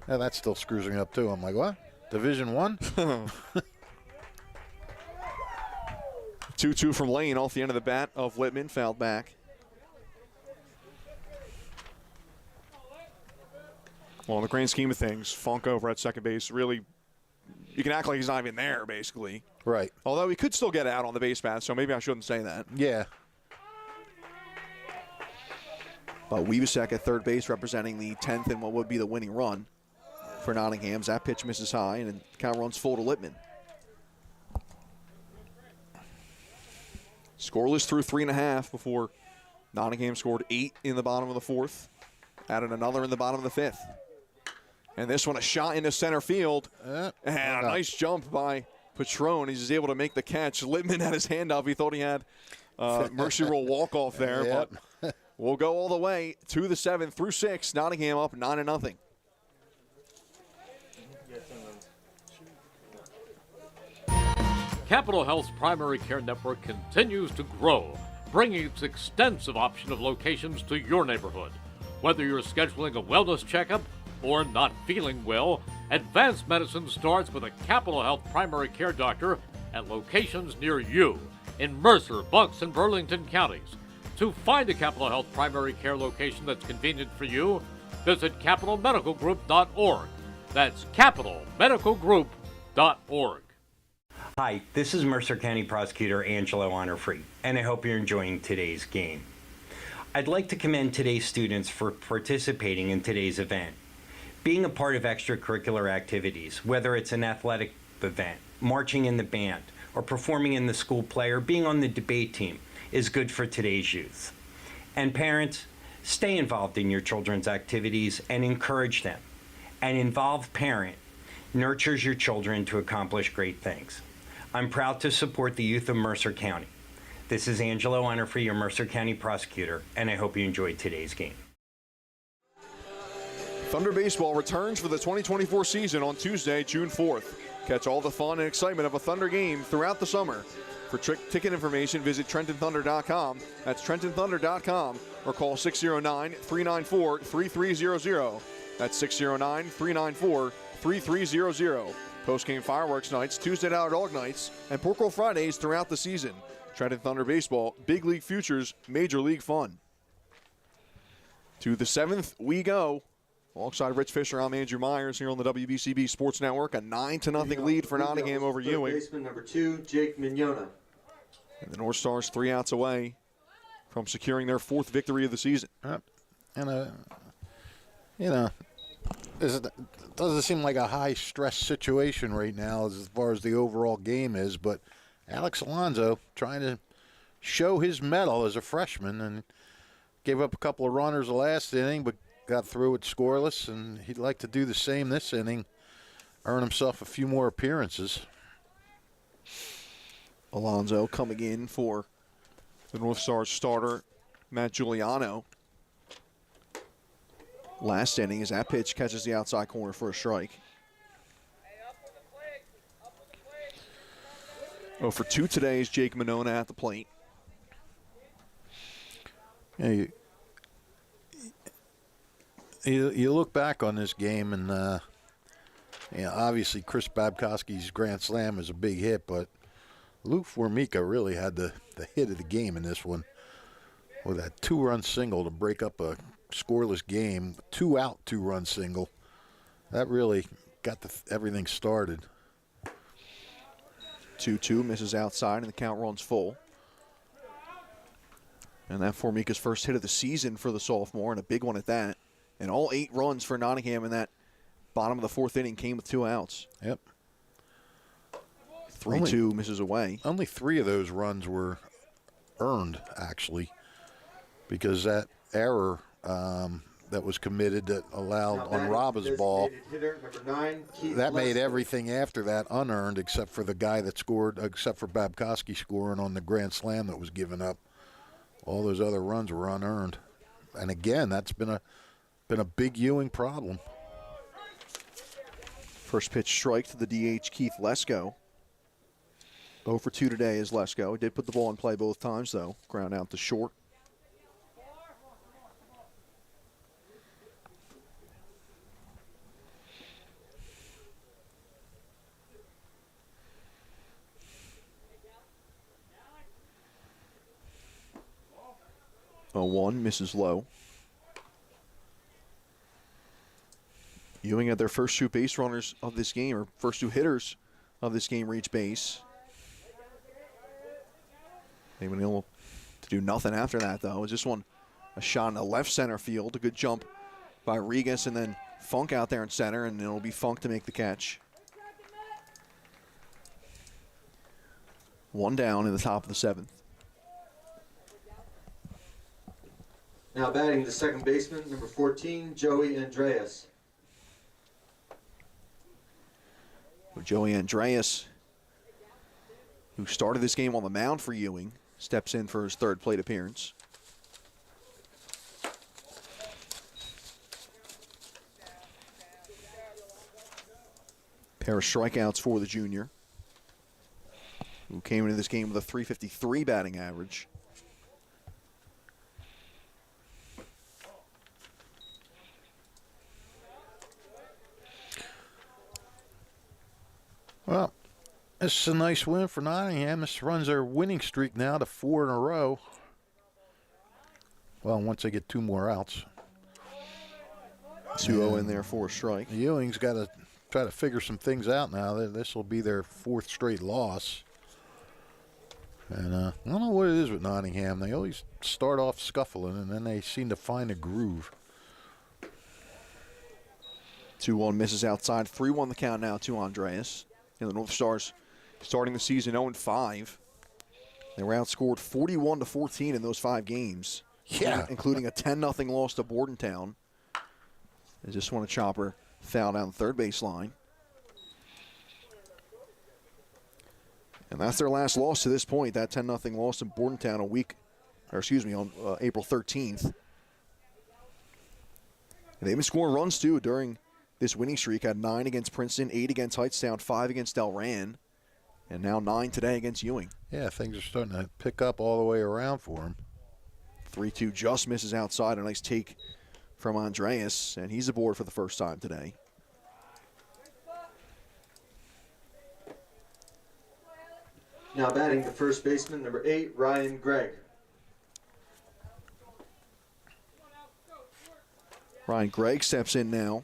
Yeah, that still screws me up, too. I'm like, what? Division 1? 2-2 from Lane off the end of the bat of Lippman, fouled back. Well, in the grand scheme of things, Funk over at second base, really, you can act like he's not even there, basically. Right. Although he could still get out on the base path, so maybe I shouldn't say that. Yeah. But Weavesek at third base representing the 10th and what would be the winning run for Nottingham's. That pitch misses high, and the count runs full to Lippman. Scoreless through 3.5 before Nottingham scored 8 in the bottom of the 4th. Added another in the bottom of the 5th. And this one a shot into center field. And a nice jump by Patron. He's able to make the catch. Lippman had his hand up. He thought he had Mercerville walk-off there. Yep. But we'll go all the way to the 7th through 6. Nottingham up 9-0. Capital Health's primary care network continues to grow, bringing its extensive option of locations to your neighborhood. Whether you're scheduling a wellness checkup or not feeling well, advanced medicine starts with a Capital Health primary care doctor at locations near you in Mercer, Bucks, and Burlington counties. To find a Capital Health primary care location that's convenient for you, visit capitalmedicalgroup.org. That's capitalmedicalgroup.org. Hi, this is Mercer County Prosecutor Angelo Honorfree, and I hope you're enjoying today's game. I'd like to commend today's students for participating in today's event. Being a part of extracurricular activities, whether it's an athletic event, marching in the band, or performing in the school play, or being on the debate team, is good for today's youth. And parents, stay involved in your children's activities and encourage them. An involved parent nurtures your children to accomplish great things. I'm proud to support the youth of Mercer County. This is Angelo Honorfree, your Mercer County prosecutor, and I hope you enjoyed today's game. Thunder Baseball returns for the 2024 season on Tuesday, June 4th. Catch all the fun and excitement of a Thunder game throughout the summer. For ticket information, visit TrentonThunder.com. That's TrentonThunder.com, or call 609-394-3300. That's 609-394-3300. Post-game fireworks nights, Tuesday Night Dog nights, and Pork Roll Fridays throughout the season. Trenton Thunder Baseball, big league futures, major league fun. To the 7th we go. Alongside Rich Fisher, I'm Andrew Myers here on the WBCB Sports Network. A 9-0 lead for Nottingham over Ewing. Baseman number 2, Jake Mignona. And the North Stars 3 outs away from securing their 4th victory of the season. And, it doesn't seem like a high-stress situation right now as far as the overall game is, but Alex Alonso trying to show his mettle as a freshman and gave up a couple of runners the last inning, but got through it scoreless, and he'd like to do the same this inning, earn himself a few more appearances. Alonso coming in for the North Stars starter, Matt Giuliano. Last inning as that pitch catches the outside corner for a strike. 0 for 2 today is Jake Monona at the plate. Yeah, you look back on this game, and obviously Chris Babkowski's grand slam is a big hit, but Luke Formica really had the hit of the game in this one with that 2-run single to break up a scoreless game, 2-out 2-run single. That really got everything started. 2-2 misses outside, and the count runs full. And that Formica's first hit of the season for the sophomore, and a big one at that. And all 8 runs for Nottingham in that bottom of the 4th inning came with 2 outs. Yep. 3-2 misses away. Only 3 of those runs were earned, actually, because that error that was committed that allowed on Robba's ball, hitter, number 9, that made everything after that unearned except for the guy that scored, except for Babkowski scoring on the grand slam that was given up. All those other runs were unearned. And again, that's been a big Ewing problem. First pitch strike to the DH, Keith Lesko. 0 for 2 today is Lesko. He did put the ball in play both times, though. Ground out to short. One misses low. Ewing had their first 2 base runners of this game, or first 2 hitters of this game reach base. They've been able to do nothing after that, though. It was just a shot in the left center field. A good jump by Regas, and then Funk out there in center, and it'll be Funk to make the catch. 1 down in the top of the 7th. Now batting the second baseman, number 14, Joey Andreas. Joey Andreas, who started this game on the mound for Ewing, steps in for his 3rd plate appearance. Pair of strikeouts for the junior, who came into this game with a .353 batting average. Well, this is a nice win for Nottingham. This runs their winning streak now to 4 in a row. Well, once they get 2 more outs. 2-0 in there for a strike. Ewing's got to try to figure some things out now. This will be their 4th straight loss. And I don't know what it is with Nottingham. They always start off scuffling, and then they seem to find a groove. 2-1 misses outside. 3-1 the count now to Andreas. And the North Stars starting the season 0-5. They were outscored 41-14 in those 5 games. Yeah. Including a 10-0 loss to Bordentown. They just want a chopper foul down the 3rd base line. And that's their last loss to this point, that 10-0 loss to Bordentown on April 13th. And they've been scoring runs, too, during this winning streak. Had 9 against Princeton, 8 against Hightstown, 5 against Delran, and now 9 today against Ewing. Yeah, things are starting to pick up all the way around for him. 3-2 just misses outside. A nice take from Andreas, and he's aboard for the first time today. Now batting the first baseman, number 8, Ryan Gregg. Ryan Gregg steps in now.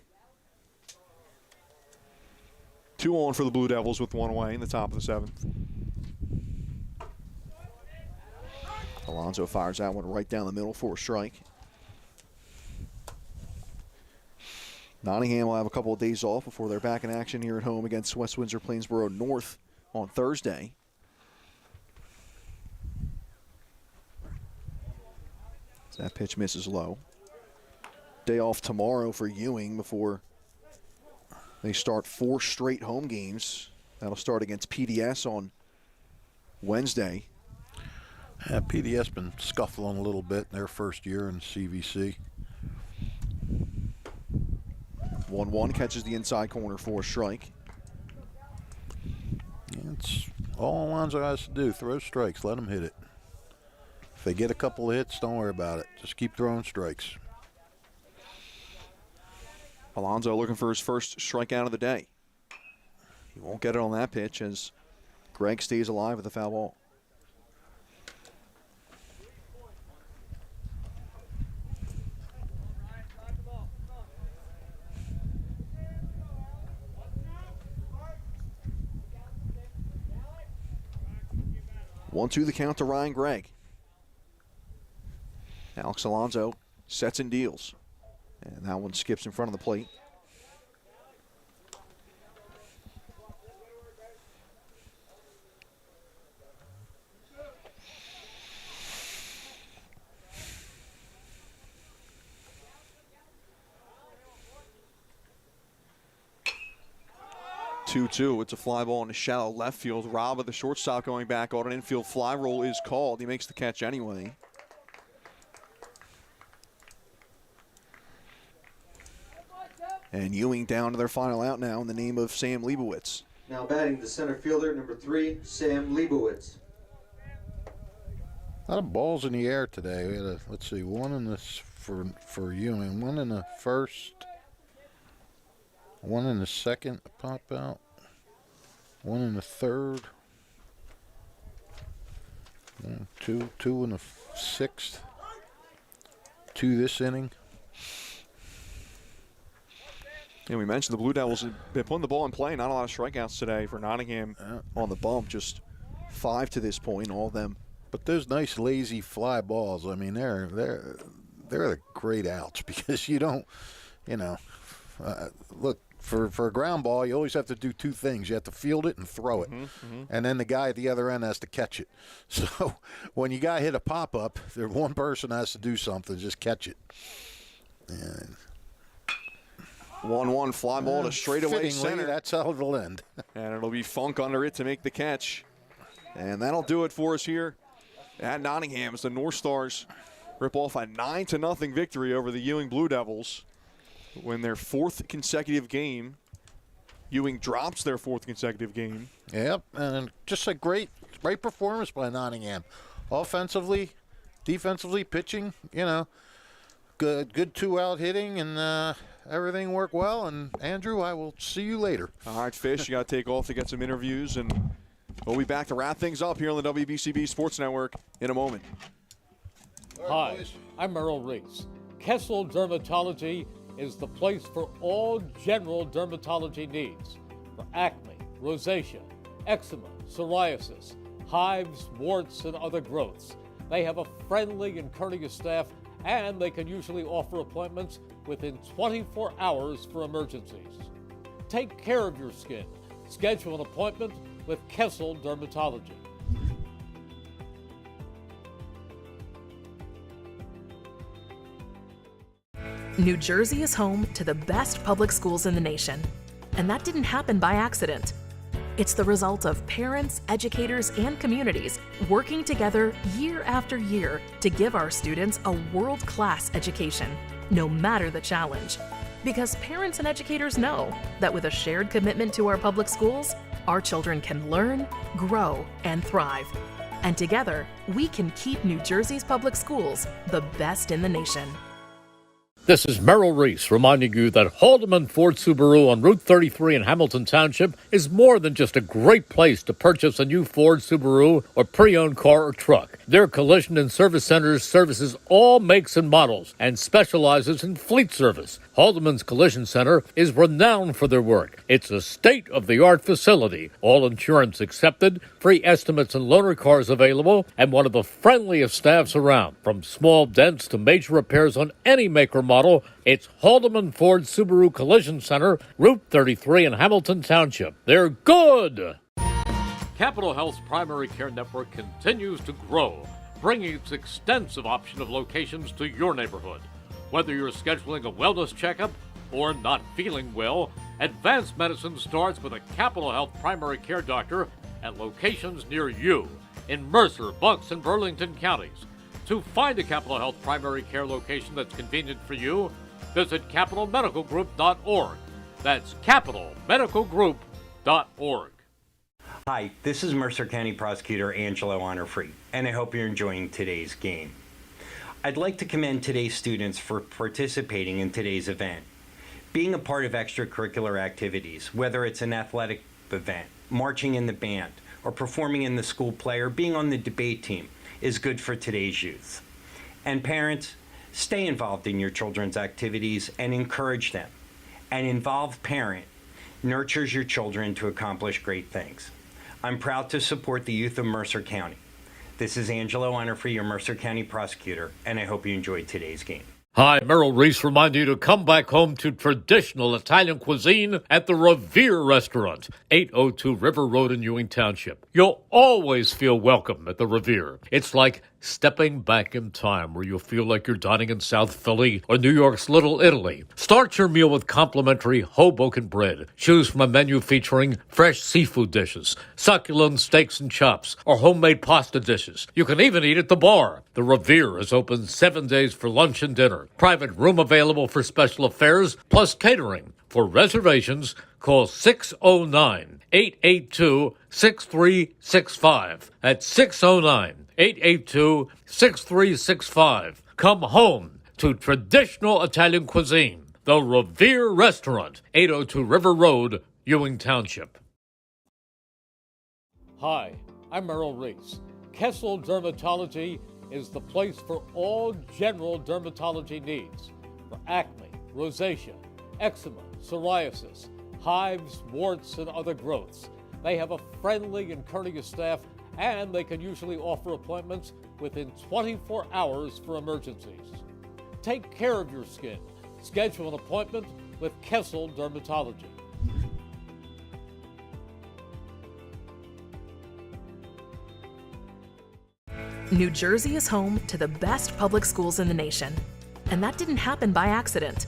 2 on for the Blue Devils with 1 away in the top of the 7th. Alonso fires that one right down the middle for a strike. Nottingham will have a couple of days off before they're back in action here at home against West Windsor Plainsboro North on Thursday. That pitch misses low. day off tomorrow for Ewing before they start 4 straight home games. That'll start against PDS on Wednesday. Yeah, PDS been scuffling a little bit in their first year in CVC. 1-1 catches the inside corner for a strike. Yeah, it's all Alonzo has to do. Throw strikes. Let them hit it. If they get a couple of hits, don't worry about it. Just keep throwing strikes. Alonzo looking for his first strikeout of the day. He won't get it on that pitch as Greg stays alive with the foul ball. One, two, the count to Ryan Gregg. Alex Alonso sets and deals. And that one skips in front of the plate. Two-two. It's a fly ball in the shallow left field. Rob of the shortstop going back on an infield fly roll is called. He makes the catch anyway. And Ewing down to their final out now in the name of Sam Leibowitz. Now batting the center fielder, number 3, Sam Leibowitz. A lot of balls in the air today. We had let's see, one in this for Ewing, one in the first, one in the second pop out, one in the third, two in the sixth, 2 this inning. And we mentioned the Blue Devils have been putting the ball in play. Not a lot of strikeouts today for Nottingham on the bump. Just 5 to this point, all of them. But those nice lazy fly balls, I mean, they're the great outs because you don't, look, for a ground ball, you always have to do 2 things. You have to field it and throw it. And then the guy at the other end has to catch it. So when you got to hit a pop-up, one person has to do something, just catch it. And 1-1 fly ball to straightaway center. That's how it'll end. And it'll be Funk under it to make the catch. And that'll do it for us here at Nottingham as the Northstars rip off a 9-0 victory over the Ewing Blue Devils. Win their 4th consecutive game. Ewing drops their 4th consecutive game. Yep, and just a great performance by Nottingham. Offensively, defensively, pitching, good 2-out hitting, and everything worked well. And Andrew, I will see you later. All right, Fish, you got to take off to get some interviews, and we'll be back to wrap things up here on the WBCB Sports Network in a moment. Hi, I'm Merrill Reese. Kessel Dermatology is the place for all general dermatology needs. For acne, rosacea, eczema, psoriasis, hives, warts, and other growths. They have a friendly and courteous staff, and they can usually offer appointments within 24 hours for emergencies. Take care of your skin. Schedule an appointment with Kessel Dermatology. New Jersey is home to the best public schools in the nation. And that didn't happen by accident. It's the result of parents, educators, and communities working together year after year to give our students a world-class education, no matter the challenge. Because parents and educators know that with a shared commitment to our public schools, our children can learn, grow, and thrive. And together, we can keep New Jersey's public schools the best in the nation. This is Merrill Reese reminding you that Haldeman Ford Subaru on Route 33 in Hamilton Township is more than just a great place to purchase a new Ford Subaru or pre-owned car or truck. Their collision and service centers services all makes and models and specializes in fleet service. Haldeman's Collision Center is renowned for their work. It's a state-of-the-art facility, all insurance accepted, free estimates and loaner cars available, and one of the friendliest staffs around. From small dents to major repairs on any make or model, it's Haldeman Ford Subaru Collision Center, Route 33 in Hamilton Township. They're good! Capital Health's primary care network continues to grow, bringing its extensive option of locations to your neighborhood. Whether you're scheduling a wellness checkup or not feeling well, advanced medicine starts with a Capital Health primary care doctor at locations near you in Mercer, Bucks, and Burlington counties. To find a Capital Health primary care location that's convenient for you, visit capitalmedicalgroup.org. That's capitalmedicalgroup.org. Hi, this is Mercer County Prosecutor Angelo Honorfree, and I hope you're enjoying today's game. I'd like to commend today's students for participating in today's event. Being a part of extracurricular activities, whether it's an athletic event, marching in the band, or performing in the school play, or being on the debate team, is good for today's youth. And parents, stay involved in your children's activities and encourage them. An involved parent nurtures your children to accomplish great things. I'm proud to support the youth of Mercer County. This is Angelo Honorfree, your Mercer County Prosecutor, and I hope you enjoyed today's game. Hi, Merrill Reese reminding you to come back home to traditional Italian cuisine at the Revere Restaurant, 802 River Road in Ewing Township. You'll always feel welcome at the Revere. It's like stepping back in time where you'll feel like you're dining in South Philly or New York's Little Italy. Start your meal with complimentary Hoboken bread. Choose from a menu featuring fresh seafood dishes, succulent steaks and chops, or homemade pasta dishes. You can even eat at the bar. The Revere is open 7 days for lunch and dinner. Private room available for special affairs, plus catering. For reservations, call 609-882-6365. That's 609-882-6365. Come home to traditional Italian cuisine. The Revere Restaurant, 802 River Road, Ewing Township. Hi, I'm Merrill Reese. Kessel Dermatology is the place for all general dermatology needs. For acne, rosacea, eczema, psoriasis, hives, warts, and other growths. They have a friendly and courteous staff, and they can usually offer appointments within 24 hours for emergencies. Take care of your skin. Schedule an appointment with Kessel Dermatology. New Jersey is home to the best public schools in the nation. And that didn't happen by accident.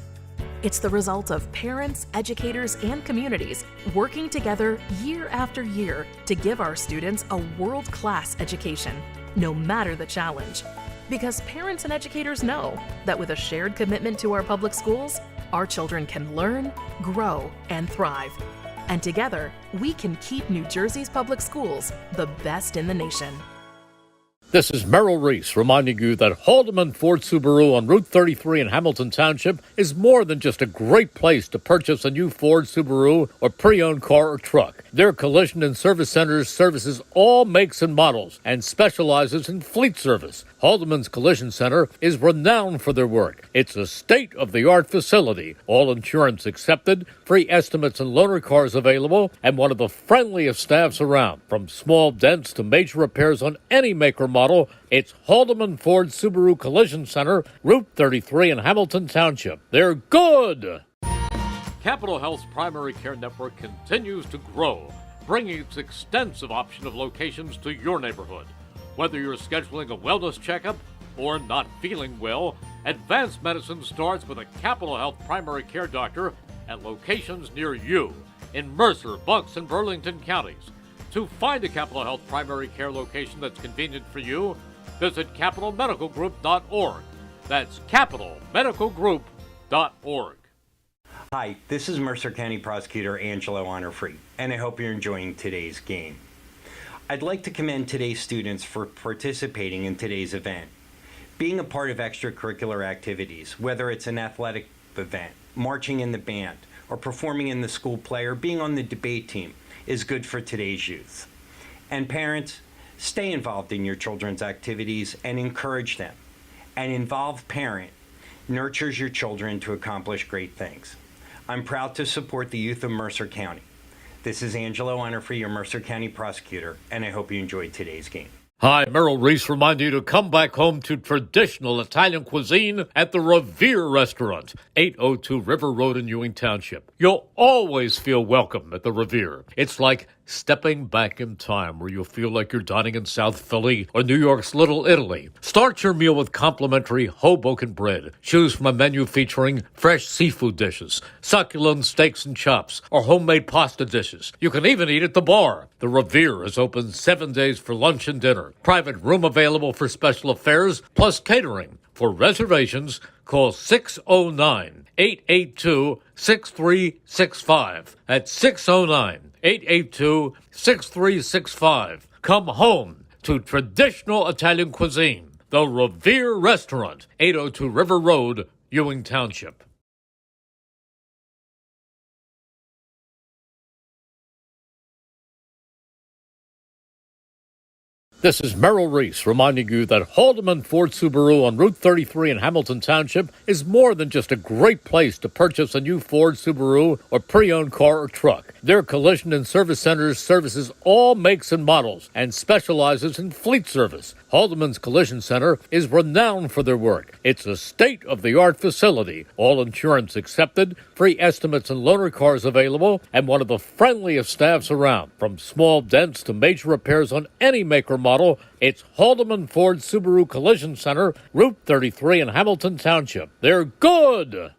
It's the result of parents, educators, and communities working together year after year to give our students a world-class education, no matter the challenge. Because parents and educators know that with a shared commitment to our public schools, our children can learn, grow, and thrive. And together, we can keep New Jersey's public schools the best in the nation. This is Merrill Reese reminding you that Haldeman Ford Subaru on Route 33 in Hamilton Township is more than just a great place to purchase a new Ford Subaru or pre-owned car or truck. Their collision and service centers services all makes and models and specializes in fleet service. Haldeman's Collision Center is renowned for their work. It's a state-of-the-art facility, all insurance accepted, free estimates and loaner cars available, and one of the friendliest staffs around. From small dents to major repairs on any make or model, it's Haldeman Ford Subaru Collision Center, Route 33 in Hamilton Township. They're good! Capital Health's primary care network continues to grow, bringing its extensive option of locations to your neighborhood. Whether you're scheduling a wellness checkup or not feeling well, advanced medicine starts with a Capital Health primary care doctor at locations near you in Mercer, Bucks, and Burlington counties. To find a Capital Health primary care location that's convenient for you, visit capitalmedicalgroup.org. That's capitalmedicalgroup.org. Hi, this is Mercer County Prosecutor Angelo Honorfree, and I hope you're enjoying today's game. I'd like to commend today's students for participating in today's event. Being a part of extracurricular activities, whether it's an athletic event, marching in the band, or performing in the school play, or being on the debate team, is good for today's youth. And parents, stay involved in your children's activities and encourage them. An involved parent nurtures your children to accomplish great things. I'm proud to support the youth of Mercer County. This is Angelo Honorfree, your Mercer County Prosecutor, and I hope you enjoyed today's game. Hi, Merrill Reese reminding you to come back home to traditional Italian cuisine at the Revere Restaurant, 802 River Road in Ewing Township. You'll always feel welcome at the Revere. It's like stepping back in time where you'll feel like you're dining in South Philly or New York's Little Italy. Start your meal with complimentary Hoboken bread. Choose from a menu featuring fresh seafood dishes, succulent steaks and chops, or homemade pasta dishes. You can even eat at the bar. The Revere is open 7 days for lunch and dinner. Private room available for special affairs, plus catering. For reservations, call 609-882-6365. That's 609-882-6365. Come home to traditional Italian cuisine. The Revere Restaurant, 802 River Road, Ewing Township. This is Merrill Reese reminding you that Haldeman Ford Subaru on Route 33 in Hamilton Township is more than just a great place to purchase a new Ford Subaru or pre-owned car or truck. Their collision and service centers services all makes and models and specializes in fleet service. Haldeman's Collision Center is renowned for their work. It's a state-of-the-art facility, all insurance accepted, free estimates and loaner cars available, and one of the friendliest staffs around. From small dents to major repairs on any make or model, it's Haldeman Ford Subaru Collision Center, Route 33 in Hamilton Township. They're good!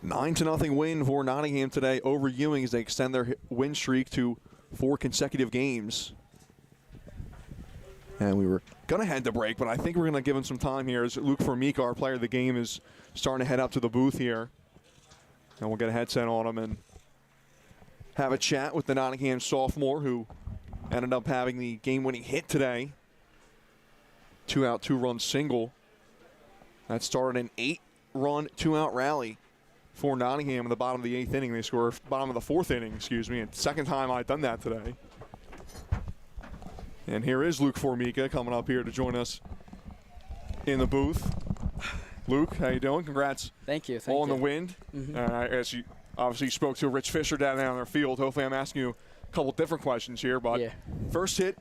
9-0 win for Nottingham today over Ewing as they extend their win streak to 4 consecutive games. And we were going to head to break, but I think we're going to give him some time here as Luke Formica, our player of the game, is starting to head up to the booth here. And we'll get a headset on him and have a chat with the Nottingham sophomore who ended up having the game-winning hit today. 2-out, 2-run single. That started an 8-run, 2-out rally for Nottingham in the bottom of the 8th inning. They score bottom of the 4th inning, excuse me. And second time I've done that today. And here is Luke Formica coming up here to join us in the booth. Luke, how you doing? Congrats. Thank you. All in the wind. As you obviously spoke to Rich Fisher down there on their field. Hopefully I'm asking you a couple different questions here. But first hit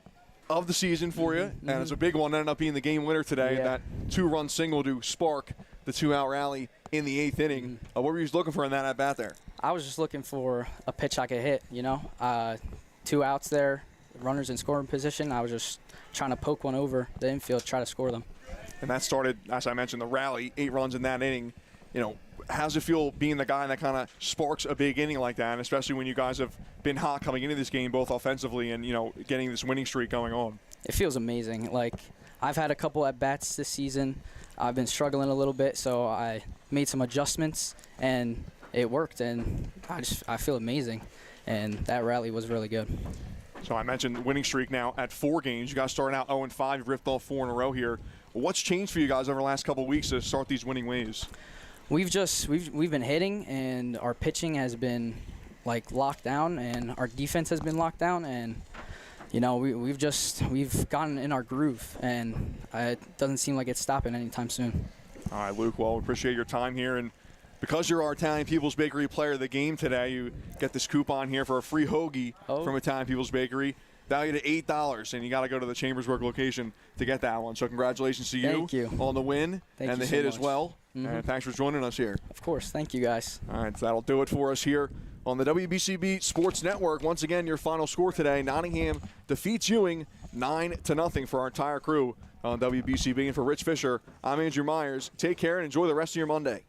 of the season for you, and it's a big one. Ended up being the game winner today. That 2-run single to spark the 2-out rally in the 8th inning. What were you looking for in that at-bat there? I was just looking for a pitch I could hit, 2 outs there, runners in scoring position. I was just trying to poke one over the infield, try to score them. And that started, as I mentioned, the rally, 8 runs in that inning. How's it feel being the guy that kind of sparks a big inning like that, and especially when you guys have been hot coming into this game, both offensively and, getting this winning streak going on? It feels amazing. I've had a couple at-bats this season. I've been struggling a little bit, so I made some adjustments, and it worked, and I feel amazing. And that rally was really good. So I mentioned the winning streak now at 4 games. You guys starting out 0-5. You've ripped off 4 in a row here. What's changed for you guys over the last couple of weeks to start these winning ways? We've been hitting, and our pitching has been locked down, and our defense has been locked down, and we've gotten in our groove, and it doesn't seem like it's stopping anytime soon. All right, Luke. Well, we appreciate your time here, and because you're our Italian People's Bakery player of the game today, you get this coupon here for a free hoagie from Italian People's Bakery, valued at $8, and you got to go to the Chambersburg location to get that one. So congratulations to you, Thank you. On the win and the hit as well. And thanks for joining us here. Of course. Thank you, guys. All right, so that'll do it for us here on the WBCB Sports Network. Once again, your final score today, Nottingham defeats Ewing 9-0 for our entire crew on WBCB. And for Rich Fisher, I'm Andrew Myers. Take care and enjoy the rest of your Monday.